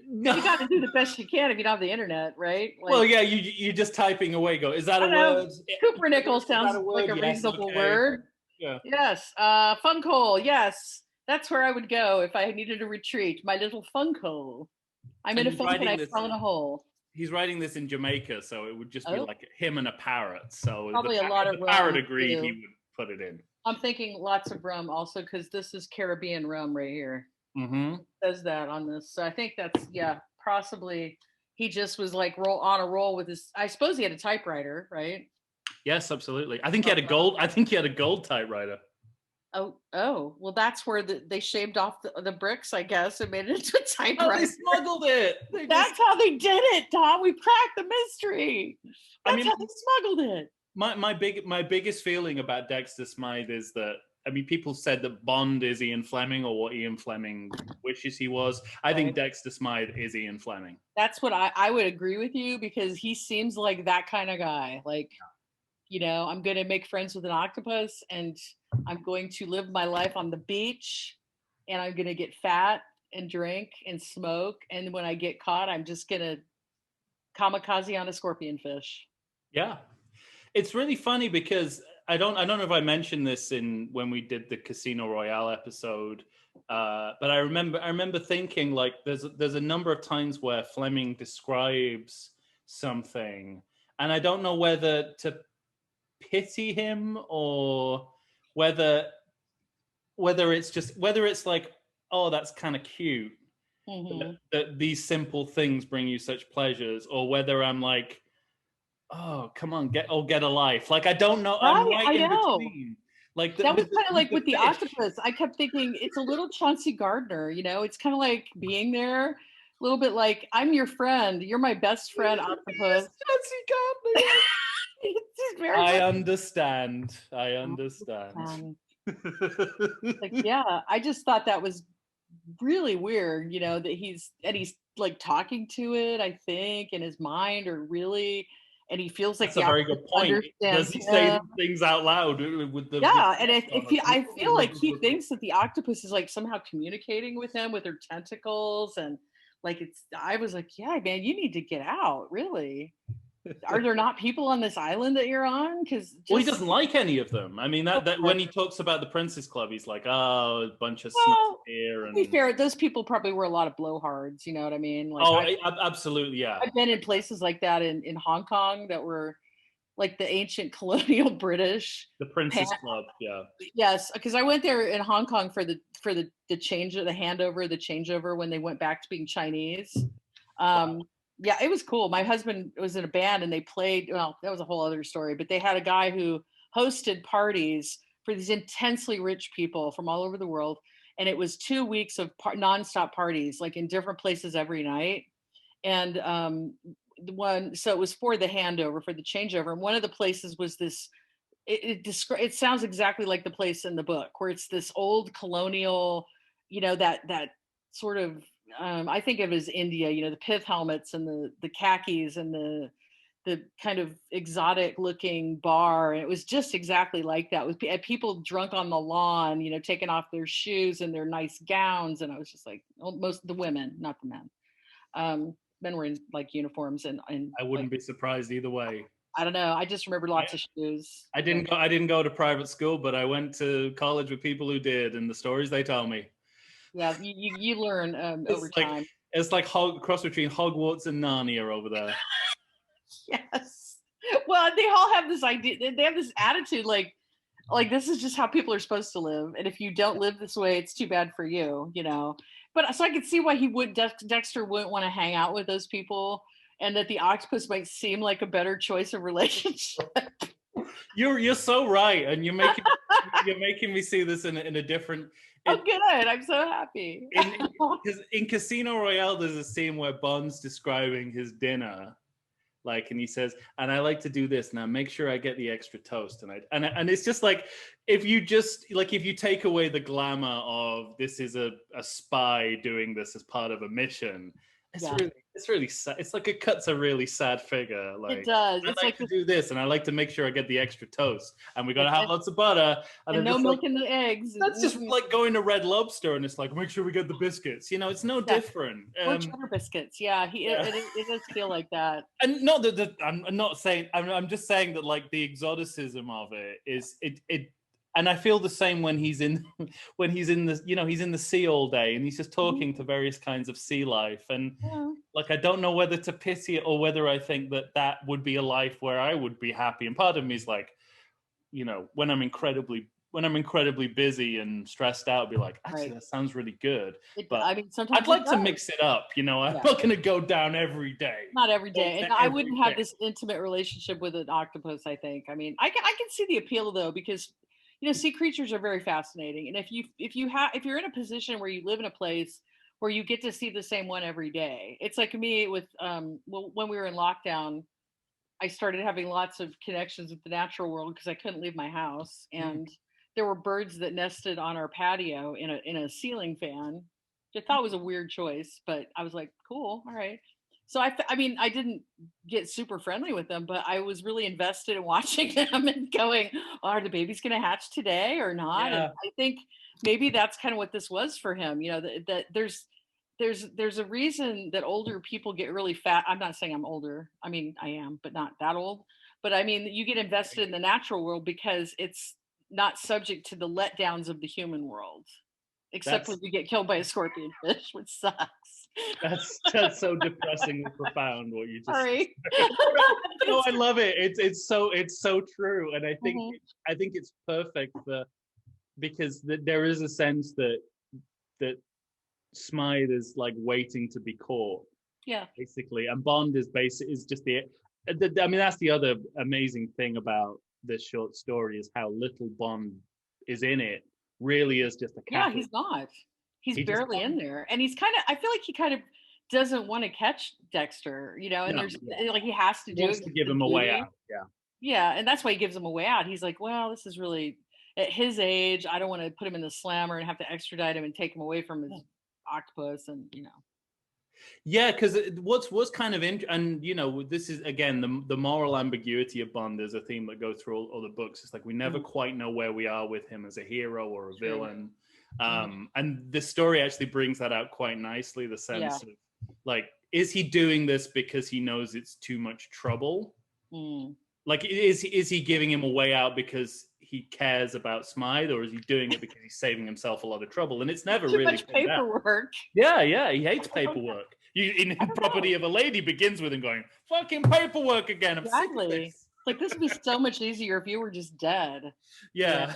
No. You got to do the best you can if you don't have the internet, right? Like, well, yeah, you're just typing away. Go, is that a word? Kupfernickel sounds like a reasonable word. Yeah. Yes. Funk hole. Yes, that's where I would go if I needed a retreat. My little funk hole. I'm in a funk and I fell in a hole. He's writing this in Jamaica, so it would just be like him and a parrot. So probably a lot of rum. Parrot agreed he would put it in. I'm thinking lots of rum also because this is Caribbean rum right here. Mm-hmm. It says that on this, so I think that's possibly he just was like on a roll with his. I suppose he had a typewriter, right? Yes, absolutely. I think he had a gold typewriter. Oh, well, that's where they shaved off the bricks, I guess, and made it into a typewriter. Oh, they smuggled it. That's how they did it, Tom. We cracked the mystery. That's how they smuggled it. My biggest feeling about Dexter Smythe is that, I mean, people said that Bond is Ian Fleming or what Ian Fleming wishes he was. I think Dexter Smythe is Ian Fleming. That's what I would agree with you because he seems like that kind of guy. Like, you know, I'm going to make friends with an octopus and I'm going to live my life on the beach and I'm going to get fat and drink and smoke. And when I get caught, I'm just going to kamikaze on a scorpion fish. Yeah. It's really funny because I don't know if I mentioned this when we did the Casino Royale episode, but I remember thinking like there's a number of times where Fleming describes something, and I don't know whether to pity him or whether it's like, oh, that's kind of cute, that these simple things bring you such pleasures, or whether I'm like, oh, come on, get a life. Like, I don't know. I'm right in between. Like that was kind of like with the octopus. I kept thinking it's a little Chauncey Gardner, you know, it's kind of like being there, a little bit like, I'm your friend. You're my best friend, octopus. Chauncey Gardner. I understand. Like, yeah, I just thought that was really weird, you know, that he's like talking to it, I think, in his mind, or really. And he feels like that's a very good point. Does he say things out loud with the? Yeah, and I feel like he thinks that the octopus is like somehow communicating with him with her tentacles, and like I was like, yeah, man, you need to get out. Really? Are there not people on this island that you're on? Because he doesn't like any of them. I mean, that when he talks about the Prince's Club, he's like, oh, a bunch of snuff here. And to be fair, those people probably were a lot of blowhards. You know what I mean? Like, absolutely, yeah. I've been in places like that in Hong Kong that were like the ancient colonial British. The Prince's Club, yeah. Yes, because I went there in Hong Kong for the handover, the changeover when they went back to being Chinese. Wow. Yeah, it was cool. My husband was in a band and they played. Well, that was a whole other story. But they had a guy who hosted parties for these intensely rich people from all over the world, and it was 2 weeks of nonstop parties, like in different places every night. And so it was for the handover, for the changeover. And one of the places was this. It sounds exactly like the place in the book, where it's this old colonial, that sort of, I think of as India, the pith helmets and the khakis and the kind of exotic looking bar. And it was just exactly like that, with people drunk on the lawn, taking off their shoes and their nice gowns. And I was just like, most of the women, not the men. Men were in like uniforms and I wouldn't be surprised either way. I don't know. I just remember lots of shoes. I didn't go to private school, but I went to college with people who did, and the stories they tell me. Yeah, you learn over time. It's like cross between Hogwarts and Narnia over there. Yes. Well, they all have this idea. They have this attitude, like this is just how people are supposed to live, and if you don't live this way, it's too bad for you, But so I could see why Dexter wouldn't want to hang out with those people, and that the octopus might seem like a better choice of relationship. You're so right, and you're making me see this in a different. Oh, good! I'm so happy. In Casino Royale, there's a scene where Bond's describing his dinner, and he says, "And I like to do this. Now make sure I get the extra toast." And it's just like, if you take away the glamour of this is a spy doing this as part of a mission. It's really sad. It's like it cuts a really sad figure. It does. I like to do this, and I like to make sure I get the extra toast, and we gotta have lots of butter, and no milk in the eggs. That's just like going to Red Lobster, and it's like, make sure we get the biscuits. It's no different. Or cheddar biscuits. Yeah, it does feel like that. And not that I'm not saying. I'm just saying that the exoticism of it is it. And I feel the same when he's in he's in the sea all day and he's just talking to various kinds of sea life. And I don't know whether to pity it or whether I think that would be a life where I would be happy. And part of me is like, when I'm incredibly busy and stressed out, be like, actually, that sounds really good. But sometimes I'd like to mix it up. I'm not going to go down every day. Not every day. And I wouldn't have this intimate relationship with an octopus, I think. I mean, I can see the appeal, though, because sea creatures are very fascinating. And if you're in a position where you live in a place where you get to see the same one every day, it's like me with when we were in lockdown, I started having lots of connections with the natural world because I couldn't leave my house, and there were birds that nested on our patio in a ceiling fan, which I thought was a weird choice, but I was like, cool, all right. So I mean, I didn't get super friendly with them, but I was really invested in watching them and going, are the babies going to hatch today or not? Yeah. And I think maybe that's kind of what this was for him. That there's a reason that older people get really fat. I'm not saying I'm older. I mean, I am, but not that old. But I mean, you get invested in the natural world because it's not subject to the letdowns of the human world, except when you get killed by a scorpion fish, which sucks. That's so depressingly profound what you just Sorry. No, I love it. It's so true, and I think it's perfect because there is a sense that Smythe is like waiting to be caught. Yeah. Basically, and Bond is just I mean, that's the other amazing thing about this short story is how little Bond is in it. Really is just a yeah, he's not. He's barely in there, and he's kind of. I feel like he kind of doesn't want to catch Dexter, and like he has to do it to give him a way out. Yeah, and that's why he gives him a way out. He's like, well, this is really at his age. I don't want to put him in the slammer and have to extradite him and take him away from his octopus, and Yeah, because what's kind of and this is again the moral ambiguity of Bond is a theme that goes through all the books. It's like we never quite know where we are with him as a hero or a villain. And this story actually brings that out quite nicely. The sense of like, is he doing this because he knows it's too much trouble? Like, is he giving him a way out because he cares about Smythe, or is he doing it because he's saving himself a lot of trouble? And it's never too really much paperwork. Yeah, he hates paperwork. In Property of a Lady begins with him going, fucking paperwork again. Exactly. Like, this would be so much easier if you were just dead. Yeah.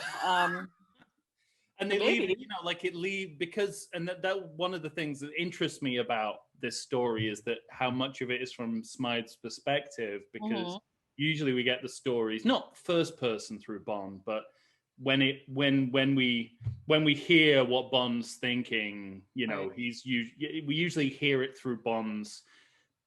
And they leave it, maybe. like it leave because, and that one of the things that interests me about this story is that how much of it is from Smythe's perspective, because usually we get the stories not first person through Bond, but when we hear what Bond's thinking, Right. we usually hear it through Bond's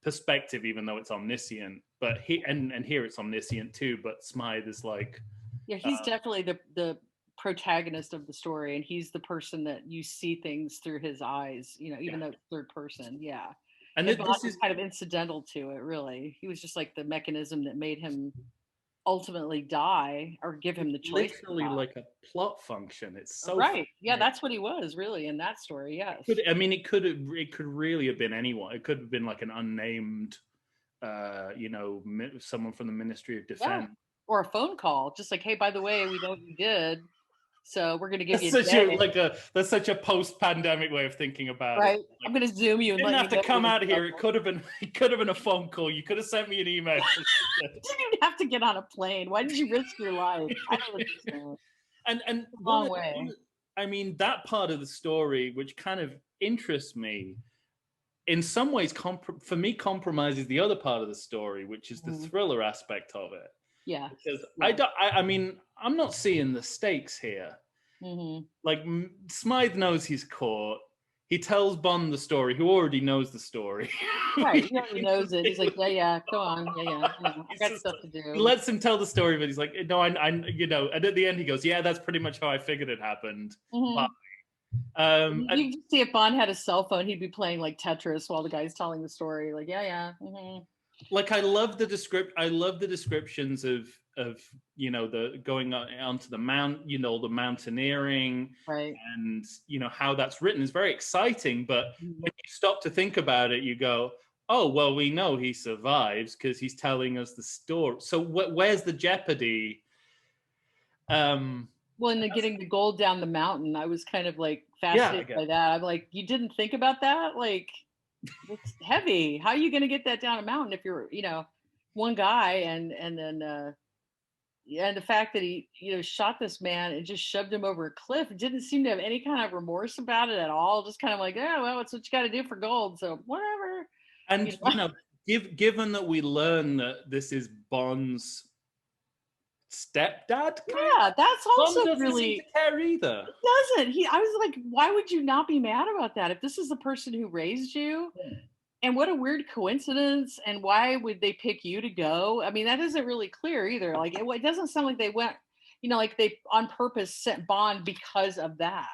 perspective, even though it's omniscient. But and here it's omniscient too. But Smythe is like, Yeah, he's definitely the protagonist of the story, and he's the person that you see things through his eyes, even though it's third person. Yeah. and And Bond this was is kind of incidental to it, really. He was just like the mechanism that made him ultimately die or give him the choice to literally die. like a plot function. It's so Right. Yeah, that's what he was really in that story. Yes. it could really have been anyone. It could have been like an unnamed, someone from the Ministry of Defense. Yeah. Or a phone call, just like, hey, by the way, we know what you did, so we're going to give That's you a day. that's such a post-pandemic way of thinking about Right. it. Like, I'm going to Zoom you and didn't let have you to know come out of here. It could have been a phone call. You could have sent me an email. You didn't even have to get on a plane. Why did you risk your life? I don't understand. And Long way. I mean, that part of the story, which kind of interests me, in some ways, for me, compromises the other part of the story, which is the thriller aspect of it. Yeah. Because I mean, I'm not seeing the stakes here. Like, Smythe knows he's caught. He tells Bond the story, who already knows the story. Right. He already knows it. He's like, yeah, go on. Yeah. I got stuff to do. He lets him tell the story, but he's like, no, I and at the end he goes, yeah, that's pretty much how I figured it happened. Bye. You can see if Bond had a cell phone, he'd be playing like Tetris while the guy's telling the story. Like, yeah. Like, I love the descriptions of the going onto the mount, the mountaineering, right, and how that's written is very exciting. But when you stop to think about it, you go, oh well, we know he survives because he's telling us the story. So where's the jeopardy? Well, and getting the gold down the mountain, I was kind of like fascinated by that. I'm like, you didn't think about that? Like, it's heavy. How are you going to get that down a mountain if you're, one guy and then and the fact that he, shot this man and just shoved him over a cliff, didn't seem to have any kind of remorse about it at all. Just kind of like, yeah, well, it's what you got to do for gold. So whatever. And given that we learn that this is Bond's stepdad, that's also Bond really doesn't seem to care either. It doesn't. I was like, why would you not be mad about that if this is the person who raised you? And what a weird coincidence. And why would they pick you to go? I mean, that isn't really clear either. Like, it doesn't sound like they went, like they on purpose sent Bond because of that.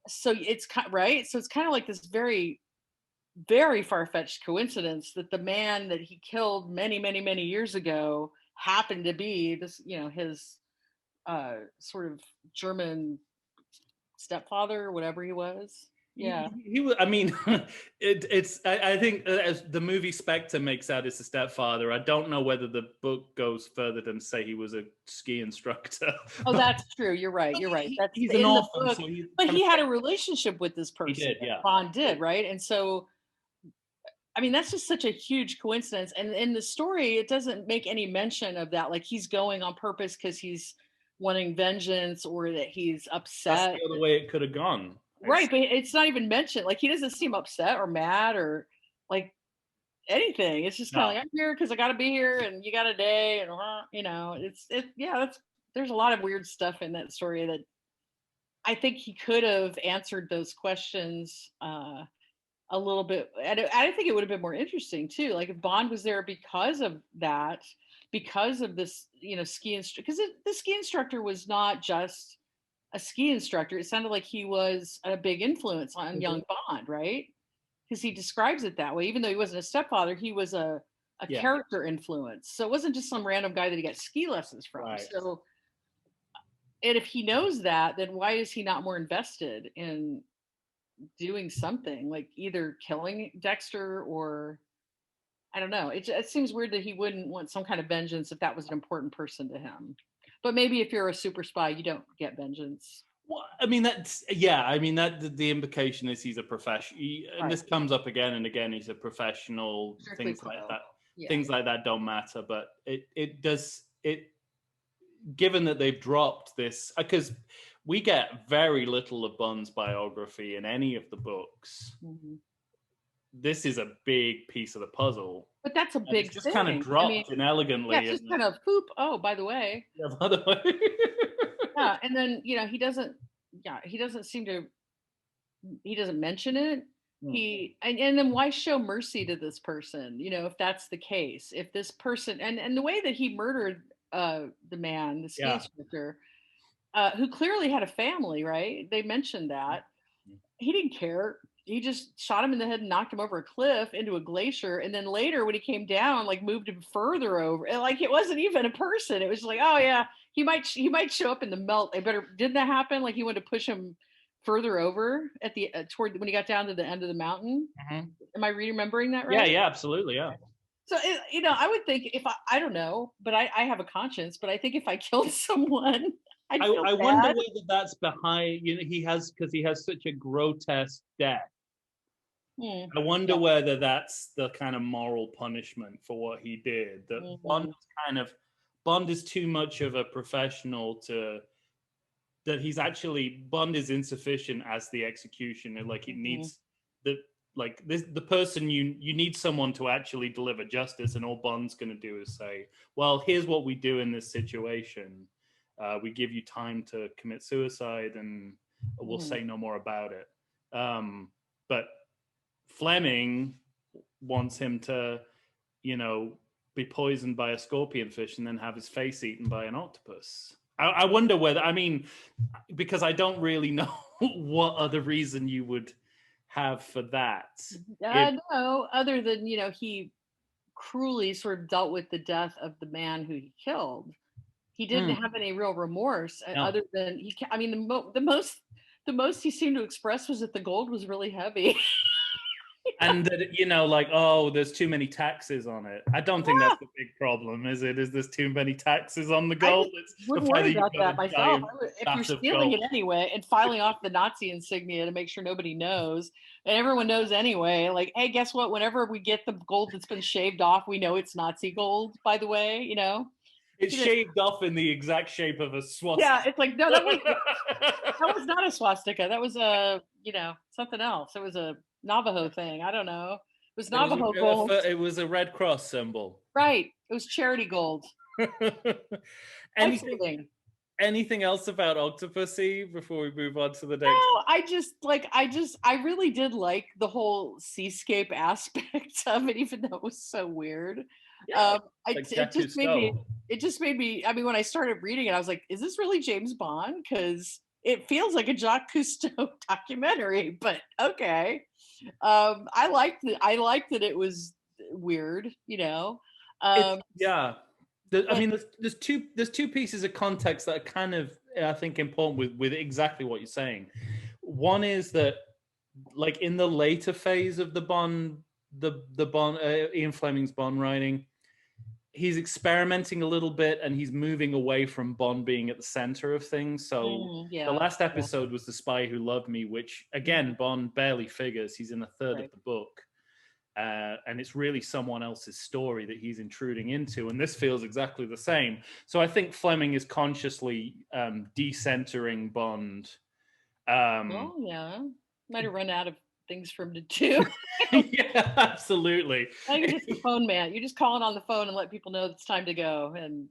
So it's right. So it's kind of like this very, very far-fetched coincidence that the man that he killed many, many, many years ago happened to be this, his sort of German stepfather or whatever he was. Yeah, he was. I mean, it's. I think as the movie Spectre makes out as a stepfather. I don't know whether the book goes further than say he was a ski instructor. Oh, that's true. You're right. That's he's an orphan, book, but he had a relationship with this person. He did, yeah. Bond did, right? And so, I mean, that's just such a huge coincidence. And in the story, it doesn't make any mention of that. Like, he's going on purpose because he's wanting vengeance or that he's upset. That's the other way it could have gone. Right, but it's not even mentioned. Like, he doesn't seem upset or mad or like anything. It's just kind of like, I'm here because I got to be here, and you got a day, and there's a lot of weird stuff in that story that I think he could have answered those questions a little bit. I think it would have been more interesting too. Like, if Bond was there because of that, because of this, ski instructor, because the ski instructor was not just a ski instructor. It sounded like he was a big influence on young Bond, right? Because he describes it that way. Even though he wasn't a stepfather, he was a character influence. So it wasn't just some random guy that he got ski lessons from. Right. So, and if he knows that, then why is he not more invested in doing something like either killing Dexter or, I don't know. It seems weird that he wouldn't want some kind of vengeance if that was an important person to him. But maybe if you're a super spy, you don't get vengeance. Well, I mean, the implication is he's a professional, and this comes up again and again. He's a professional, things like that. things like that don't matter. But it does, given that they've dropped this, because we get very little of Bond's biography in any of the books. This is a big piece of the puzzle. But that's a big just thing. kind of dropped inelegantly. Yeah, just kind of poop. Oh, by the way. Yeah, by the way. Yeah, and then he doesn't mention it. And then why show mercy to this person? If that's the case, if this person and the way that he murdered the man, the ski instructor, who clearly had a family, right? They mentioned that. He didn't care. He just shot him in the head and knocked him over a cliff into a glacier. And then later when he came down, like moved him further over. And like it wasn't even a person. It was like, oh yeah, he might show up in the melt. Didn't that happen? Like he wanted to push him further over at the toward when he got down to the end of the mountain. Am I remembering that right? Yeah, absolutely, yeah. So I would think if I don't know, but I have a conscience. But I think if I killed someone, I wonder whether that's behind. He has such a grotesque death. I wonder whether that's the kind of moral punishment for what he did. That Bond is too much of a professional that he's actually Bond is insufficient as the executioner. Like it needs the person you need someone to actually deliver justice, and all Bond's going to do is say, "Well, here's what we do in this situation. We give you time to commit suicide, and we'll say no more about it." But Fleming wants him to, be poisoned by a scorpion fish and then have his face eaten by an octopus. I wonder whether, because I don't really know what other reason you would have for that. No, other than, he cruelly sort of dealt with the death of the man who he killed. He didn't have any real remorse other than the most he seemed to express was that the gold was really heavy. And that, there's too many taxes on it. I don't think that's the big problem, is it? Is there's too many taxes on the gold? I wouldn't worry about that myself. If you're stealing it anyway and filing off the Nazi insignia to make sure nobody knows, and everyone knows anyway, like, hey, guess what? Whenever we get the gold that's been shaved off, we know it's Nazi gold, by the way, It's shaved off in the exact shape of a swastika. Yeah, it's like, no, that was not a swastika. That was something else. It was a Navajo thing. I don't know. It was Navajo gold. It was a Red Cross symbol. Right. It was charity gold. Anything else about Octopussy before we move on to the next? No, I really did like the whole seascape aspect of it, even though it was so weird. Yeah, it just made me, when I started reading it, I was like, is this really James Bond? Because it feels like a Jacques Cousteau documentary, but okay. I liked that it was weird, there's two pieces of context that are kind of, I think, important with exactly what you're saying. One is that, like, in the later phase of the Bond, Ian Fleming's Bond writing, he's experimenting a little bit and he's moving away from Bond being at the center of things. So the last episode was The Spy Who Loved Me, which, again, Bond barely figures. He's in a third of the book. And it's really someone else's story that he's intruding into. And this feels exactly the same. So I think Fleming is consciously decentering Bond. Might have run out of things for him to do. Yeah, absolutely. You're just a phone man. You're just calling on the phone and let people know it's time to go and,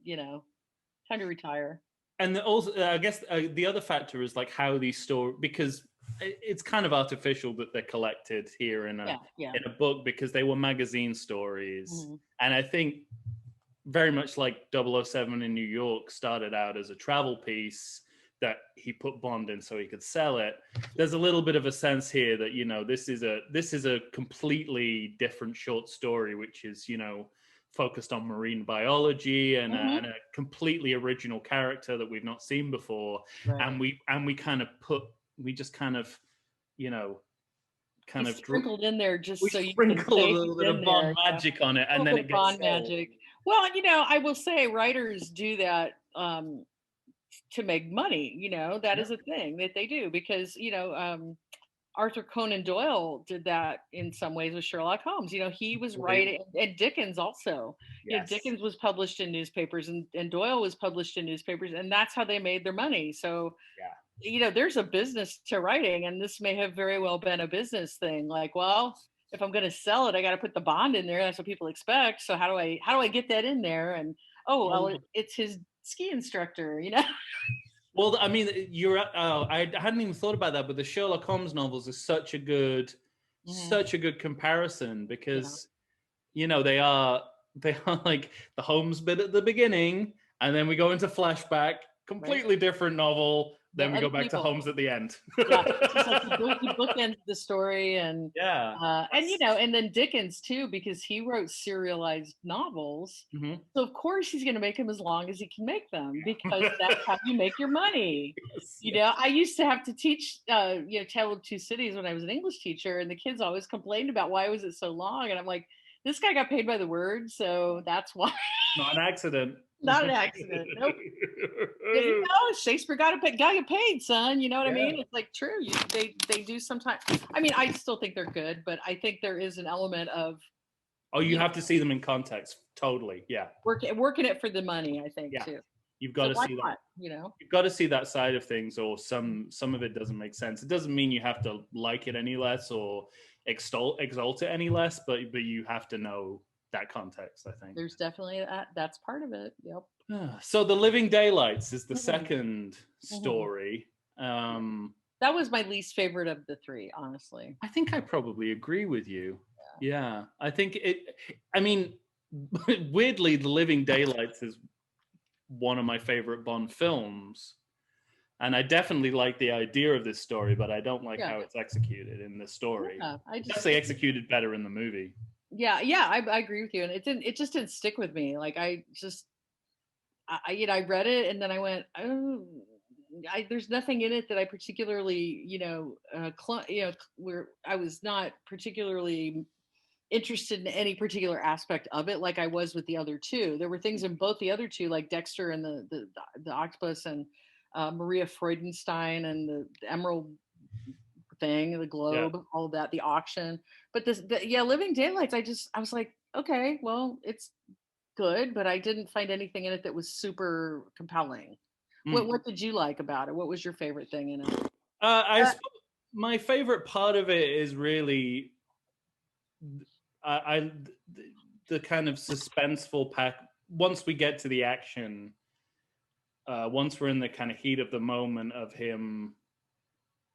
time to retire. And also, I guess the other factor is like how these stories, because it's kind of artificial that they're collected here in a book, because they were magazine stories. And I think very much like 007 in New York started out as a travel piece that he put Bond in so he could sell it. There's a little bit of a sense here that, this is a completely different short story, which is, focused on marine biology and a completely original character that we've not seen before. Right. And we sprinkled in there just so you sprinkle a little bit of Bond magic on it, and then it gets Bond magic. Well, I will say writers do that to make money. That is a thing that they do, because Arthur Conan Doyle did that in some ways with Sherlock Holmes. He was writing, and Dickens also. Yes. Dickens was published in newspapers, and Doyle was published in newspapers, and that's how they made their money. So, there's a business to writing, and this may have very well been a business thing. Like, well, if I'm going to sell it, I got to put the bond in there. That's what people expect. So how do I get that in there? And it's his ski instructor. Well, I mean, I hadn't even thought about that, but the Sherlock Holmes novels are such a good comparison because, they are like the Holmes bit at the beginning, and then we go into flashback, completely different novel. Then we go back to Holmes at the end. It's just like he bookends the story, and and then Dickens too, because he wrote serialized novels. Mm-hmm. So of course he's going to make them as long as he can make them, because that's how you make your money. I used to have to teach, Tale of Two Cities when I was an English teacher, and the kids always complained about why was it so long, and I'm like, this guy got paid by the word, so that's why. Not an accident. Not an accident. Nope. Shakespeare got paid, son. You know what I mean? It's like true. They do sometimes. I mean, I still think they're good, but I think there is an element of. Oh, you have to see them in context. Totally. Yeah. Working it for the money, I think too. You've got to see that. You've got to see that side of things, or some of it doesn't make sense. It doesn't mean you have to like it any less or exalt it any less, but you have to know that context, I think. There's definitely that's part of it. Yep. So The Living Daylights is the second story. That was my least favorite of the three, honestly. I think I probably agree with you. Yeah. I think weirdly, The Living Daylights is one of my favorite Bond films. And I definitely like the idea of this story, but I don't like how it's executed in the story. I guess they executed better in the movie. Yeah, I agree with you, and it just didn't stick with me. Like I read it, and then I went, oh, there's nothing in it that I particularly, where I was not particularly interested in any particular aspect of it, like I was with the other two. There were things in both the other two, like Dexter and the octopus, and Maria Freudenstein and the Emerald thing, the globe, all of that, the auction. But Living Daylights, I was like, okay, well, it's good, but I didn't find anything in it that was super compelling. What did you like about it? What was your favorite thing in it? My favorite part of it is really the kind of suspenseful pack. Once we get to the action, once we're in the kind of heat of the moment of him,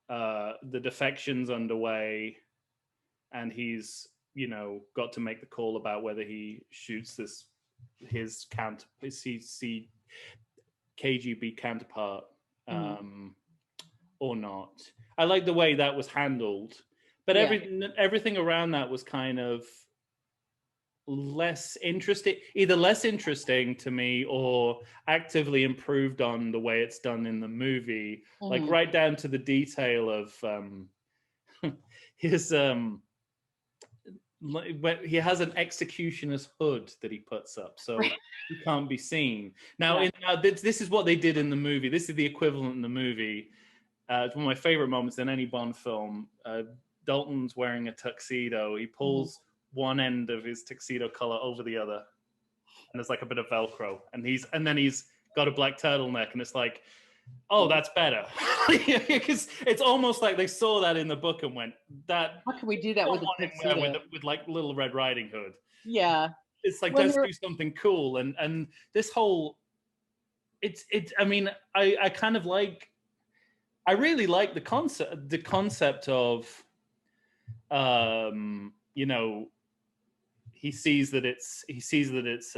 the defection's underway, and he's got to make the call about whether he shoots his KGB counterpart or not. I like the way that was handled, but everything around that was kind of either less interesting to me or actively improved on the way it's done in the movie, like right down to the detail of his he has an executioner's hood that he puts up so he can't be seen. Now, this is what they did in the movie. This is the equivalent in the movie. It's one of my favorite moments in any Bond film. Dalton's wearing a tuxedo. He pulls one end of his tuxedo collar over the other, and there's like a bit of Velcro, and then he's got a black turtleneck, and it's like, oh, that's better. Because it's almost like they saw that in the book and went, "That how can we do that with with like Little Red Riding Hood?" Yeah, it's like let's do something cool, and this whole, it's. I mean, I kind of like, I really like the concept of, he sees that it's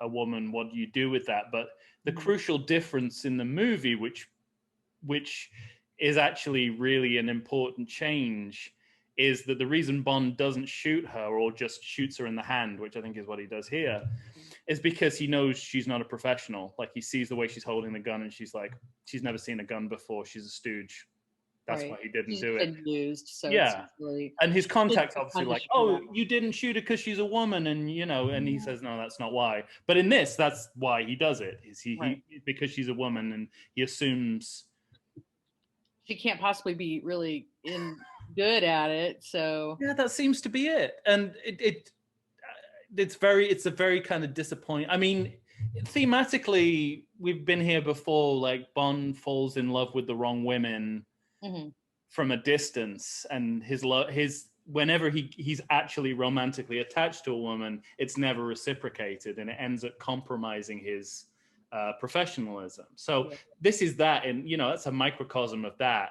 a woman. What do you do with that? But the crucial difference in the movie, which is actually really an important change, is that the reason Bond doesn't shoot her or just shoots her in the hand, which I think is what he does here, is because he knows she's not a professional. Like, he sees the way she's holding the gun, and she's like, she's never seen a gun before. She's a stooge. That's why he didn't do it. Used, so really, and his contact's obviously like, oh, you didn't shoot her because she's a woman, and and he says, no, that's not why. But in this, that's why he does it. Is he because she's a woman, and he assumes she can't possibly be really in good at it. So yeah, that seems to be it. And it's a very kind of disappointing. I mean, thematically, we've been here before. Like Bond falls in love with the wrong women from a distance, and his whenever he's actually romantically attached to a woman, it's never reciprocated, and it ends up compromising his professionalism. So this is that, and that's a microcosm of that.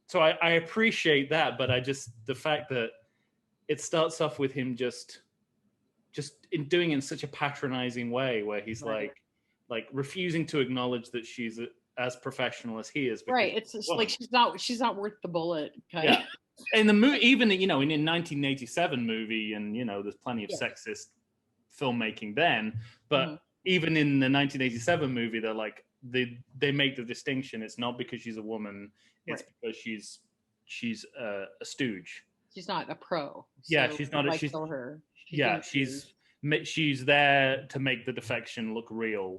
So I appreciate that, but the fact that it starts off with him just in doing it in such a patronizing way, where he's like refusing to acknowledge that she's as professional as he is. Right. It's just like she's not worth the bullet. Yeah. In the movie, even in 1987 movie, and there's plenty of sexist filmmaking then, but even in the 1987 movie, they're like they make the distinction. It's not because she's a woman; it's because she's a stooge. She's not a pro. Yeah, she's not. She's there to make the defection look real,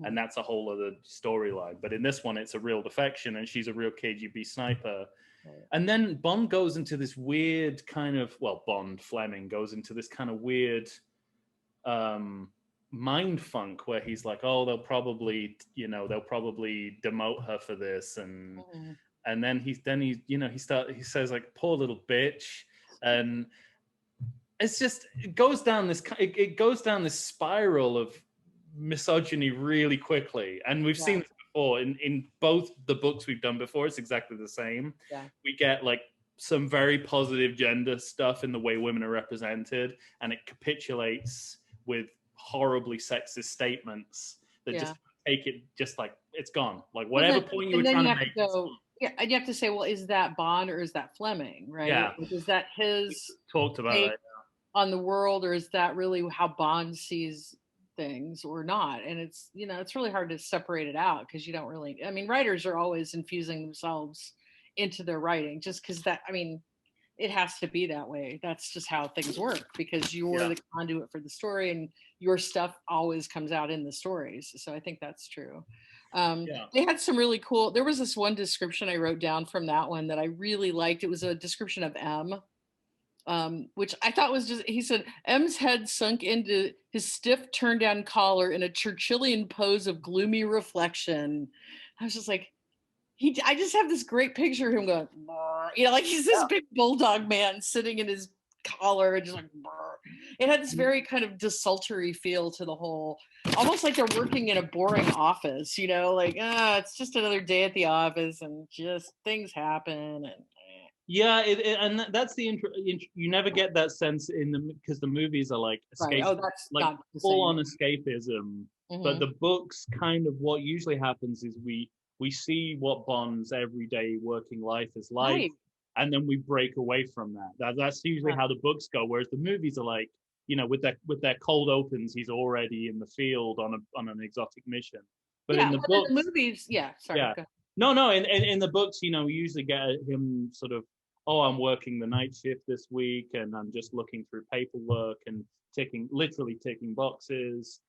and that's a whole other storyline. But in this one, it's a real defection, and she's a real KGB sniper. And then Bond goes into this weird kind of Fleming goes into this kind of weird mind funk where he's like, oh, they'll probably demote her for this, and then he says like, poor little bitch, and it's just it goes down this spiral of misogyny really quickly, and we've seen this before in both the books we've done before. It's exactly the same. We get like some very positive gender stuff in the way women are represented, and it capitulates with horribly sexist statements that just take it, just like it's gone, like whatever point you were trying to make. And you have to say, well, is that Bond or is that Fleming, right? Yeah. Is that his talked about it on the world, or is that really how Bond sees things or not? And it's it's really hard to separate it out, because you don't really, I mean, writers are always infusing themselves into their writing, just because it has to be that way. That's just how things work, because you're the conduit for the story, and your stuff always comes out in the stories. So I think that's true. They had some really cool, there was this one description I wrote down from that one that I really liked. It was a description of M, which I thought was just, he said, M's head sunk into his stiff turned down collar in a Churchillian pose of gloomy reflection. I was just like, I just have this great picture of him going, like he's this big bulldog man sitting in his collar and just like, it had this very kind of desultory feel to the whole, almost like they're working in a boring office, like, it's just another day at the office and just things happen. And and that's the you never get that sense because the movies are like escape, that's like full on escapism. But the books, kind of what usually happens is we see what Bond's everyday working life is like, and then we break away from that. That's usually how the books go. Whereas the movies are like, with their cold opens, he's already in the field on an exotic mission. But in the books, in the movies, in the books, we usually get him sort of, oh, I'm working the night shift this week, and I'm just looking through paperwork and literally ticking boxes,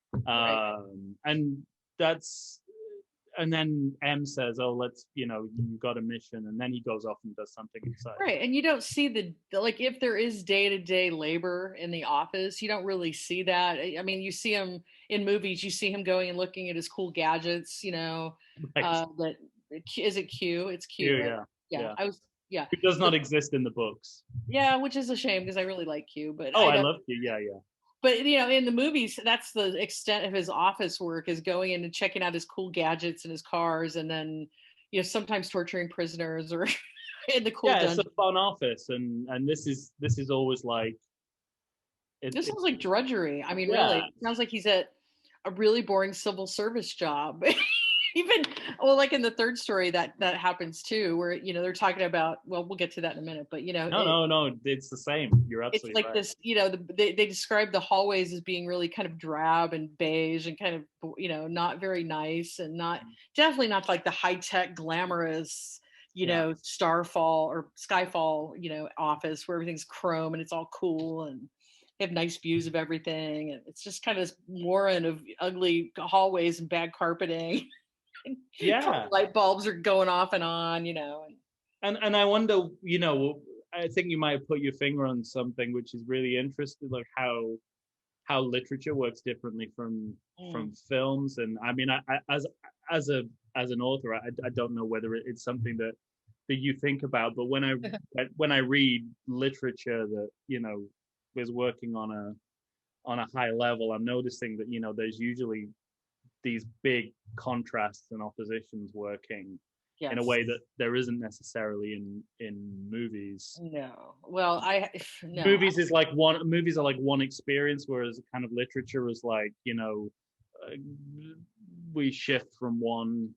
and then M says, oh, let's, you got a mission. And then he goes off and does something exciting. Right. And you don't see like, if there is day-to-day labor in the office, you don't really see that. I mean, you see him in movies, you see him going and looking at his cool gadgets, that is it Q? It's Q. Q, right? Yeah. It does not exist in the books. Yeah, which is a shame, because I really like Q. But I love Q. Yeah. But in the movies, that's the extent of his office work, is going in and checking out his cool gadgets and his cars, and then sometimes torturing prisoners or in the cool dungeon. It's a fun office, and this is always like this sounds like drudgery. I mean, really, it sounds like he's at a really boring civil service job. Even like in the third story that happens too, where they're talking about, well, we'll get to that in a minute, but no, it's the same. You're absolutely it's like right. This, they describe the hallways as being really kind of drab and beige and kind of not very nice, and definitely not like the high-tech glamorous Starfall or Skyfall office where everything's chrome and it's all cool and they have nice views of everything, and it's just kind of this warren of ugly hallways and bad carpeting. Light bulbs are going off and on, And I wonder, you know, I think you might have put your finger on something which is really interesting, like how literature works differently from films. And I mean, as a as an author, I don't know whether it's something that you think about, but when I read literature that, you know, is working on a high level, I'm noticing that, you know, there's usually these big contrasts and oppositions working in a way that there isn't necessarily in movies. No. Well, no. Movies are like one experience, whereas kind of literature is like, you know, uh, we shift from one.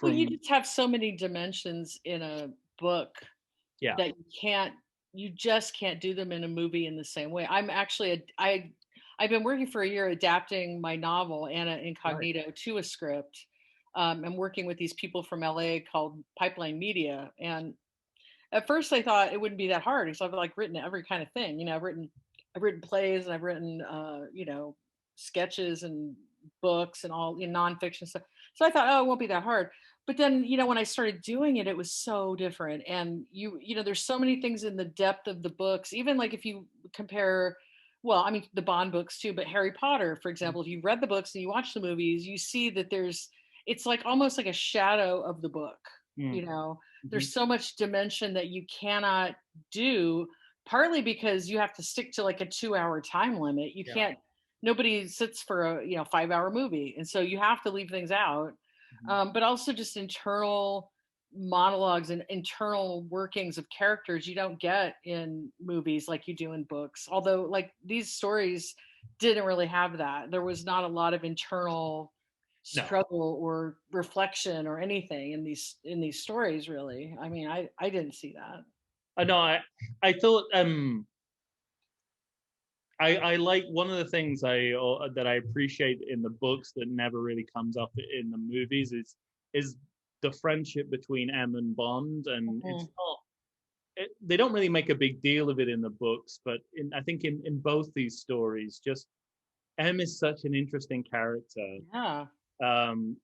Well, you just have so many dimensions in a book that you just can't do them in a movie in the same way. I'm actually I've been working for a year adapting my novel Anna Incognito to a script. I'm working with these people from LA called Pipeline Media, and at first I thought it wouldn't be that hard because I've like written every kind of thing. You know, I've written plays and I've written you know, sketches and books and all, you know, nonfiction stuff. So I thought, oh, it won't be that hard. But then, you know, when I started doing it, it was so different. And you know, there's so many things in the depth of the books. Even like if you compare, well, I mean, the Bond books too, but Harry Potter, for example, if you've read the books and you watch the movies, you see that it's like almost like a shadow of the book. You know, there's so much dimension that you cannot do, partly because you have to stick to like a 2-hour time limit. You can't, nobody sits for a, you know, 5-hour movie. And so you have to leave things out. But also just internal monologues and internal workings of characters you don't get in movies like you do in books. Although like these stories didn't really have that. There was not a lot of internal struggle or reflection or anything in these stories, really. I mean, I didn't see that. I thought I like one of the things that I appreciate in the books that never really comes up in the movies is the friendship between M and Bond. And it's not, they don't really make a big deal of it in the books, but I think in both these stories, just M is such an interesting character. And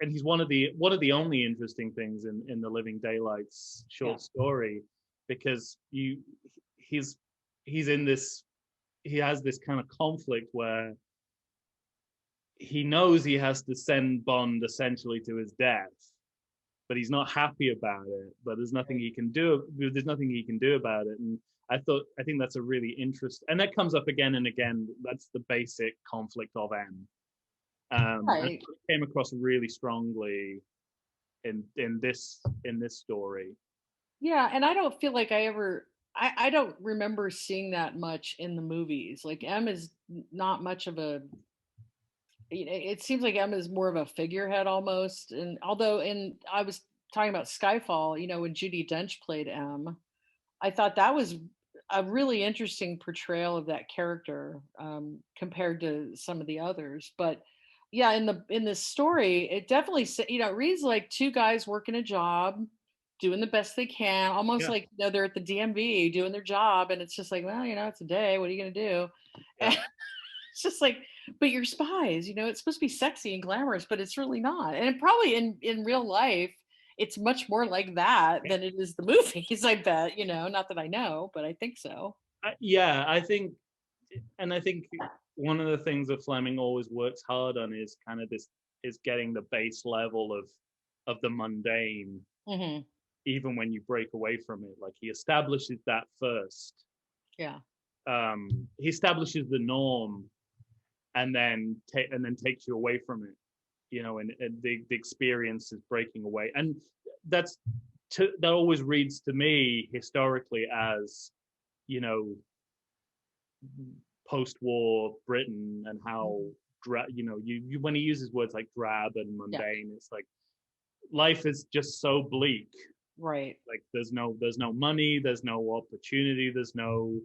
he's one of the only interesting things in the Living Daylights short story, because he's in this, he has this kind of conflict where he knows he has to send Bond essentially to his death, but he's not happy about it. But there's nothing he can do. There's nothing he can do about it. And I think that's a really interesting, and that comes up again and again. That's the basic conflict of M. It came across really strongly in this story. Yeah, and I don't feel like I don't remember seeing that much in the movies. Like M is not much of a, it seems like M is more of a figurehead almost. And although I was talking about Skyfall, you know, when Judi Dench played M, I thought that was a really interesting portrayal of that character compared to some of the others. But yeah, in this story, it definitely, you know, it reads like two guys working a job, doing the best they can, almost like, you know, they're at the DMV doing their job, and it's just like, well, you know, it's a day. What are you going to do? And it's just like, but you're spies. You know, it's supposed to be sexy and glamorous, but it's really not. And it probably in real life, it's much more like that than it is the movies. I bet. You know, not that I know, but I think so. I think one of the things that Fleming always works hard on is kind of is getting the base level of the mundane, even when you break away from it. Like he establishes that first. He establishes the norm, and then takes you away from it. You know, and the experience is breaking away, and that always reads to me historically as, you know, post-war Britain, and how you know, you when he uses words like drab and mundane, it's like life is just so bleak, right? Like there's no money, there's no opportunity, there's no,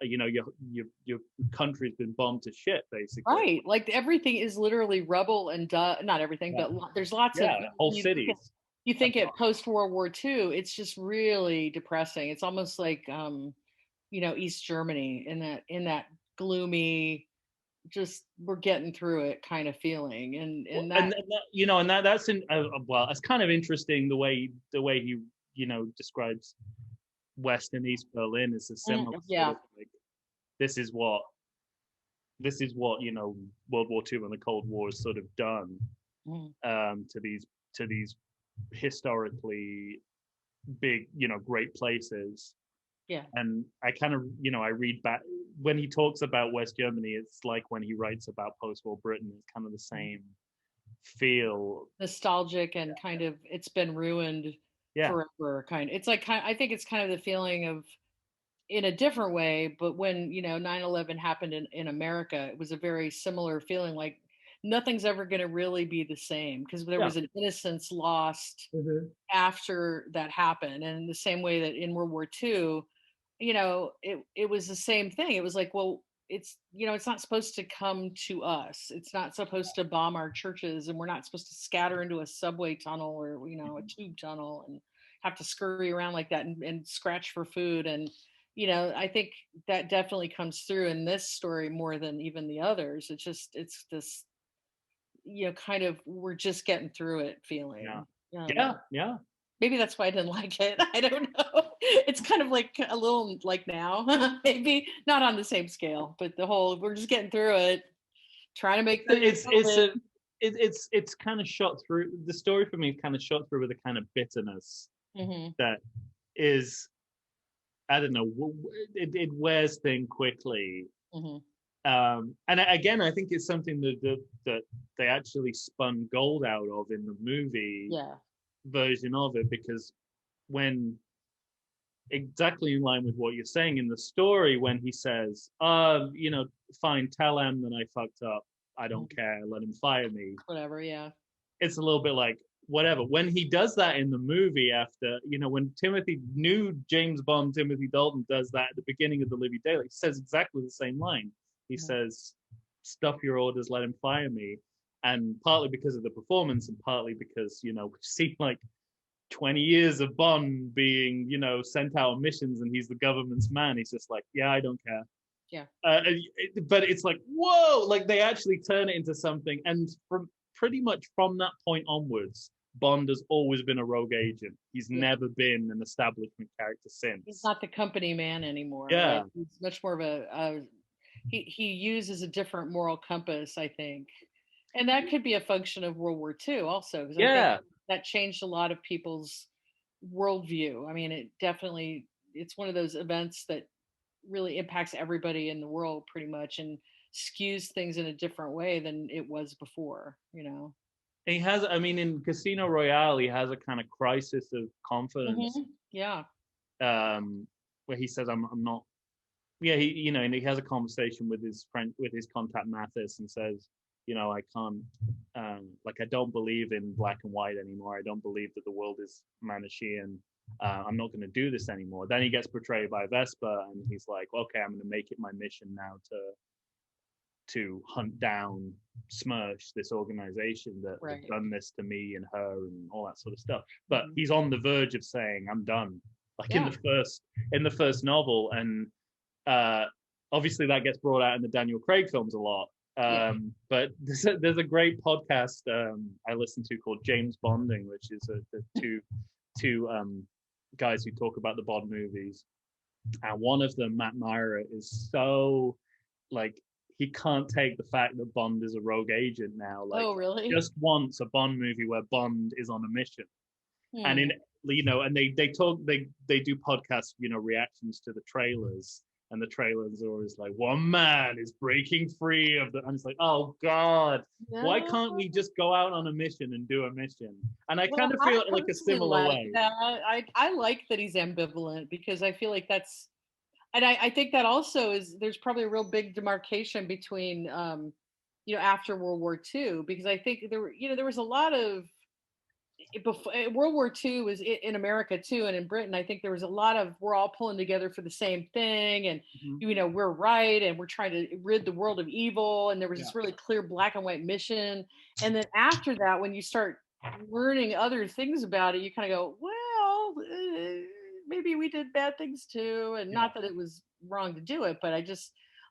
you know, your country's been bombed to shit, basically. Right, like everything is literally rubble and not everything, but there's lots of whole cities. You think at post-World War II, it's just really depressing. It's almost like you know, East Germany in that gloomy, just we're getting through it kind of feeling. And that, you know, and that's well, it's kind of interesting the way he describes West and East Berlin as a similar yeah. sort of like, this is what World War II and the Cold War has sort of done to these historically big, great places. Yeah. And I kind of, I read back when he talks about West Germany, it's like when he writes about post-war Britain, it's kind of the same feel. Nostalgic and kind of, it's been ruined forever. It's like, I think it's kind of the feeling of, in a different way, but when 9/11 happened in America, it was a very similar feeling, like nothing's ever going to really be the same, because there was an innocence lost after that happened. And in the same way that in World War II, it was the same thing. It was like, well, it's it's not supposed to come to us. It's not supposed to bomb our churches, and we're not supposed to scatter into a subway tunnel or a tube tunnel and have to scurry around like that and scratch for food. And I think that definitely comes through in this story more than even the others. It's this, kind of, we're just getting through it feeling. Yeah. Maybe that's why I didn't like it. I don't know. It's kind of like a little like now, maybe not on the same scale, but the whole, we're just getting through it, trying to make it's kind of shot through. The story for me is kind of shot through with a kind of bitterness that is, I don't know, it wears thin quickly. And again, I think it's something that they actually spun gold out of in the movie version of it, because when, exactly in line with what you're saying in the story, when he says, fine, tell him that I fucked up, I don't care, let him fire me. Whatever, yeah. It's a little bit like, whatever. When he does that in the movie after, when James Bond, Timothy Dalton does that at the beginning of The Living Daylight, he says exactly the same line. He says, stuff your orders, let him fire me. And partly because of the performance and partly because, we've seen like 20 years of Bond being, sent out on missions and he's the government's man. He's just like, yeah, I don't care. Yeah. But it's like, whoa, like they actually turn it into something. And pretty much from that point onwards, Bond has always been a rogue agent. He's never been an establishment character since. He's not the company man anymore. Yeah. Right? He's much more of he uses a different moral compass, I think. And that could be a function of World War II also, because I think that changed a lot of people's worldview. I mean, it's one of those events that really impacts everybody in the world pretty much and skews things in a different way than it was before, He has, in Casino Royale, he has a kind of crisis of confidence. Yeah. Where he says, I'm not. Yeah, and he has a conversation with his friend, with his contact Mathis, and says, I can't, I don't believe in black and white anymore. I don't believe that the world is Manichean. I'm not going to do this anymore. Then he gets betrayed by Vesper, and he's like, okay, I'm going to make it my mission now to hunt down Smersh, this organization that has done this to me and her and all that sort of stuff. But he's on the verge of saying, I'm done. In the first novel, and obviously that gets brought out in the Daniel Craig films a lot. But there's a great podcast I listen to called James Bonding, which is the two guys who talk about the Bond movies, and one of them, Matt Myra, is so like, he can't take the fact that Bond is a rogue agent now. Like, oh, really? Just wants a Bond movie where Bond is on a mission. And and they do podcasts, reactions to the trailers, and the trailers are always like, one man is breaking free of the, and it's like, oh God, why can't we just go out on a mission and do a mission? And I kind of feel like a similar way. I like that he's ambivalent, because I feel like that's, and I think that also there's probably a real big demarcation between, after World War II, because I think there was a lot of, before World War II was in America too, and in Britain, I think there was a lot of, we're all pulling together for the same thing, and we're right, and we're trying to rid the world of evil, and there was this really clear black and white mission. And then after that, when you start learning other things about it, you kind of go, well, maybe we did bad things too, and not that it was wrong to do it, but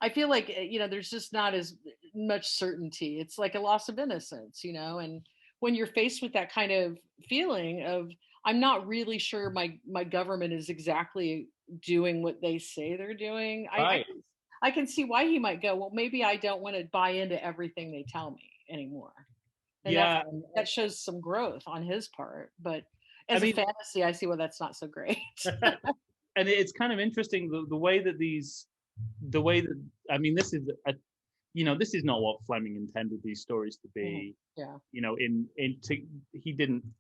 I feel like there's just not as much certainty. It's like a loss of innocence, and when you're faced with that kind of feeling of, I'm not really sure my government is exactly doing what they say they're doing. Right. I can see why he might go, well, maybe I don't want to buy into everything they tell me anymore. And Yeah. that shows some growth on his part. But I as a mean, fantasy, I see why that's not so great. and it's kind of interesting the way that I mean, this is this is not what Fleming intended these stories to be. Yeah.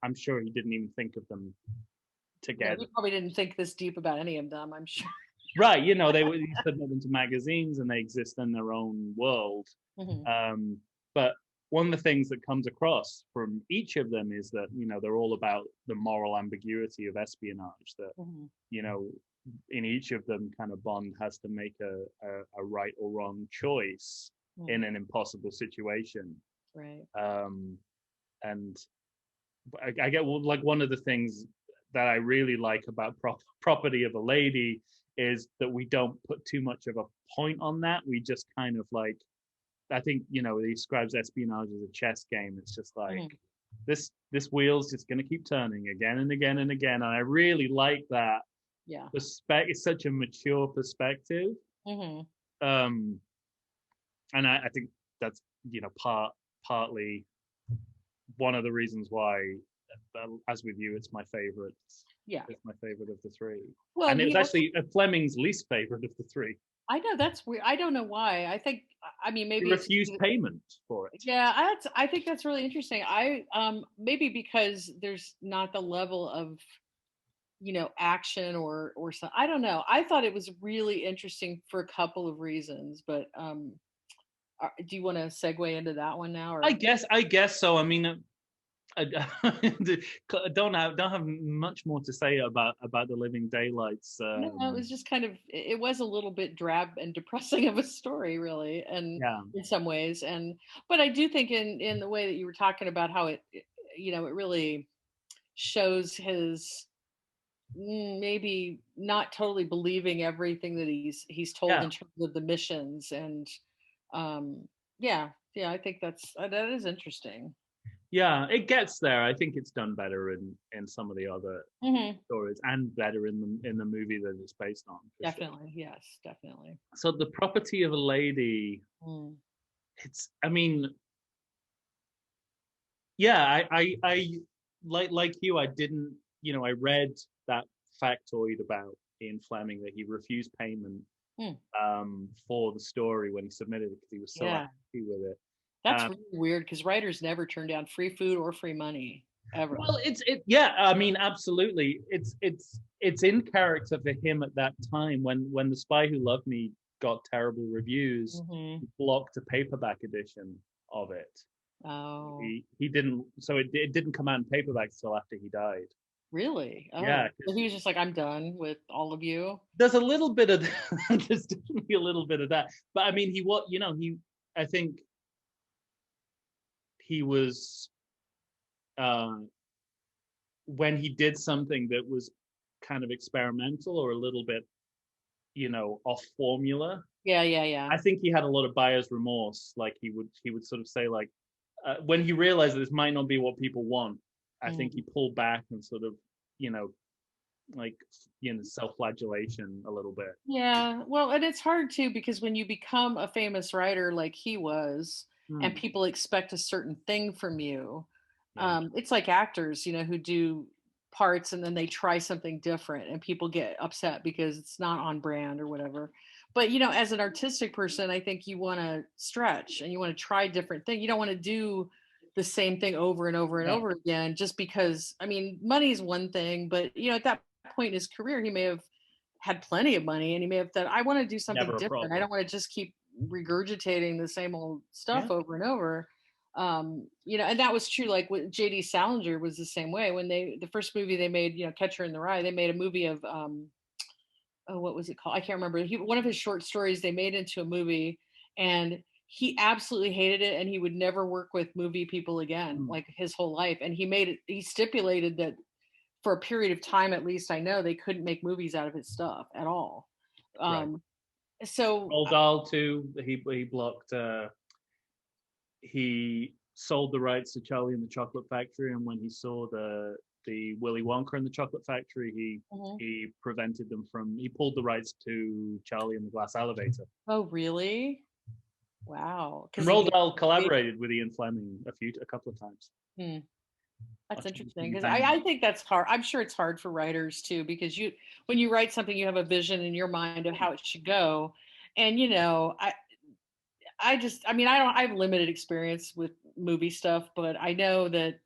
I'm sure he didn't even think of them together. No, he probably didn't think this deep about any of them, I'm sure. Right, he submit them to magazines and they exist in their own world. But one of the things that comes across from each of them is that they're all about the moral ambiguity of espionage. That in each of them, kind of Bond has to make a right or wrong choice in an impossible situation. Right. And I get like one of the things that I really like about Property of a Lady is that we don't put too much of a point on that. We just kind of like, I think, he describes espionage as a chess game. It's just like this wheel's just going to keep turning again and again and again. And I really like that. Yeah. It's such a mature perspective. And I think that's, partly one of the reasons why, as with you, it's my favorite. Yeah. It's my favorite of the three. Well, and it was actually Fleming's least favorite of the three. I know, that's weird. I don't know why. Maybe he refused payment for it. Yeah, I think that's really interesting. Maybe because there's not the level of action or something. I don't know. I thought it was really interesting for a couple of reasons, but do you want to segue into that one now? Or? I guess so. I mean, I don't have much more to say about the Living Daylights. No, it was just kind of, it was a little bit drab and depressing of a story, really, and in some ways. But I do think in the way that you were talking about how it really shows his maybe not totally believing everything that he's told in terms of the missions, and I think that is interesting. Yeah, it gets there. I think it's done better in some of the other stories, and better in the movie that it's based on. Definitely, sure. Yes, definitely. So the Property of a Lady, it's. I mean, yeah, I like you. I didn't. I read that factoid about Ian Fleming that he refused payment for the story when he submitted it because he was so happy with it. That's really weird because writers never turn down free food or free money ever. Well, I mean, absolutely. It's in character for him at that time when The Spy Who Loved Me got terrible reviews. He blocked a paperback edition of it. Oh. He didn't. So it didn't come out in paperback until after he died. Really? Oh. Yeah. So he was just like, I'm done with all of you. There's a little bit of there's definitely a little bit of that. But I mean, I think he was when he did something that was kind of experimental or a little bit off formula. Yeah. I think he had a lot of buyer's remorse. Like he would sort of say, like, when he realized that this might not be what people want, I think he pulled back and sort of self-flagellation a little bit. Yeah, well, and it's hard too because when you become a famous writer like he was, and people expect a certain thing from you, it's like actors, who do parts and then they try something different and people get upset because it's not on brand or whatever. But as an artistic person, I think you want to stretch and you want to try different things. You don't want to do the same thing over and over and over again just because, I mean, money is one thing, but at that point in his career he may have had plenty of money and he may have thought, I want to do something different. I don't want to just keep regurgitating the same old stuff over and over. And that was true. Like with J.D. Salinger was the same way. When the first movie they made, Catcher in the Rye, they made a movie of what was it called? I can't remember. One of his short stories they made into a movie, and he absolutely hated it, and he would never work with movie people again, like his whole life. And he stipulated that for a period of time, at least I know, they couldn't make movies out of his stuff at all. So Roald Dahl too, he blocked. He sold the rights to Charlie and the Chocolate Factory, and when he saw the the Willy Wonka and the Chocolate Factory, he prevented them from. He pulled the rights to Charlie and the Glass Elevator. Oh, really? Wow. And Roald Dahl collaborated with Ian Fleming a couple of times. That's interesting, because I think that's hard. I'm sure it's hard for writers too, because when you write something, you have a vision in your mind of how it should go, and I have limited experience with movie stuff, but I know that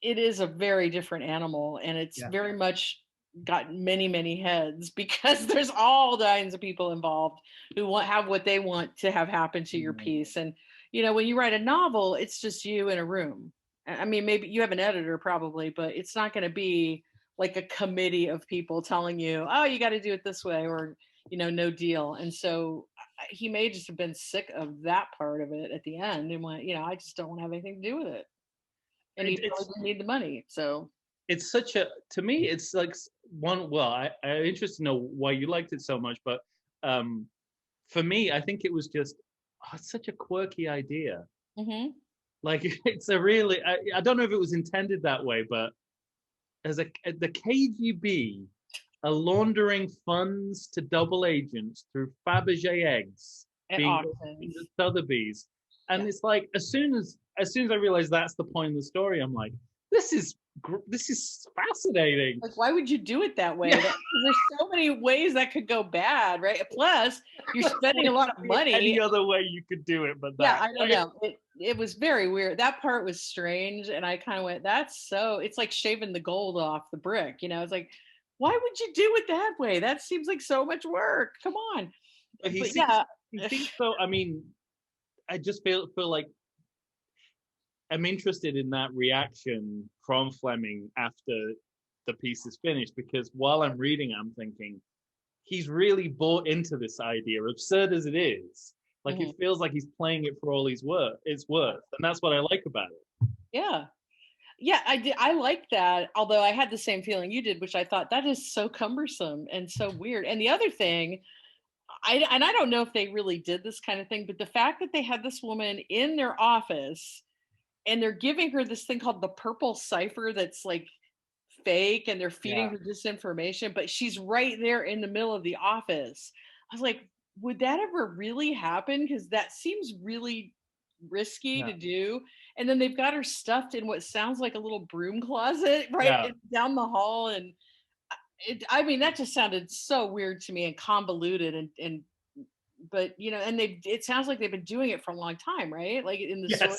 it is a very different animal, and it's very much got many, many heads, because there's all kinds of people involved who have what they want to have happen to your piece. And, when you write a novel, it's just you in a room. I mean, maybe you have an editor probably, but it's not going to be like a committee of people telling you, oh, you got to do it this way, or, no deal. And so he may just have been sick of that part of it at the end and went, I just don't want to have anything to do with it. And he probably didn't need the money. So it's to me, it's like I'm interested to know why you liked it so much, but for me, I think it was just, it's such a quirky idea. Like, it's a really, I don't know if it was intended that way, but as the KGB are laundering funds to double agents through Fabergé eggs being Sotheby's. And it's like, as soon as I realized that's the point of the story, I'm like, this is fascinating. Like, why would you do it that way? There's so many ways that could go bad, right? Plus, you're spending a lot of money. Any other way you could do it, but that. Yeah, I don't know. It was very weird. That part was strange, and I kind of went, it's like shaving the gold off the brick. It's like, why would you do it that way? That seems like so much work. Come on. He seems so. I mean, I just feel like I'm interested in that reaction from Fleming after the piece is finished, because while I'm reading, I'm thinking he's really bought into this idea, absurd as it is. Like, it feels like he's playing it for all it's worth, and that's what I like about it. Yeah, I did. I like that. Although I had the same feeling you did, which I thought that is so cumbersome and so weird. And the other thing, I don't know if they really did this kind of thing, but the fact that they had this woman in their office and they're giving her this thing called the purple cipher that's like fake, and they're feeding her disinformation, but she's right there in the middle of the office. I was like, would that ever really happen? Because that seems really risky to do. And then they've got her stuffed in what sounds like a little broom closet down the hall. And that just sounded so weird to me and convoluted, but and it sounds like they've been doing it for a long time, right? Like in the story.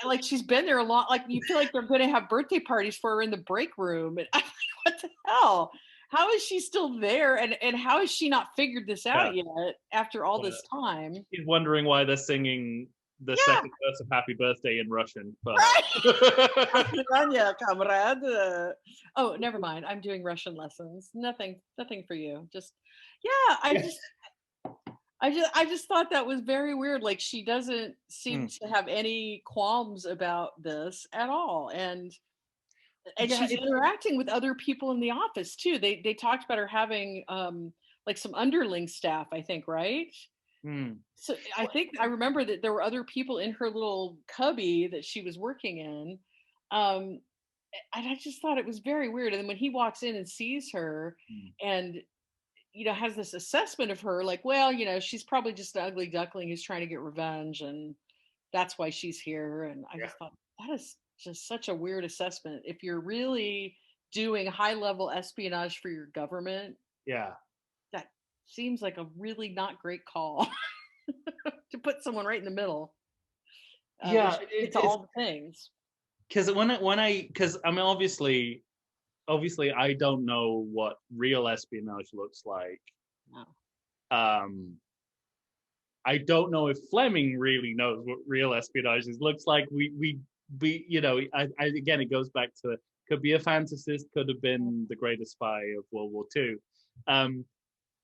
Like she's been there a lot. Like you feel like they're going to have birthday parties for her in the break room. And I'm like, what the hell? How is she still there? And how has she not figured this out yet after all this time? She's wondering why they're singing the second verse of Happy Birthday in Russian. But... comrade. Oh, never mind. I'm doing Russian lessons. Nothing for you. I just thought that was very weird. Like, she doesn't seem to have any qualms about this at all. And she's interacting with other people in the office too. They talked about her having like some underling staff, I think, right? So I think I remember that there were other people in her little cubby that she was working in. And I just thought it was very weird. And then when he walks in and sees her and has this assessment of her, like, well, she's probably just an ugly duckling who's trying to get revenge, and that's why she's here. And I just thought, that is just such a weird assessment. If you're really doing high-level espionage for your government, that seems like a really not great call to put someone right in the middle. It's all the things. Because because I mean, obviously, I don't know what real espionage looks like. No. I don't know if Fleming really knows what real espionage looks like. We again, it goes back to, could be a fantasist, could have been the greatest spy of World War II.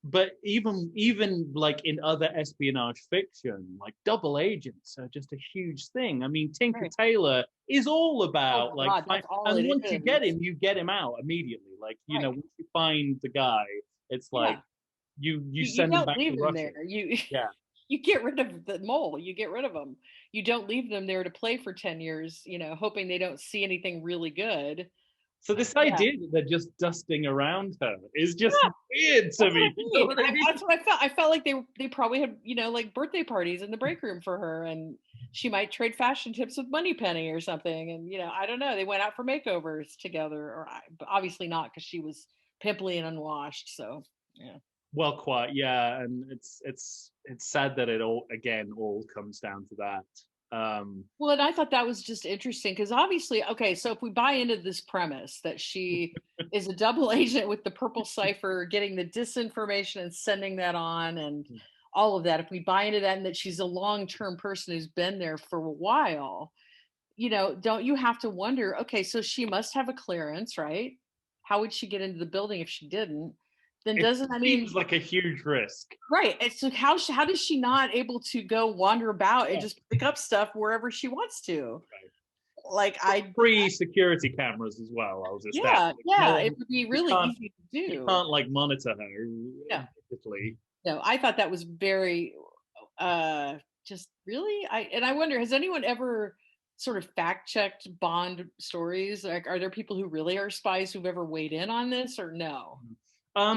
But even like in other espionage fiction, like double agents are just a huge thing. I mean, Tinker Tailor is all about and once you get him out immediately. Like, once you find the guy, it's like you send him back to Russia. you get rid of the mole. You get rid of them. You don't leave them there to play for 10 years, hoping they don't see anything really good. So this Yeah. idea that they're just dusting around her is just weird to me. That's what I felt. I felt like they probably had, like birthday parties in the break room for her, and she might trade fashion tips with Moneypenny or something. And I don't know. They went out for makeovers together, or but obviously not, because she was pimply and unwashed. So yeah. Well, quite, yeah, and it's sad that it all comes down to that. Well, and I thought that was just interesting because obviously, okay, so if we buy into this premise that she is a double agent with the purple cipher, getting the disinformation and sending that on, and all of that, if we buy into that, and that she's a long-term person who's been there for a while, don't you have to wonder, okay, so she must have a clearance, right? How would she get into the building if she didn't? Then seems like a huge risk, right? And so how does she not able to go wander about and just pick up stuff wherever she wants to? Right. Like free security cameras as well. I was just it would be really easy to do. You can't like monitor her. Yeah. No, I thought that was very just really. I wonder, has anyone ever sort of fact checked Bond stories? Like, are there people who really are spies who've ever weighed in on this, or no? I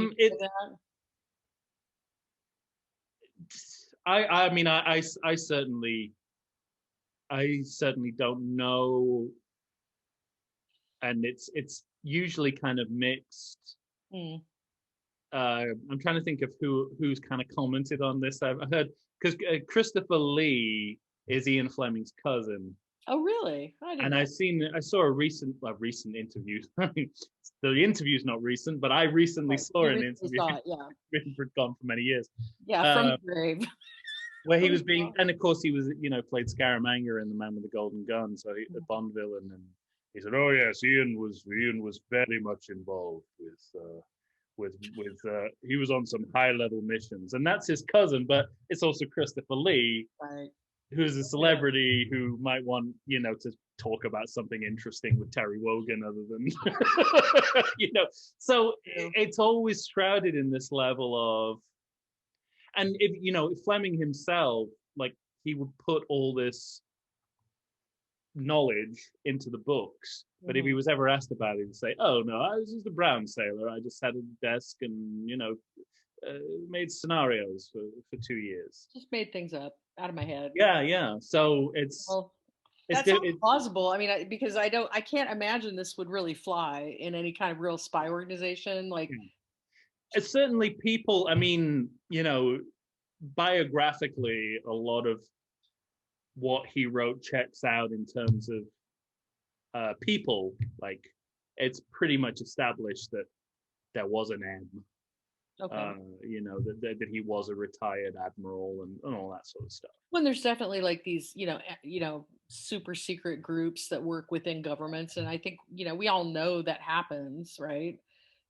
mean, I certainly don't know, and it's usually kind of mixed. I'm trying to think of who's kind of commented on this. I've heard, because Christopher Lee is Ian Fleming's cousin. Oh, really? I saw a recent interview. The interview's not recent, but I recently saw an interview. Been gone for many years. Yeah, from the grave. Where he was and of course he was, played Scaramanga in The Man with the Golden Gun, so a Bond villain, and he said, "Oh yes, Ian was very much involved with he was on some high level missions," and that's his cousin, but it's also Christopher Lee, right, who's a celebrity who might want, to talk about something interesting with Terry Wogan other than, so it's always shrouded in this level of, and if Fleming himself, like, he would put all this knowledge into the books, but if he was ever asked about it, he'd say, "Oh no, I was just a brown sailor. I just sat at a desk and, made scenarios for 2 years. Just made things up out of my head." Yeah. So that's plausible. I mean, because I can't imagine this would really fly in any kind of real spy organization. Like, it's certainly people. I mean, biographically, a lot of what he wrote checks out in terms of people. Like, it's pretty much established that there was an M. Okay. That he was a retired admiral and all that sort of stuff. When there's definitely like these, super secret groups that work within governments, and I think we all know that happens, right?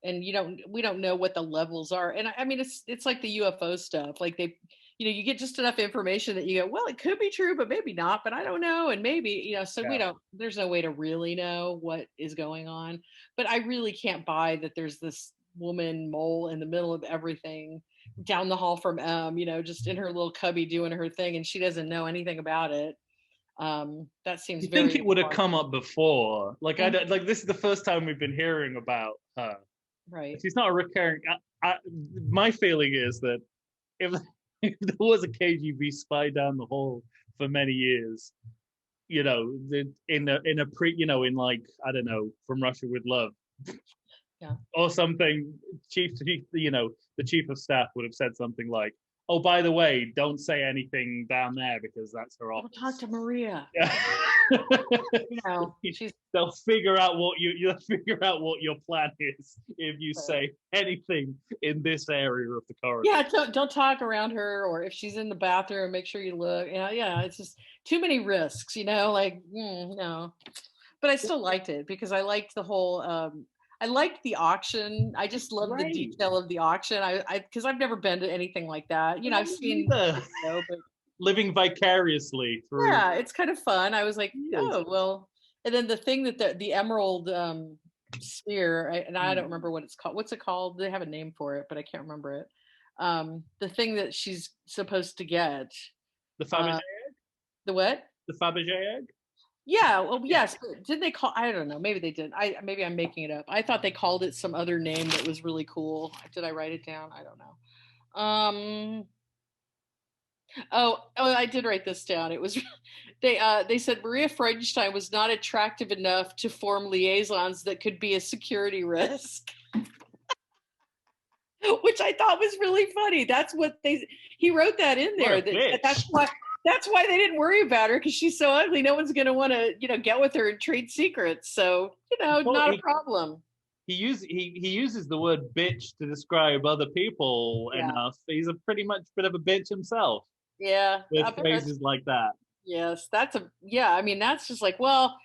And we don't know what the levels are, and I mean it's like the UFO stuff. Like they, you get just enough information that you go, well, it could be true, but maybe not, but I don't know, and maybe we don't. There's no way to really know what is going on, but I really can't buy that there's this woman mole in the middle of everything down the hall from just in her little cubby doing her thing, and she doesn't know anything about it. That seems. You think it would have come up before? Like, I don't, like, this is the first time we've been hearing about her. Right. She's not a recurring. My feeling is that if there was a KGB spy down the hall for many years, in like, I don't know, From Russia with Love. Yeah. Or something, the chief of staff would have said something like, "Oh, by the way, don't say anything down there because that's her office. I'll talk to Maria." Yeah. They'll figure out what you'll figure out what your plan is if you say anything in this area of the corridor. Yeah, don't talk around her, or if she's in the bathroom, make sure you look. Yeah, it's just too many risks, like no. But I still liked it because I liked the whole. I liked the auction. I just love the detail of the auction. Because I've never been to anything like that. I've seen but living vicariously through. Yeah, it's kind of fun. I was like, oh well. And then the thing that the emerald sphere, and I don't remember what it's called. What's it called? They have a name for it, but I can't remember it. the thing that she's supposed to get. The Fabergé egg? The what? The Fabergé egg? Yeah, well, yes. But did they call? I don't know. Maybe they did. Maybe I'm making it up. I thought they called it some other name that was really cool. Did I write it down? I don't know. I did write this down. It was they said Maria Freudenstein was not attractive enough to form liaisons that could be a security risk. Which I thought was really funny. That's what he wrote that in there. That's why they didn't worry about her, because she's so ugly. No one's going to want to, get with her and trade secrets. So, not a problem. He uses the word bitch to describe other people enough. He's a pretty much bit of a bitch himself. Yeah. With phrases like that. Yes, that's just like, well,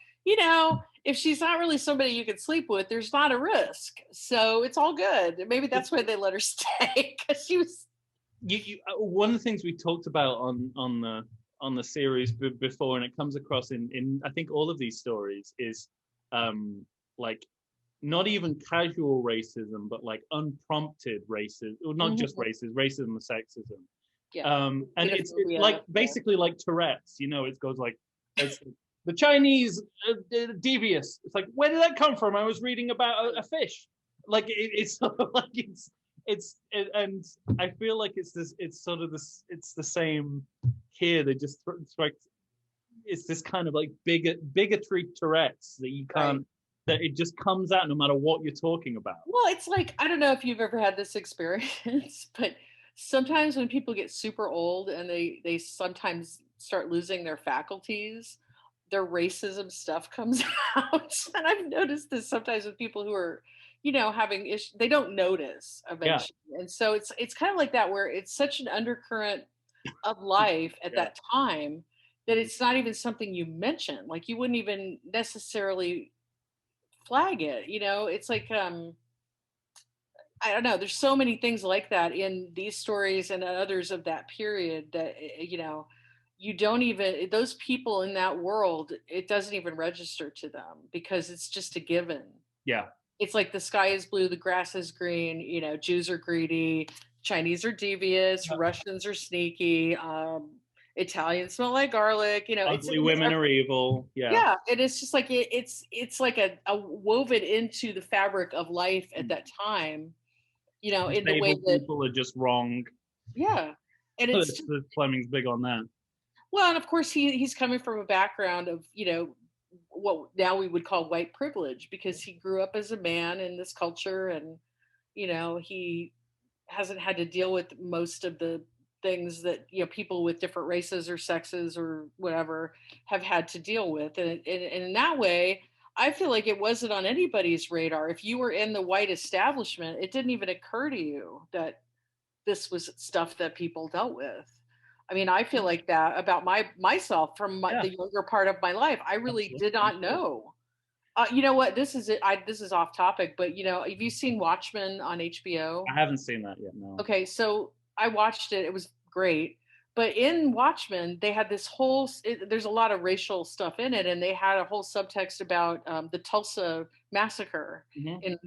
if she's not really somebody you could sleep with, there's not a risk. So it's all good. Maybe that's why they let her stay, because she was. One of the things we talked about on the series before, and it comes across in I think all of these stories, is like not even casual racism, but like unprompted racism, or not just racism and sexism. Yeah. And it's like basically like Tourette's. It goes like it's the Chinese devious. It's like, where did that come from? I was reading about a fish. Like it's sort of like and I feel like it's the same here. They just it's this kind of like bigotry Tourette's that you can't, that it just comes out no matter what you're talking about. Well, it's like, I don't know if you've ever had this experience, but sometimes when people get super old and they sometimes start losing their faculties, their racism stuff comes out. And I've noticed this sometimes with people who are having issues, they don't notice eventually. Yeah. And so it's kind of like that, where it's such an undercurrent of life at that time that it's not even something you mention. Like you wouldn't even necessarily flag it. It's like, I don't know. There's so many things like that in these stories and others of that period that, you don't even, those people in that world, it doesn't even register to them because it's just a given. Yeah. It's like the sky is blue, the grass is green, Jews are greedy, Chinese are devious, Russians are sneaky, Italians smell like garlic, ugly women are evil. Yeah. Yeah. And it's just like, it's like a woven into the fabric of life at that time, in the way that people are just wrong. Yeah. And it's just, Fleming's big on that. Well, and of course he's coming from a background of, what now we would call white privilege, because he grew up as a man in this culture, and he hasn't had to deal with most of the things that people with different races or sexes or whatever have had to deal with, and in that way I feel like it wasn't on anybody's radar. If you were in the white establishment, it didn't even occur to you that this was stuff that people dealt with. I mean, I feel like that about myself from the younger part of my life. I really did not know. You know what? This is off topic, but have you seen Watchmen on HBO? I haven't seen that yet. No. Okay, so I watched it. It was great. But in Watchmen, they had this whole. There's a lot of racial stuff in it, and they had a whole subtext about the Tulsa massacre in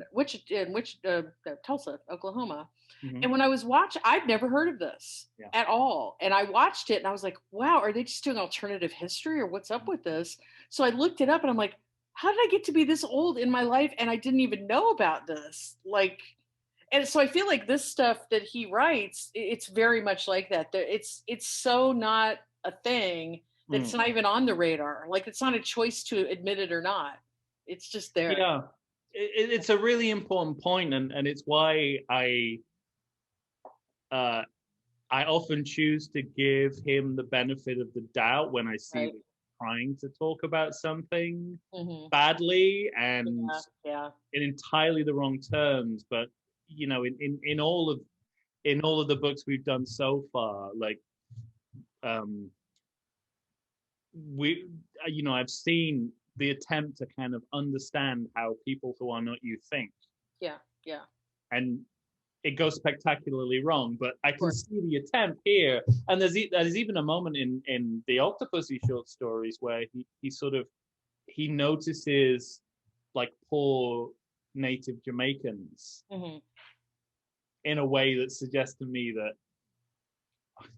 Tulsa, Oklahoma. Mm-hmm. And when I was watching, I'd never heard of this at all. And I watched it and I was like, wow, are they just doing alternative history or what's up with this? So I looked it up and I'm like, how did I get to be this old in my life and I didn't even know about this? And so I feel like this stuff that he writes, it's very much like that. It's so not a thing that it's not even on the radar. Like it's not a choice to admit it or not. It's just there. Yeah, it's a really important point, and it's why I often choose to give him the benefit of the doubt when I see him trying to talk about something badly and in entirely the wrong terms. But in all of the books we've done so far, like I've seen the attempt to kind of understand how people who are not you think. Yeah. And it goes spectacularly wrong, but I can see the attempt here. And there's even a moment in the Octopussy short stories where he notices like poor native Jamaicans in a way that suggests to me that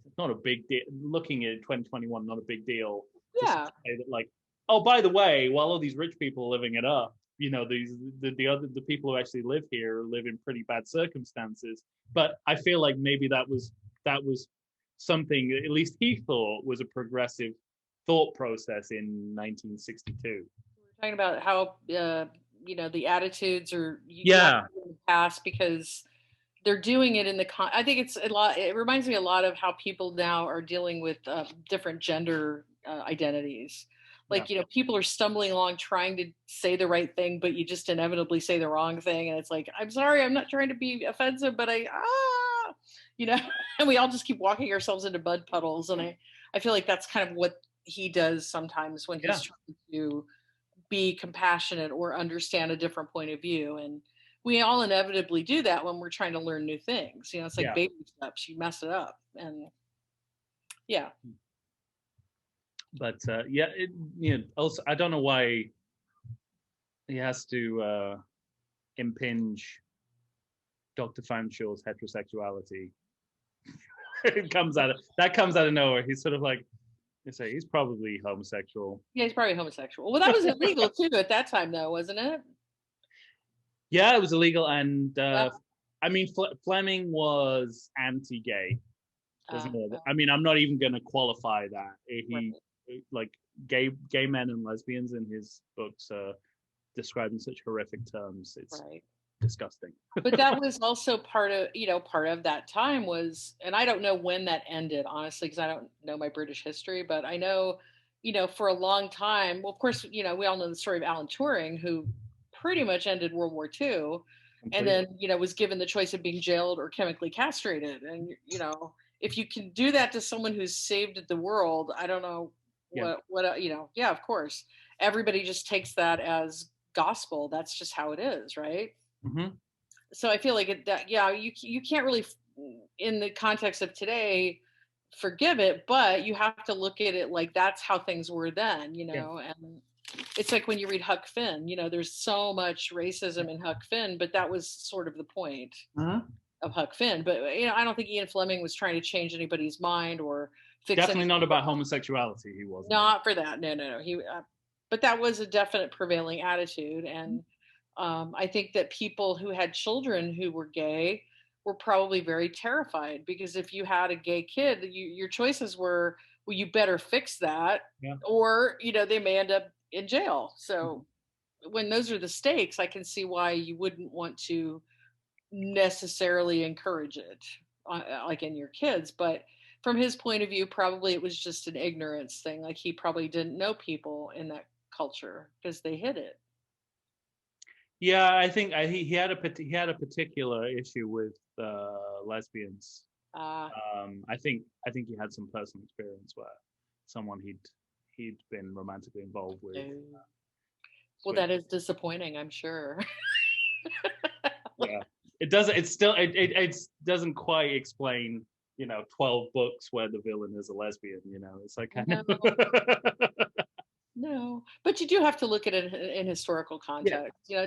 it's not a big deal. Looking at 2021, not a big deal. Just Yeah. to say that, like, oh, by the way, while all these rich people are living it up, you know, the people who actually live here live in pretty bad circumstances. But I feel like maybe that was something at least he thought was a progressive thought process in 1962. We're talking about how the attitudes are in the past because they're doing it in the I think it's a lot. It reminds me a lot of how people now are dealing with different gender identities. Like, people are stumbling along trying to say the right thing, but you just inevitably say the wrong thing. And it's like, I'm sorry, I'm not trying to be offensive, but and we all just keep walking ourselves into mud puddles. And I feel like that's kind of what he does sometimes when he's trying to be compassionate or understand a different point of view. And we all inevitably do that when we're trying to learn new things. It's like baby steps, you mess it up. And yeah. But also, I don't know why he has to impinge Dr. Fanshaw's heterosexuality. That comes out of nowhere. He's sort of like, he's probably homosexual. Yeah, he's probably homosexual. Well, that was illegal too at that time, though, wasn't it? Yeah, it was illegal, and I mean, Fleming was anti-gay. I mean, I'm not even going to qualify that. He like gay men and lesbians in his books described in such horrific terms. It's disgusting. But that was also part of that time was, and I don't know when that ended, honestly, because I don't know my British history, but I know, for a long time, well, of course, we all know the story of Alan Turing, who pretty much ended World War II, and then, was given the choice of being jailed or chemically castrated. And, if you can do that to someone who's saved the world, I don't know of course, everybody just takes that as gospel. That's just how it is, right? Mm-hmm. So I feel like you can't really, in the context of today, forgive it, but you have to look at it like that's how things were then, and it's like when you read Huck Finn, there's so much racism in Huck Finn, but that was sort of the point of Huck Finn. But, I don't think Ian Fleming was trying to change anybody's mind or fix Definitely not about homosexuality. He wasn't. Not for that. No. But that was a definite prevailing attitude. And I think that people who had children who were gay were probably very terrified, because if you had a gay kid, your choices were, well, you better fix that, or, they may end up in jail. So when those are the stakes, I can see why you wouldn't want to necessarily encourage it, like in your kids. But from his point of view, probably it was just an ignorance thing. Like he probably didn't know people in that culture because they hid it. Yeah, I think he had a particular issue with lesbians. I think he had some personal experience where someone he'd been romantically involved with. Well, that is disappointing, I'm sure. Yeah, it doesn't. It doesn't quite explain 12 books where the villain is a lesbian. It's like No, but you do have to look at it in historical context. I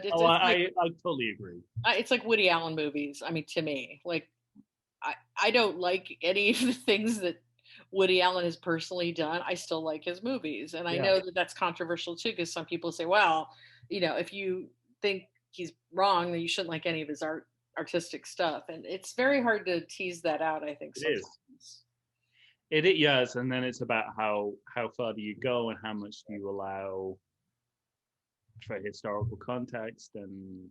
totally agree. It's like Woody Allen movies. I mean, to me, like I don't like any of the things that Woody Allen has personally done. I still like his movies, and I know that that's controversial too, because some people say, well, if you think he's wrong, then you shouldn't like any of his artistic stuff. And it's very hard to tease that out, I think. It is. Yes, and then it's about how far do you go and how much do you allow for historical context, and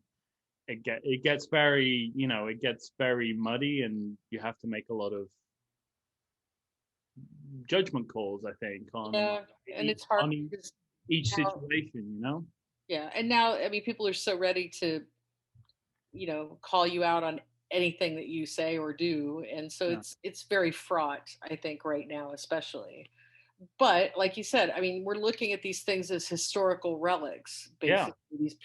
it gets very it gets very muddy, and you have to make a lot of judgment calls, I think, on and it's hard on each situation, Yeah, and now I mean people are so ready to call you out on anything that you say or do, and so it's very fraught, I think, right now, especially. But like you said, I mean, we're looking at these things as historical relics, basically.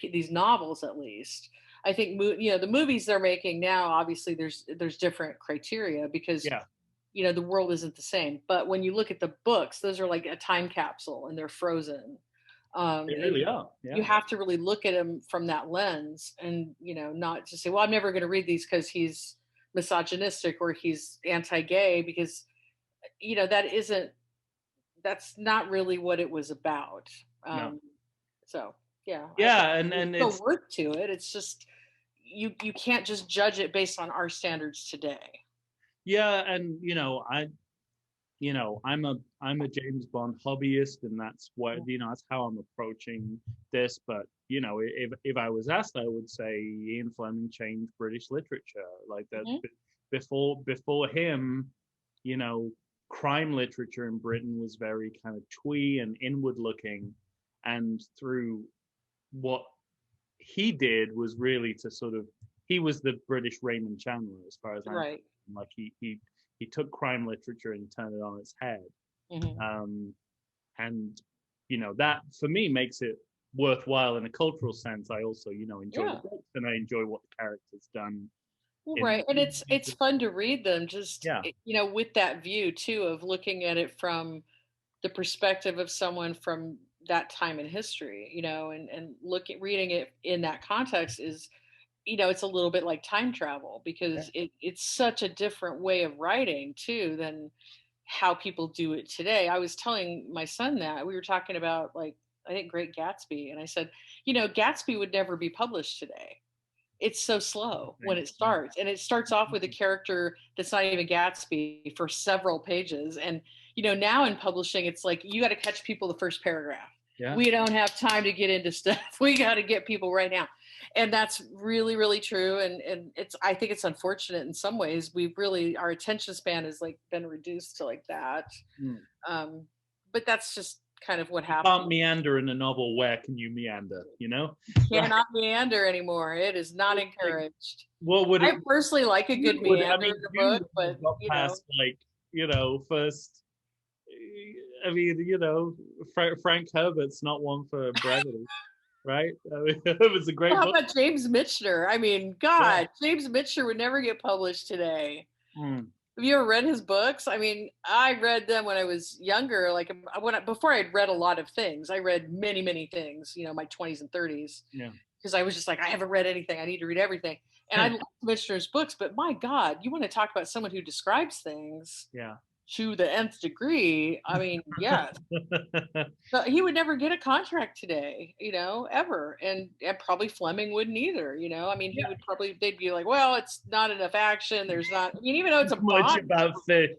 These novels, at least. I think the movies they're making now, obviously there's different criteria, because the world isn't the same. But when you look at the books, those are like a time capsule, and they're frozen. They really are. Yeah. You have to really look at him from that lens, and not just say, well, I'm never going to read these because he's misogynistic or he's anti-gay, because that's not really what it was about. No. So yeah, Yeah, and there's it's no worth to it. It's just you can't just judge it based on our standards today. yeah, and I'm a James Bond hobbyist, and that's what that's how I'm approaching this. But if I was asked, I would say Ian Fleming changed British literature. Like that, before him, crime literature in Britain was very kind of twee and inward looking, and through what he did was really to sort of, he was the British Raymond Chandler as far as I'm concerned. Like he took crime literature and turned it on its head. And that for me makes it worthwhile in a cultural sense. I also enjoy the books, and I enjoy what the character's done. Right, and it's fun to read them, just with that view too, of looking at it from the perspective of someone from that time in history, and reading it in that context is, it's a little bit like time travel, because it's such a different way of writing too than how people do it today. I was telling my son that we were talking about, like, I think Great Gatsby, and I said, Gatsby would never be published today. It's so slow when it starts, and it starts off with a character that's not even Gatsby for several pages. And now in publishing, it's like you got to catch people the first paragraph. We don't have time to get into stuff. We got to get people right now. And that's really, really true. And I think it's unfortunate in some ways. Our attention span has like been reduced to like that. But that's just kind of what happens. You can't meander in a novel. Where can you meander? You cannot meander anymore. It is not encouraged. What would I personally like a good meander in the book, but past first. I mean, Frank Herbert's not one for brevity, right? I mean, it was a great book. How about James Michener? I mean, God, James Michener would never get published today. Have you ever read his books? I mean, I read them when I was younger. Like before I'd read a lot of things. I read many, many things. My 20s and 30s. Yeah. Because I was just like, I haven't read anything. I need to read everything. And I love Michener's books, but my God, you want to talk about someone who describes things to the nth degree. I mean, yes. But he would never get a contract today, ever. And probably Fleming wouldn't either, I mean, he would probably, they'd be like, well, it's not enough action. There's not, I mean, even though it's a much about fish.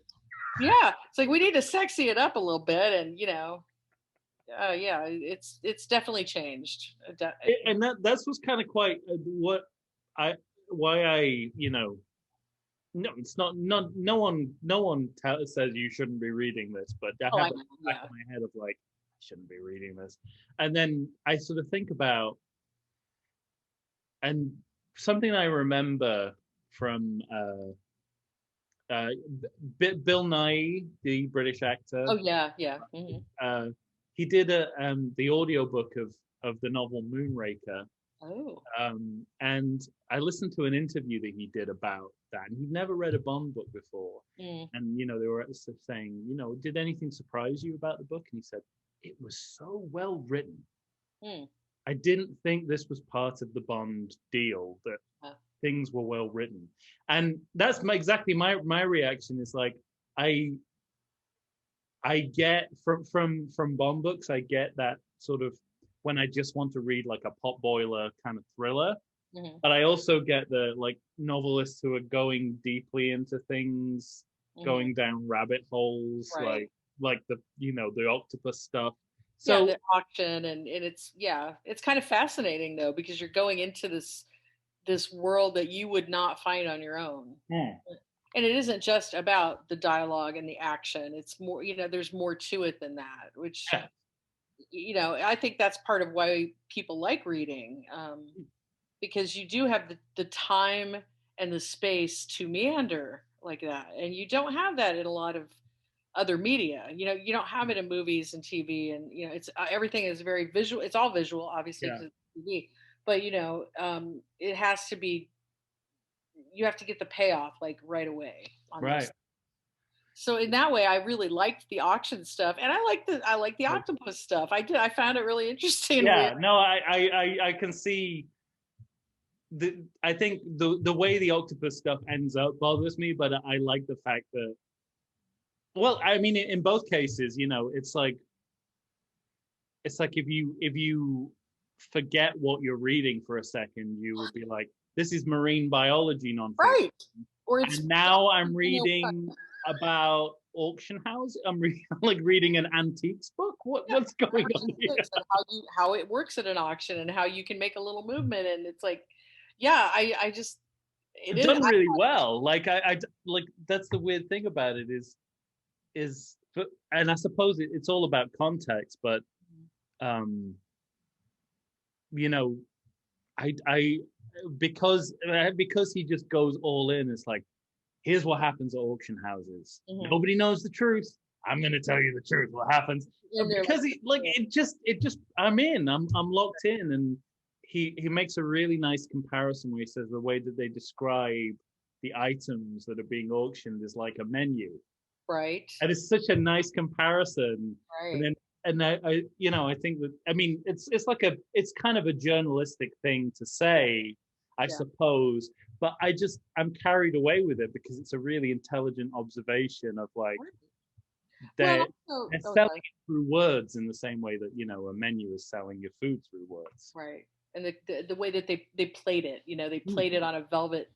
Yeah. It's like, we need to sexy it up a little bit. And, it's definitely changed. And that's what's kind of quite no, it's not. No one says you shouldn't be reading this, but I have it in the back of my head of like, I shouldn't be reading this. And then I sort of think about, and something I remember from Bill Nighy, the British actor. Oh yeah. Mm-hmm. He did the audiobook of the novel Moonraker. Oh. And I listened to an interview that he did about that, and he'd never read a Bond book before. And they were saying, did anything surprise you about the book? And he said, it was so well written. I didn't think this was part of the Bond deal, that things were well written. And that's exactly my reaction. Is like, I get from Bond books, I get that sort of, when I just want to read like a pot boiler kind of thriller. But I also get the like novelists who are going deeply into things, going down rabbit holes, like the the octopus stuff. So the auction, and it's kind of fascinating though, because you're going into this world that you would not find on your own. And it isn't just about the dialogue and the action. It's more, there's more to it than that, which I think that's part of why people like reading, because you do have the time and the space to meander like that. And you don't have that in a lot of other media. You don't have it in movies and TV, and, it's everything is very visual. It's all visual, obviously, because it's TV. But, it has to be, you have to get the payoff like right away. Right. So in that way, I really liked the auction stuff, and I like the octopus stuff. I found it really interesting. Yeah, no, I can see I think the way the octopus stuff ends up bothers me, but I like the fact that, well, I mean, in both cases, you know, it's like if you forget what you're reading for a second, you will be like, this is marine biology nonfiction. Right. Or it's and now I'm reading about auction house. I'm like reading an antiques book. What's going on here? How it works at an auction and how you can make a little movement, and it's like, yeah, I just it's done really well. Like I like that's the weird thing about it is, and I suppose it's all about context, but you know, I because he just goes all in. It's like, here's what happens at auction houses. Nobody knows the truth. I'm going to tell you the truth. What happens? Because it just I'm in. I'm locked in, and he makes a really nice comparison where he says the way that they describe the items that are being auctioned is like a menu. Right. And it's such a nice comparison. Right. And I you know, I think that, I mean, it's it's kind of a journalistic thing to say, I suppose, but I'm carried away with it because it's a really intelligent observation of like, they're selling it through words in the same way that, you know, a menu is selling your food through words. Right. And the way that they played it, you know, they played it on a velvet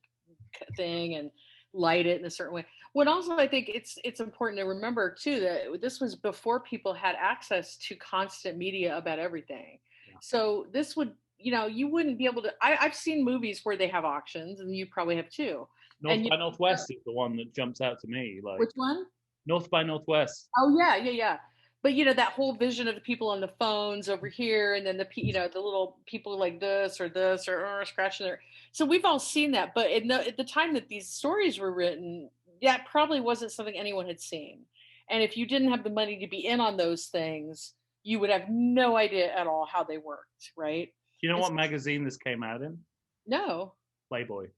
thing and light it in a certain way. What also I think it's important to remember too, that this was before people had access to constant media about everything. So this would, you know, you wouldn't be able to, I've seen movies where they have auctions, and you probably have too. North by Northwest is the one that jumps out to me. Like, which one? North by Northwest. Oh yeah. But you know, that whole vision of the people on the phones over here, and then the little people like this or scratching their. So we've all seen that, but at the time that these stories were written, that probably wasn't something anyone had seen. And if you didn't have the money to be in on those things, you would have no idea at all how they worked, right? Do you know what magazine this came out in? No. Playboy.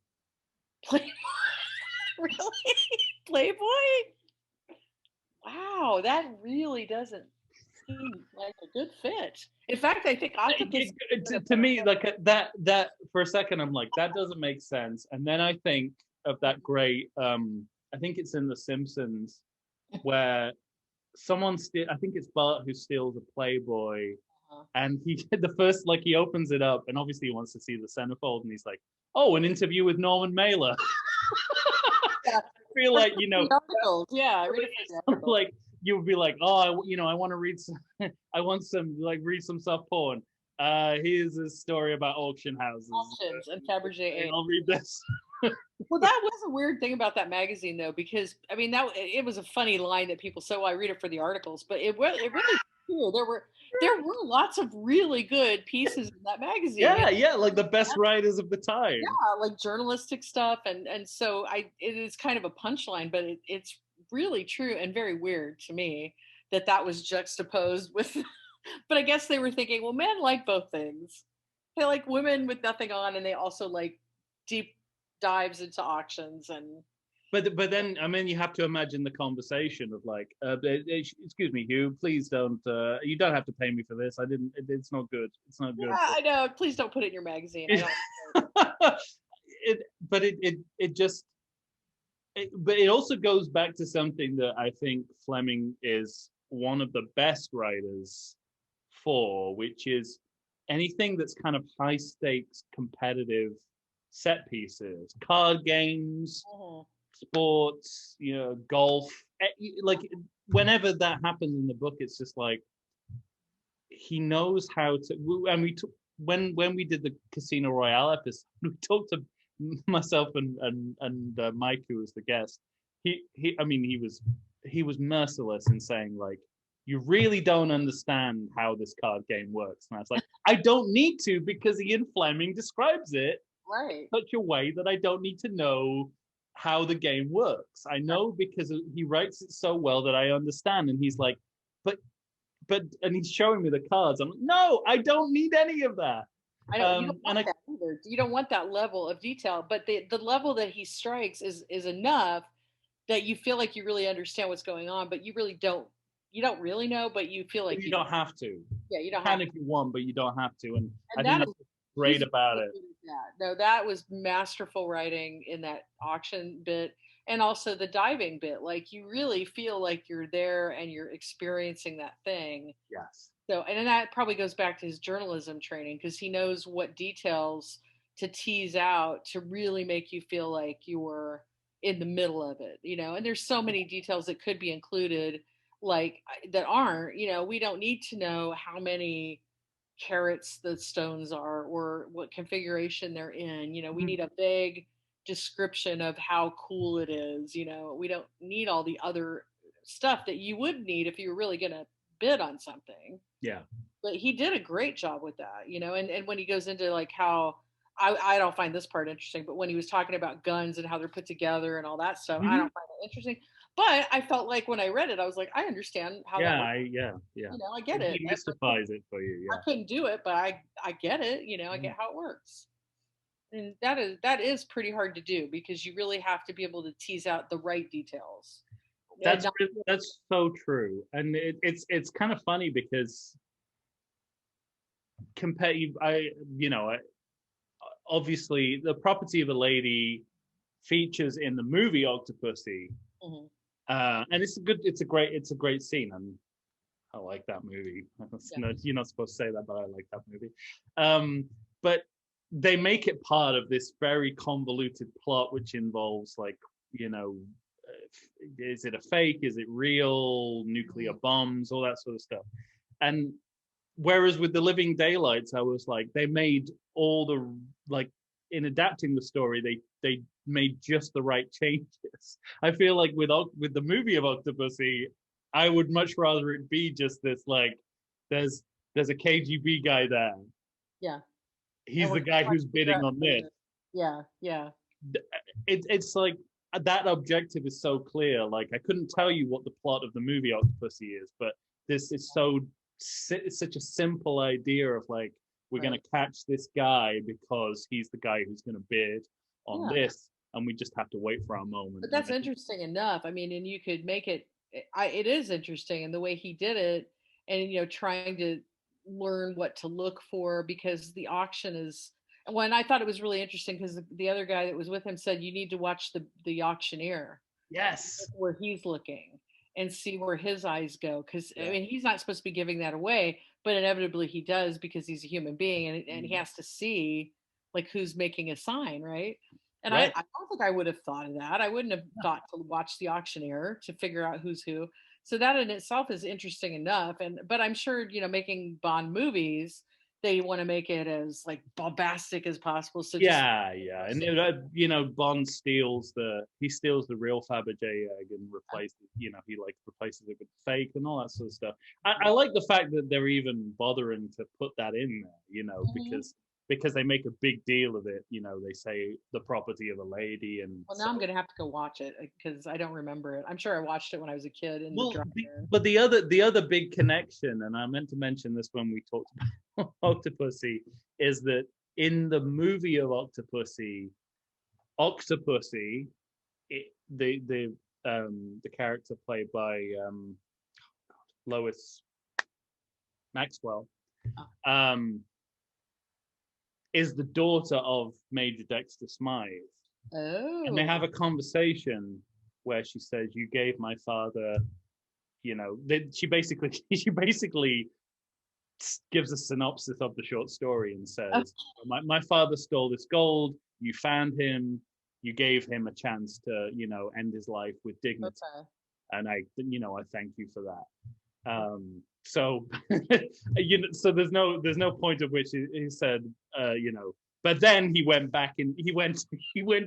Playboy? Really? Playboy? Wow, that really doesn't seem like a good fit. In fact, I think Octopussy to me, like that for a second, I'm like, that doesn't make sense. And then I think of that great, I think it's in The Simpsons, where I think it's Bart who steals a Playboy, and he opens it up, and obviously he wants to see the centerfold, and he's like, oh, an interview with Norman Mailer. I feel like, you know, like you would be like, oh, you know, I want to read some, read some soft porn. Here's a story about auctions and Fabergé. I'll read this. Well, that was a weird thing about that magazine, though, because I mean, it was a funny line that people say, "Well, I read it for the articles," but it really true. There were lots of really good pieces in that magazine. Yeah, like the best writers of the time. Yeah, like journalistic stuff, and so it is kind of a punchline, but it's really true and very weird to me that was juxtaposed with. But I guess they were thinking, well, men like both things. They like women with nothing on, and they also like deep dives into auctions. And but then, I mean, you have to imagine the conversation of like, excuse me, Hugh, please don't, you don't have to pay me for this. It's not good. It's not good. Yeah, I know. Please don't put it in your magazine. But it also goes back to something that I think Fleming is one of the best writers for, which is anything that's kind of high stakes competitive set pieces, card games, sports, you know, golf. Like whenever that happens in the book, it's just like he knows how to. And when we did the Casino Royale episode, we talked to myself and Mike, who was the guest. He was merciless in saying, like, you really don't understand how this card game works. And I was like, I don't need to, because Ian Fleming describes it right such a way that I don't need to know how the game works. I know because he writes it so well that I understand. And he's like, but and he's showing me the cards. I'm like, no, I don't need any of that. I don't, you don't want that either. You don't want that level of detail, but the level that he strikes is enough that you feel like you really understand what's going on, but you really don't. You don't really know, but you feel like you don't have to. Yeah, you don't have to. If you want, but you don't have to. And I think that's great about it. No, that was masterful writing in that auction bit, and also the diving bit. Like you really feel like you're there and you're experiencing that thing. Yes. So, and then that probably goes back to his journalism training because he knows what details to tease out to really make you feel like you're in the middle of it, you know. And there's so many details that could be included, like that aren't, you know, we don't need to know how many carats the stones are or what configuration they're in. You know, we need a vague description of how cool it is. You know, we don't need all the other stuff that you would need if you were really going to bid on something. Yeah. But he did a great job with that, you know, and when he goes into like how I don't find this part interesting, but when he was talking about guns and how they're put together and all that stuff, I don't find it interesting. But I felt like when I read it, I was like, I understand how that works. Yeah. You know, I get it. He mystifies it for you. I Yeah. couldn't do it, but I get it. You know, I get how it works. And that is pretty hard to do because you really have to be able to tease out the right details. That's so true, and it's kind of funny because obviously the property of a lady features in the movie Octopussy, and it's a great scene, and I like that movie. You're not supposed to say that, but I like that movie. But they make it part of this very convoluted plot, which involves like, you know, is it a fake? Is it real? Nuclear bombs, all that sort of stuff. And whereas with the Living Daylights, I was like, they made all the, like, in adapting the story, they made just the right changes. I feel like with the movie of Octopussy, I would much rather it be just this, like, there's a KGB guy there. Yeah. He's the guy who's bidding on this. Yeah. It's like, that objective is so clear. Like, I couldn't tell you what the plot of the movie Octopussy is, but this is it's such a simple idea of like, we're going to catch this guy because he's the guy who's going to bid on this, and we just have to wait for our moment. But that's interesting enough. I mean, and you could make it. It is interesting in the way he did it, and you know, trying to learn what to look for because the auction is. When I thought it was really interesting because the other guy that was with him said you need to watch the auctioneer. Yes. Where he's looking and see where his eyes go. Because I mean, he's not supposed to be giving that away, but inevitably he does because he's a human being and he has to see like who's making a sign, right? And I don't think I would have thought of that. I wouldn't have thought to watch the auctioneer to figure out who's who. So that in itself is interesting enough. But I'm sure, you know, making Bond movies, they want to make it as like bombastic as possible. So and you know, Bond steals the real Fabergé egg and replaces, you know, he like replaces it with fake and all that sort of stuff. I like the fact that they're even bothering to put that in there, you know, because they make a big deal of it. You know, they say the property of a lady, and well, now I'm gonna have to go watch it because I don't remember it. I'm sure I watched it when I was a kid. But the other big connection, and I meant to mention this when we talked about Octopussy, is that in the movie of Octopussy, the character played by Lois Maxwell, is the daughter of Major Dexter Smythe. Oh. And they have a conversation where she says, "You gave my father," you know, she basically gives a synopsis of the short story and says, my father stole this gold, you found him, you gave him a chance to, you know, end his life with dignity. And I thank you for that. So, you know, so there's no point at which he said, you know, but then he went back and he went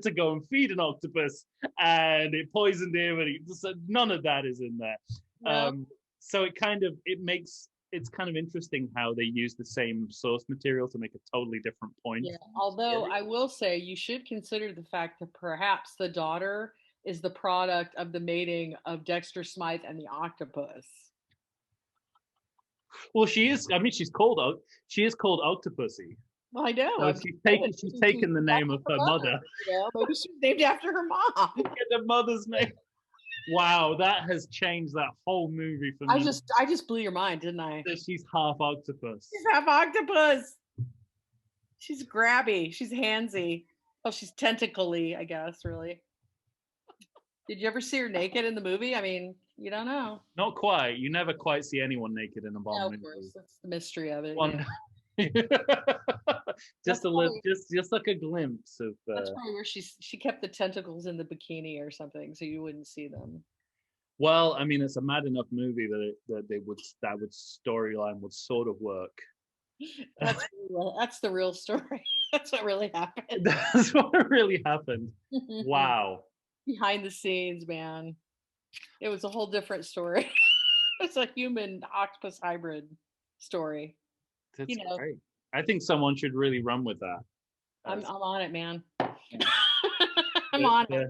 to go and feed an octopus and it poisoned him, and none of that is in there. No. So it's kind of interesting how they use the same source material to make a totally different point. Yeah. Although I will say you should consider the fact that perhaps the daughter is the product of the mating of Dexter Smythe and the octopus. Well, she is. I mean, she is called Octopussy. Well, I know. So she's taken the name of her mother. You know, maybe she's named after her mom. The mother's name. Wow, that has changed that whole movie for me. I just blew your mind, didn't I? That she's half octopus. She's half octopus. She's grabby. She's handsy. Oh, she's tentacly, I guess, really. Did you ever see her naked in the movie? I mean, you don't know. Not quite. You never quite see anyone naked in a No, Bond of movie. course. That's the mystery of it. One, just just like a glimpse of. That's probably where she kept the tentacles in the bikini or something, so you wouldn't see them. Well, I mean, it's a mad enough movie that would storyline would sort of work. That's the real story. That's what really happened. That's what really happened. Wow. Behind the scenes, man. It was a whole different story. It's a human octopus hybrid story. That's great. I think someone should really run with that. I'm on it, man. Yeah. I'm on it.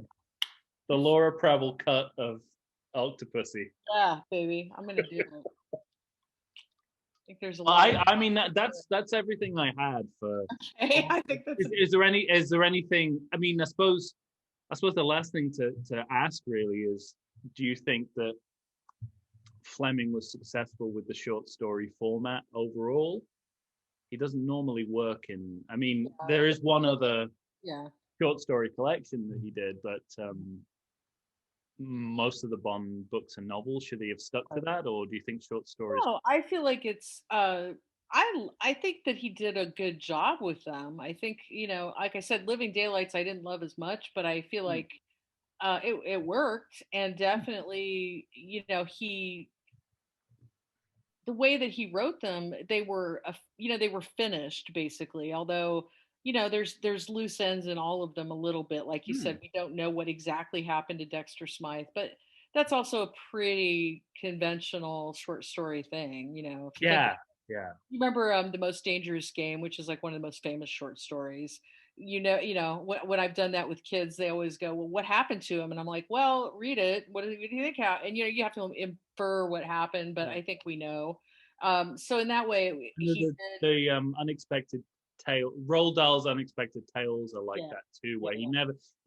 The Laura Preble cut of Octopussy. Yeah, baby. I'm gonna do it. I think there's a lot. I mean that's everything I had for. Okay, I think that's. Is there anything? I mean, I suppose the last thing to ask really is, do you think that Fleming was successful with the short story format overall? He doesn't normally work in. I mean, there is one other short story collection that he did, but most of the Bond books and novels, should he have stuck to that, or do you think short stories? No, I feel like it's. I think that he did a good job with them. I think like I said, Living Daylights I didn't love as much, but I feel like it worked, and definitely he. The way that he wrote them, they were they were finished basically. Although there's loose ends in all of them a little bit. Like you said, we don't know what exactly happened to Dexter Smythe, but that's also a pretty conventional short story thing. Yeah. You remember The Most Dangerous Game, which is like one of the most famous short stories. When I've done that with kids, they always go, well, what happened to him? And I'm like, well, read it. What do you think? And you have to infer what happened, but I think we know. So in that way, the unexpected tale, Roald Dahl's Unexpected Tales are like that too, where he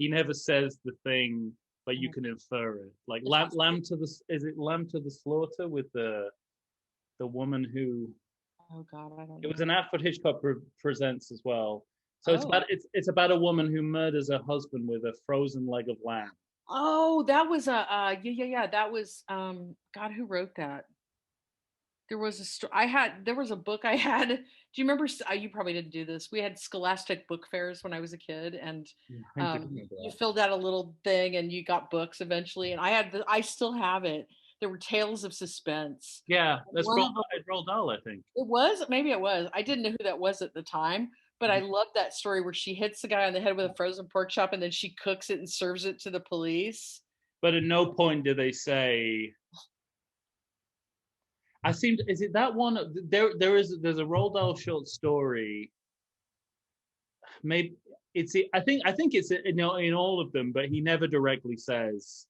never says the thing, but you can infer it. Like Lamb to the Slaughter with the woman who. Oh God, I don't know. It was an Alfred Hitchcock presents as well. So it's about a woman who murders her husband with a frozen leg of lamb. Oh, that was that was God, who wrote that? There was there was a book I had. Do you remember? You probably didn't do this. We had Scholastic book fairs when I was a kid, and you filled out a little thing, and you got books eventually. And I still have it. There were Tales of Suspense. Yeah, that's Roald Dahl, I think. Maybe it was. I didn't know who that was at the time, but I loved that story where she hits the guy on the head with a frozen pork chop, and then she cooks it and serves it to the police. But at no point do they say. Is it that one? There's a Roald Dahl short story. Maybe I think it's in all of them, but he never directly says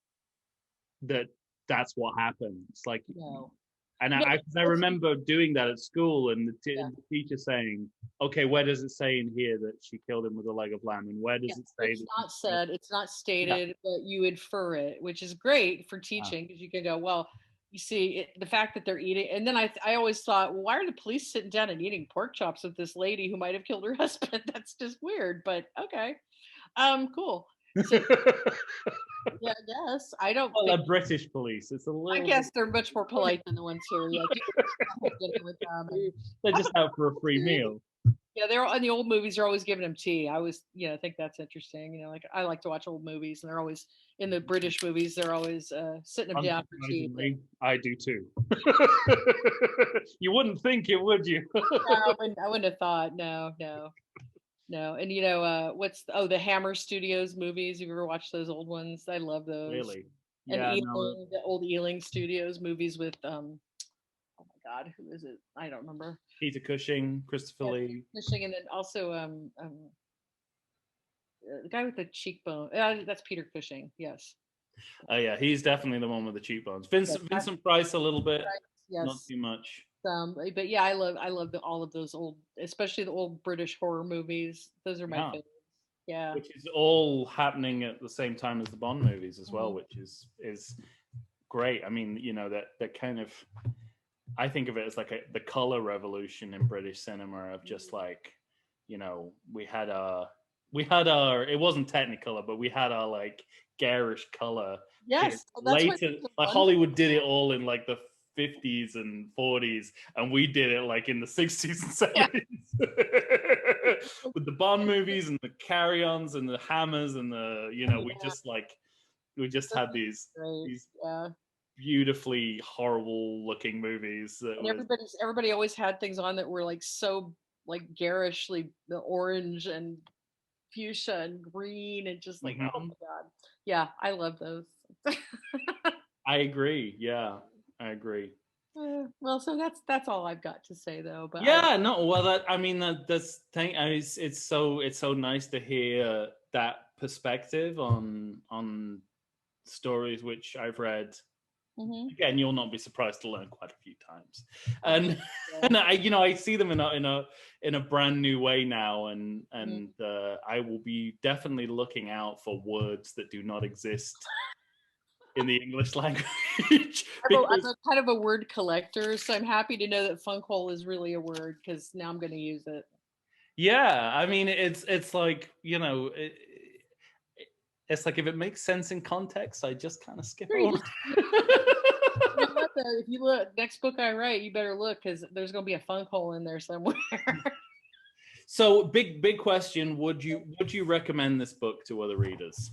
that. That's what happens. Like, and I remember doing that at school, and the teacher saying, "Okay, where does it say in here that she killed him with a leg of lamb, and where does it say?" It's not said. It's not stated, but you infer it, which is great for teaching because you can go, well, you see the fact that they're eating, and then I always thought, well, why are the police sitting down and eating pork chops with this lady who might have killed her husband? That's just weird, but okay, cool. So, yeah, I guess I don't. Well, they're British police. It's a little. I guess they're much more polite than the ones here. Yeah, they're just out for a free meal. Yeah, they're in the old movies. They're always giving them tea. I always, think that's interesting. Like I like to watch old movies, and they're always in the British movies. They're always sitting them down for tea. I do too. You wouldn't think it, would you? No, I wouldn't have thought. No. And the Hammer Studios movies? Have you ever watched those old ones? I love those. Really? Yeah. And the old Ealing Studios movies with oh my God, who is it? I don't remember. Peter Cushing, Christopher Lee. Cushing, and then also the guy with the cheekbone. That's Peter Cushing. Yes. Oh yeah, he's definitely the one with the cheekbones. Vincent Price a little bit, not too much. But yeah, I love all of those old, especially the old British horror movies. Those are my favorites. Yeah, which is all happening at the same time as the Bond movies as well, which is great. I mean, that kind of, I think of it as like the color revolution in British cinema of just like you know, we had our it wasn't Technicolor, but we had our like garish color. Yes, that's what Later, like Hollywood did it all in like the 50s and 40s, and we did it like in the 60s and 70s with the Bond movies and the carry-ons and the hammers and the, you know, we just had these beautifully horrible looking movies. And everybody always had things on that were like so like garishly the orange and fuchsia and green and just like oh my god, yeah, I love those. I agree. Yeah, I agree. Well, so that's all I've got to say though. But that's thing. It's so nice to hear that perspective on stories which I've read. Again, you'll not be surprised to learn quite a few times, and and I see them in a brand new way now, and I will be definitely looking out for words that do not exist in the English language. I'm a kind of a word collector, so I'm happy to know that funkhole is really a word because now I'm going to use it. Yeah, I mean it's like, you know, it's like if it makes sense in context, I just kind of skip over. If you look, next book I write, you better look because there's going to be a funkhole in there somewhere. So big question: Would you recommend this book to other readers?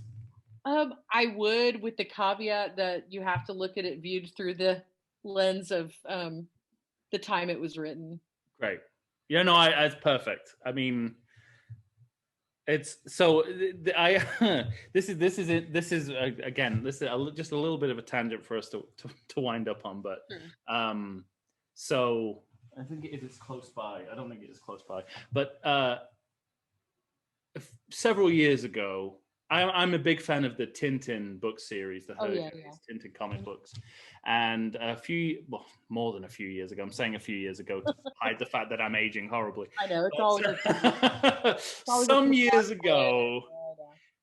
I would, with the caveat that you have to look at it viewed through the lens of the time it was written. Great. Yeah, no, it's perfect. I mean, it's so this is again, this is just a little bit of a tangent for us to wind up on, but so I think it is close by. I don't think it is close by, but several years ago, I'm a big fan of the Tintin book series, the Tintin comic books. And more than a few years ago, I'm saying a few years ago to hide the fact that I'm aging horribly. I know, it's always some years ago,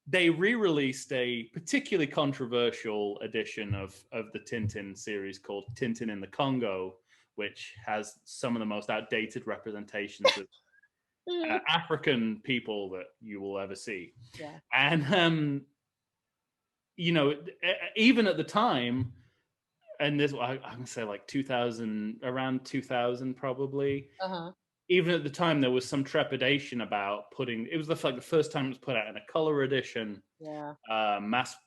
they re-released a particularly controversial edition of the Tintin series called Tintin in the Congo, which has some of the most outdated representations of African people that you will ever see. Yeah. And you know, even at the time, and this I'm gonna say like 2000, around 2000 probably. Even at the time, there was some trepidation about putting. It was the first time it was put out in a color edition. Yeah.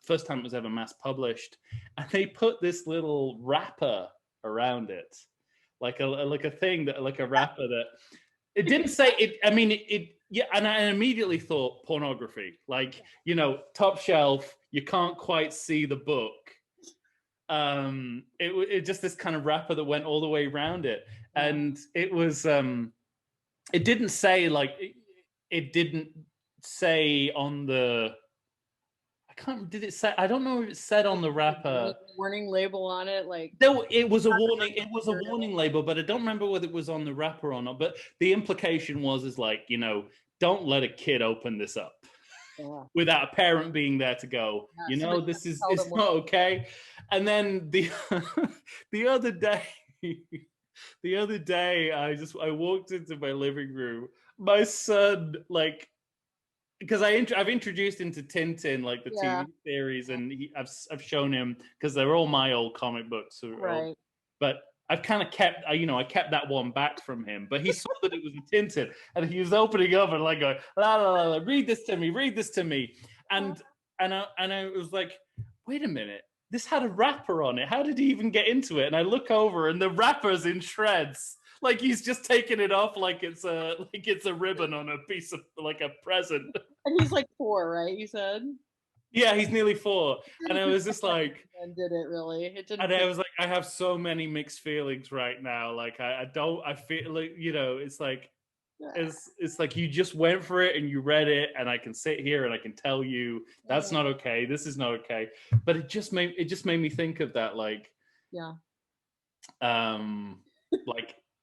First time it was ever mass published, and they put this little wrapper around it, like a thing that, like a wrapper that. It didn't say it. I mean, yeah, and I immediately thought pornography. Like, you know, top shelf. You can't quite see the book. It just this kind of wrapper that went all the way around it, and it was. It didn't say like. It didn't say on the. Did it say? I don't know if it said on the wrapper. Warning label on it, like it was a warning. It was a warning label, but I don't remember whether it was on the wrapper or not. But the implication is like, you know, don't let a kid open this up without a parent being there to go. You know, this is it's not okay. And then the other day, I walked into my living room. My son, like. Because I've introduced him to Tintin, like the TV series, and I've shown him because they're all my old comic books, right? But I've kind of kept, I kept that one back from him. But he saw that it was a Tintin, and he was opening up and like going, la la la, read this to me, and I was like, wait a minute, this had a wrapper on it. How did he even get into it? And I look over, and the wrapper's in shreds. Like he's just taking it off like it's a ribbon on a piece of like a present. And he's like 4, right? You said. Yeah, he's nearly 4, and I was just like, and did it really? It didn't. And I was like, I have so many mixed feelings right now. Like I feel like, you know, it's like it's like you just went for it and you read it, and I can sit here and I can tell you that's not okay. This is not okay. But it just made me think of that, like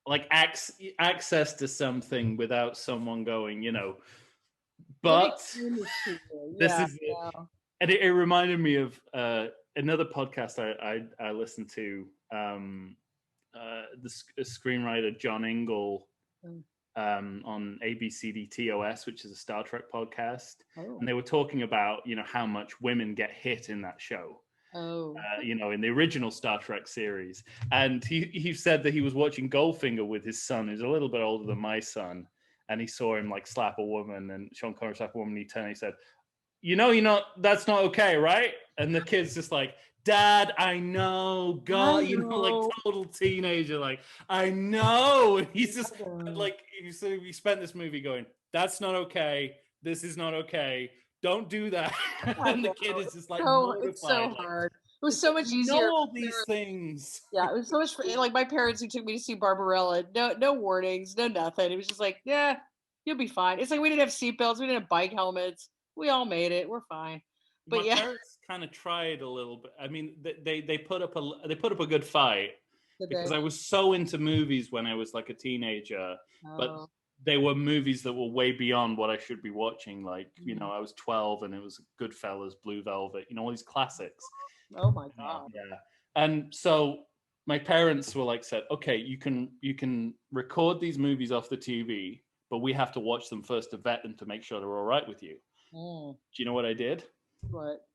like access to something without someone going, you know, but this is it. And it reminded me of another podcast I listened to, the screenwriter John Ingle on ABCDTOS, which is a Star Trek podcast, Oh. and they were talking about how much women get hit in that show. Oh. In the original Star Trek series. And he said that he was watching Goldfinger with his son, who's a little bit older than my son, and he saw him like slap a woman, and Sean Connery slap a woman, and he turned and he said, that's not okay, right? And the kid's just like, Dad, I know, God, like total teenager, like, I know. And he's just like, he spent this movie going, that's not okay. This is not okay. Don't do that. And the kid is just like, it's so hard. It was so much easier. Know all these things. Yeah, it was so much. Like my parents who took me to see Barbarella, no warnings, no nothing. It was just like, yeah, you'll be fine. It's like we didn't have seatbelts, we didn't have bike helmets. We all made it. We're fine. But my parents kind of tried a little bit. I mean, they put up a good fight because I was so into movies when I was like a teenager, but they were movies that were way beyond what I should be watching. Like, I was 12 and it was Goodfellas, Blue Velvet, all these classics. Oh my God. Yeah. And so my parents were like, said, okay, you can record these movies off the TV, but we have to watch them first to vet them to make sure they're all right with you. Do you know what I did? What?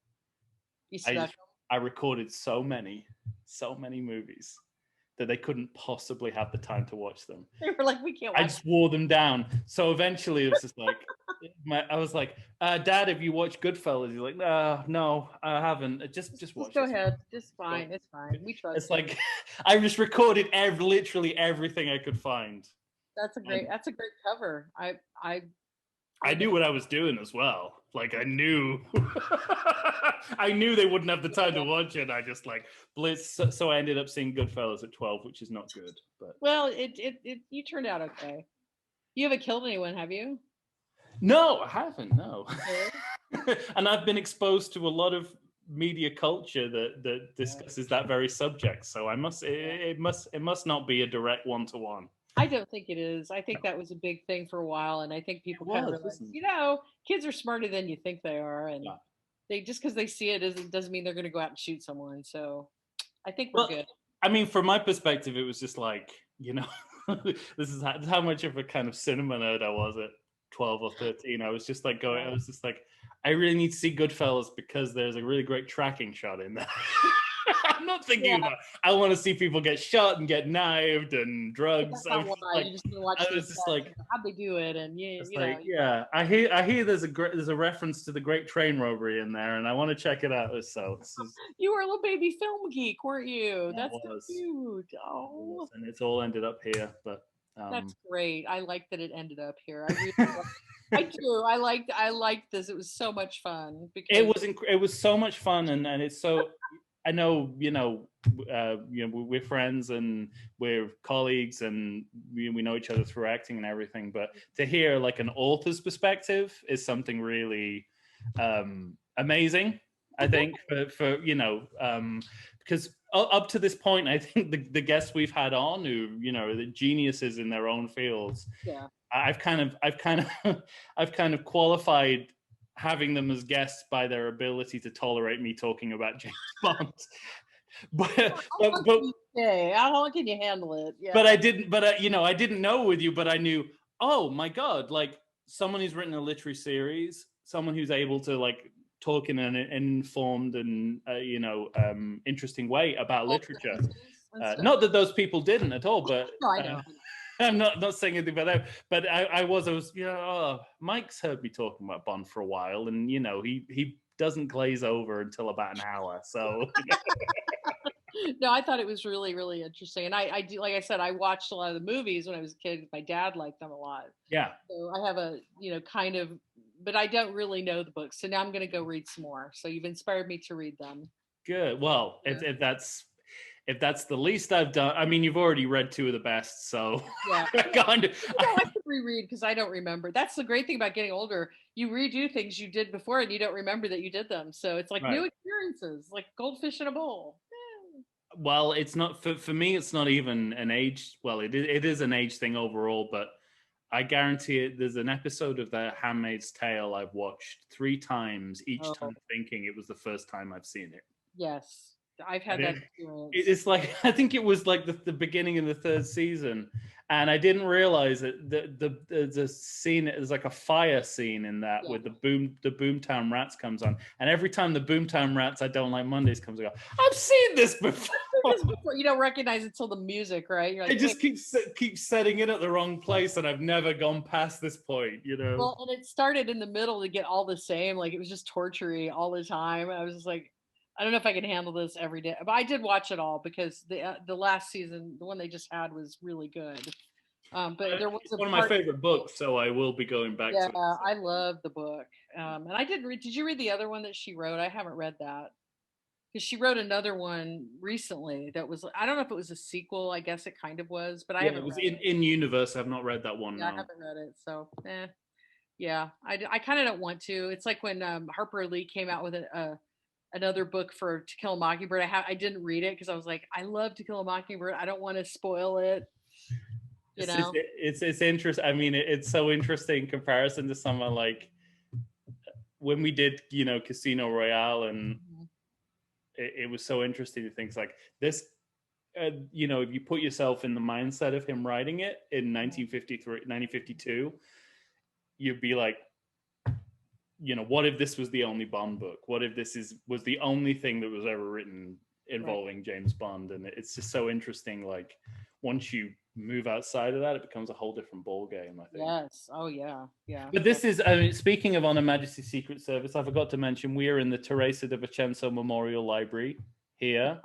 I recorded so many movies that they couldn't possibly have the time to watch them. They were like, we can't watch. I just wore them down. So eventually it was just like, I was like, Dad, have you watched Goodfellas? He's like, no, I haven't. Just watch it. Go ahead. Just fine. It's fine. We trust. It's like, I just recorded literally everything I could find. That's a great cover. I knew what I was doing as well. Like I knew they wouldn't have the time to watch it. I just like blitz. So I ended up seeing Goodfellas at 12, which is not good. But well, you turned out okay. You haven't killed anyone, have you? No, I haven't. No. And I've been exposed to a lot of media culture that discusses that very subject. So it must not be a direct one-to-one. I don't think it is. I think that was a big thing for a while, and I think people kind of realize, kids are smarter than you think they are, and they just because they see it doesn't mean they're going to go out and shoot someone. So I think we're good. I mean, from my perspective, it was just like, this is how much of a kind of cinema nerd I was at 12 or 13. I was just like I really need to see Goodfellas because there's a really great tracking shot in there. I'm not thinking about I want to see people get shot and get knifed and drugs. I was just like, how'd they do it? And I hear there's a reference to the Great Train Robbery in there, and I want to check it out. So you were a little baby film geek, weren't you? That's so cute. Oh, and it's all ended up here, but that's great. I like that it ended up here. I really I do. I liked this. It was so much fun. Because it was so much fun, and it's so. I know, we're friends and we're colleagues and we know each other through acting and everything. But to hear like an author's perspective is something really amazing, I think, for because up to this point, I think the guests we've had on who, the geniuses in their own fields. Yeah. I've kind of qualified having them as guests by their ability to tolerate me talking about James Bond. How long can you handle it? Yeah. But I didn't know with you, but I knew, oh my God, like someone who's written a literary series, someone who's able to like talk in an informed and, interesting way about literature. Not that those people didn't at all, but no, I know. I'm not saying anything about that, but I was, Mike's heard me talking about Bond for a while, and he doesn't glaze over until about an hour. So no, I thought it was really, really interesting, and I do, like I said, I watched a lot of the movies when I was a kid. My dad liked them a lot. Yeah. So I have a kind of, but I don't really know the books, so now I'm going to go read some more. So you've inspired me to read them. Good. Well, if that's the least I've done, I mean, you've already read two of the best, so yeah. I have to reread because I don't remember. That's the great thing about getting older. You redo things you did before and you don't remember that you did them. So it's like new experiences, like goldfish in a bowl. Yeah. Well, it's not, for me, it's not even an age, well, it is an age thing overall, but I guarantee it, there's an episode of The Handmaid's Tale I've watched 3 times, each time thinking it was the first time I've seen it. Yes. I've had that experience. It's like, I think it was like the beginning of the third season, and I didn't realize that the scene is like a fire scene in that with the Boomtown Rats comes on, and every time the Boomtown Rats I Don't Like Mondays comes, I go, I've seen this before. You don't recognize it till the music, right? You're like, I just keep setting it at the wrong place, and I've never gone past this point, you know. Well, and it started in the middle to get all the same, like it was just torture-y all the time. I was just like, I don't know if I can handle this every day, but I did watch it all because the last season, the one they just had, was really good. But there was one of my favorite books, so I will be going back to it. Yeah, I love the book. And I didn't read. Did you read the other one that she wrote? I haven't read that because she wrote another one recently that was. I don't know if it was a sequel. I guess it kind of was, but I haven't. It was in universe. I've not read that one. Yeah, I haven't read it, so yeah, I kind of don't want to. It's like when Harper Lee came out with another book for To Kill a Mockingbird. I didn't read it because I was like, I love To Kill a Mockingbird. I don't want to spoil it. You know, it's interesting. I mean, it's so interesting in comparison to someone like when we did, Casino Royale, and it was so interesting to things like this. If you put yourself in the mindset of him writing it in 1952, you'd be like, what if this was the only Bond book? What if this was the only thing that was ever written involving James Bond? And it's just so interesting. Like, once you move outside of that, it becomes a whole different ball game, I think. Yes. Oh yeah. But this is, speaking of On Her Majesty's Secret Service, I forgot to mention we are in the Teresa de Vincenzo Memorial Library here,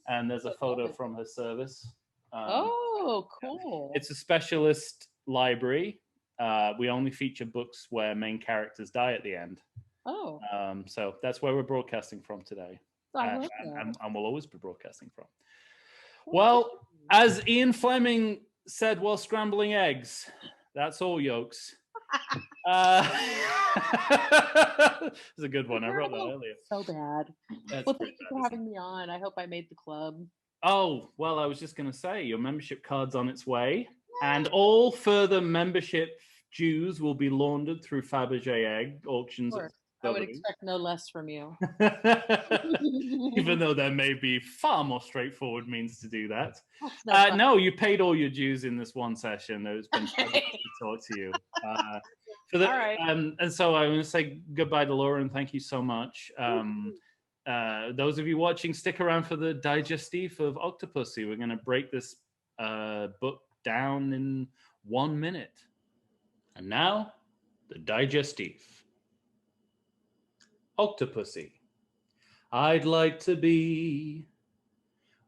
and there's a photo from her service. Oh, cool. It's a specialist library. We only feature books where main characters die at the end. Oh. So that's where we're broadcasting from today. And we'll always be broadcasting from. Well, as Ian Fleming said while scrambling eggs, that's all, yolks. It's a good one. I wrote that earlier. So bad. Well, thank you for having me on. I hope I made the club. Oh, well, I was just going to say, your membership card's on its way, and all further membership dues will be laundered through Fabergé egg auctions. Sure. I would expect no less from you. Even though there may be far more straightforward means to do that. No, you paid all your dues in this one session. It's been fun to talk to you. All right. And so I'm going to say goodbye to Laura and thank you so much. Those of you watching, stick around for the digestif of Octopussy. We're going to break this book down in 1 minute. And now, the digestif. Octopussy. I'd like to be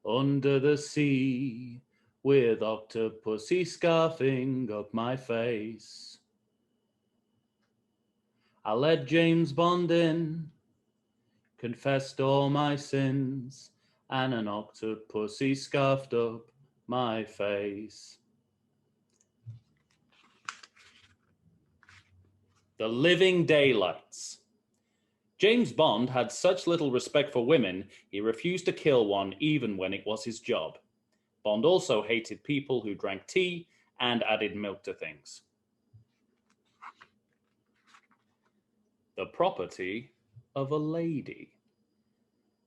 under the sea with Octopussy scarfing up my face. I let James Bond in, confessed all my sins, and an Octopussy scarfed up my face. The Living Daylights. James Bond had such little respect for women, he refused to kill one even when it was his job. Bond also hated people who drank tea and added milk to things. The property of a lady.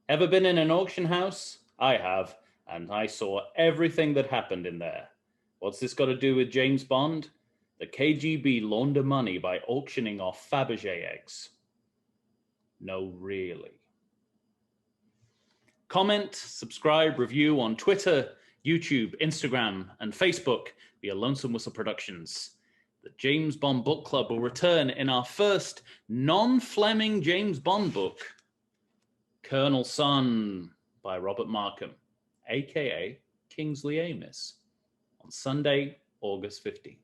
Ever been in an auction house? I have, and I saw everything that happened in there. What's this got to do with James Bond? The KGB launder money by auctioning off Fabergé eggs. No, really. Comment, subscribe, review on Twitter, YouTube, Instagram, and Facebook via Lonesome Whistle Productions. The James Bond Book Club will return in our first non-Fleming James Bond book, Colonel Sun by Robert Markham, a.k.a. Kingsley Amis, on Sunday, August 15th.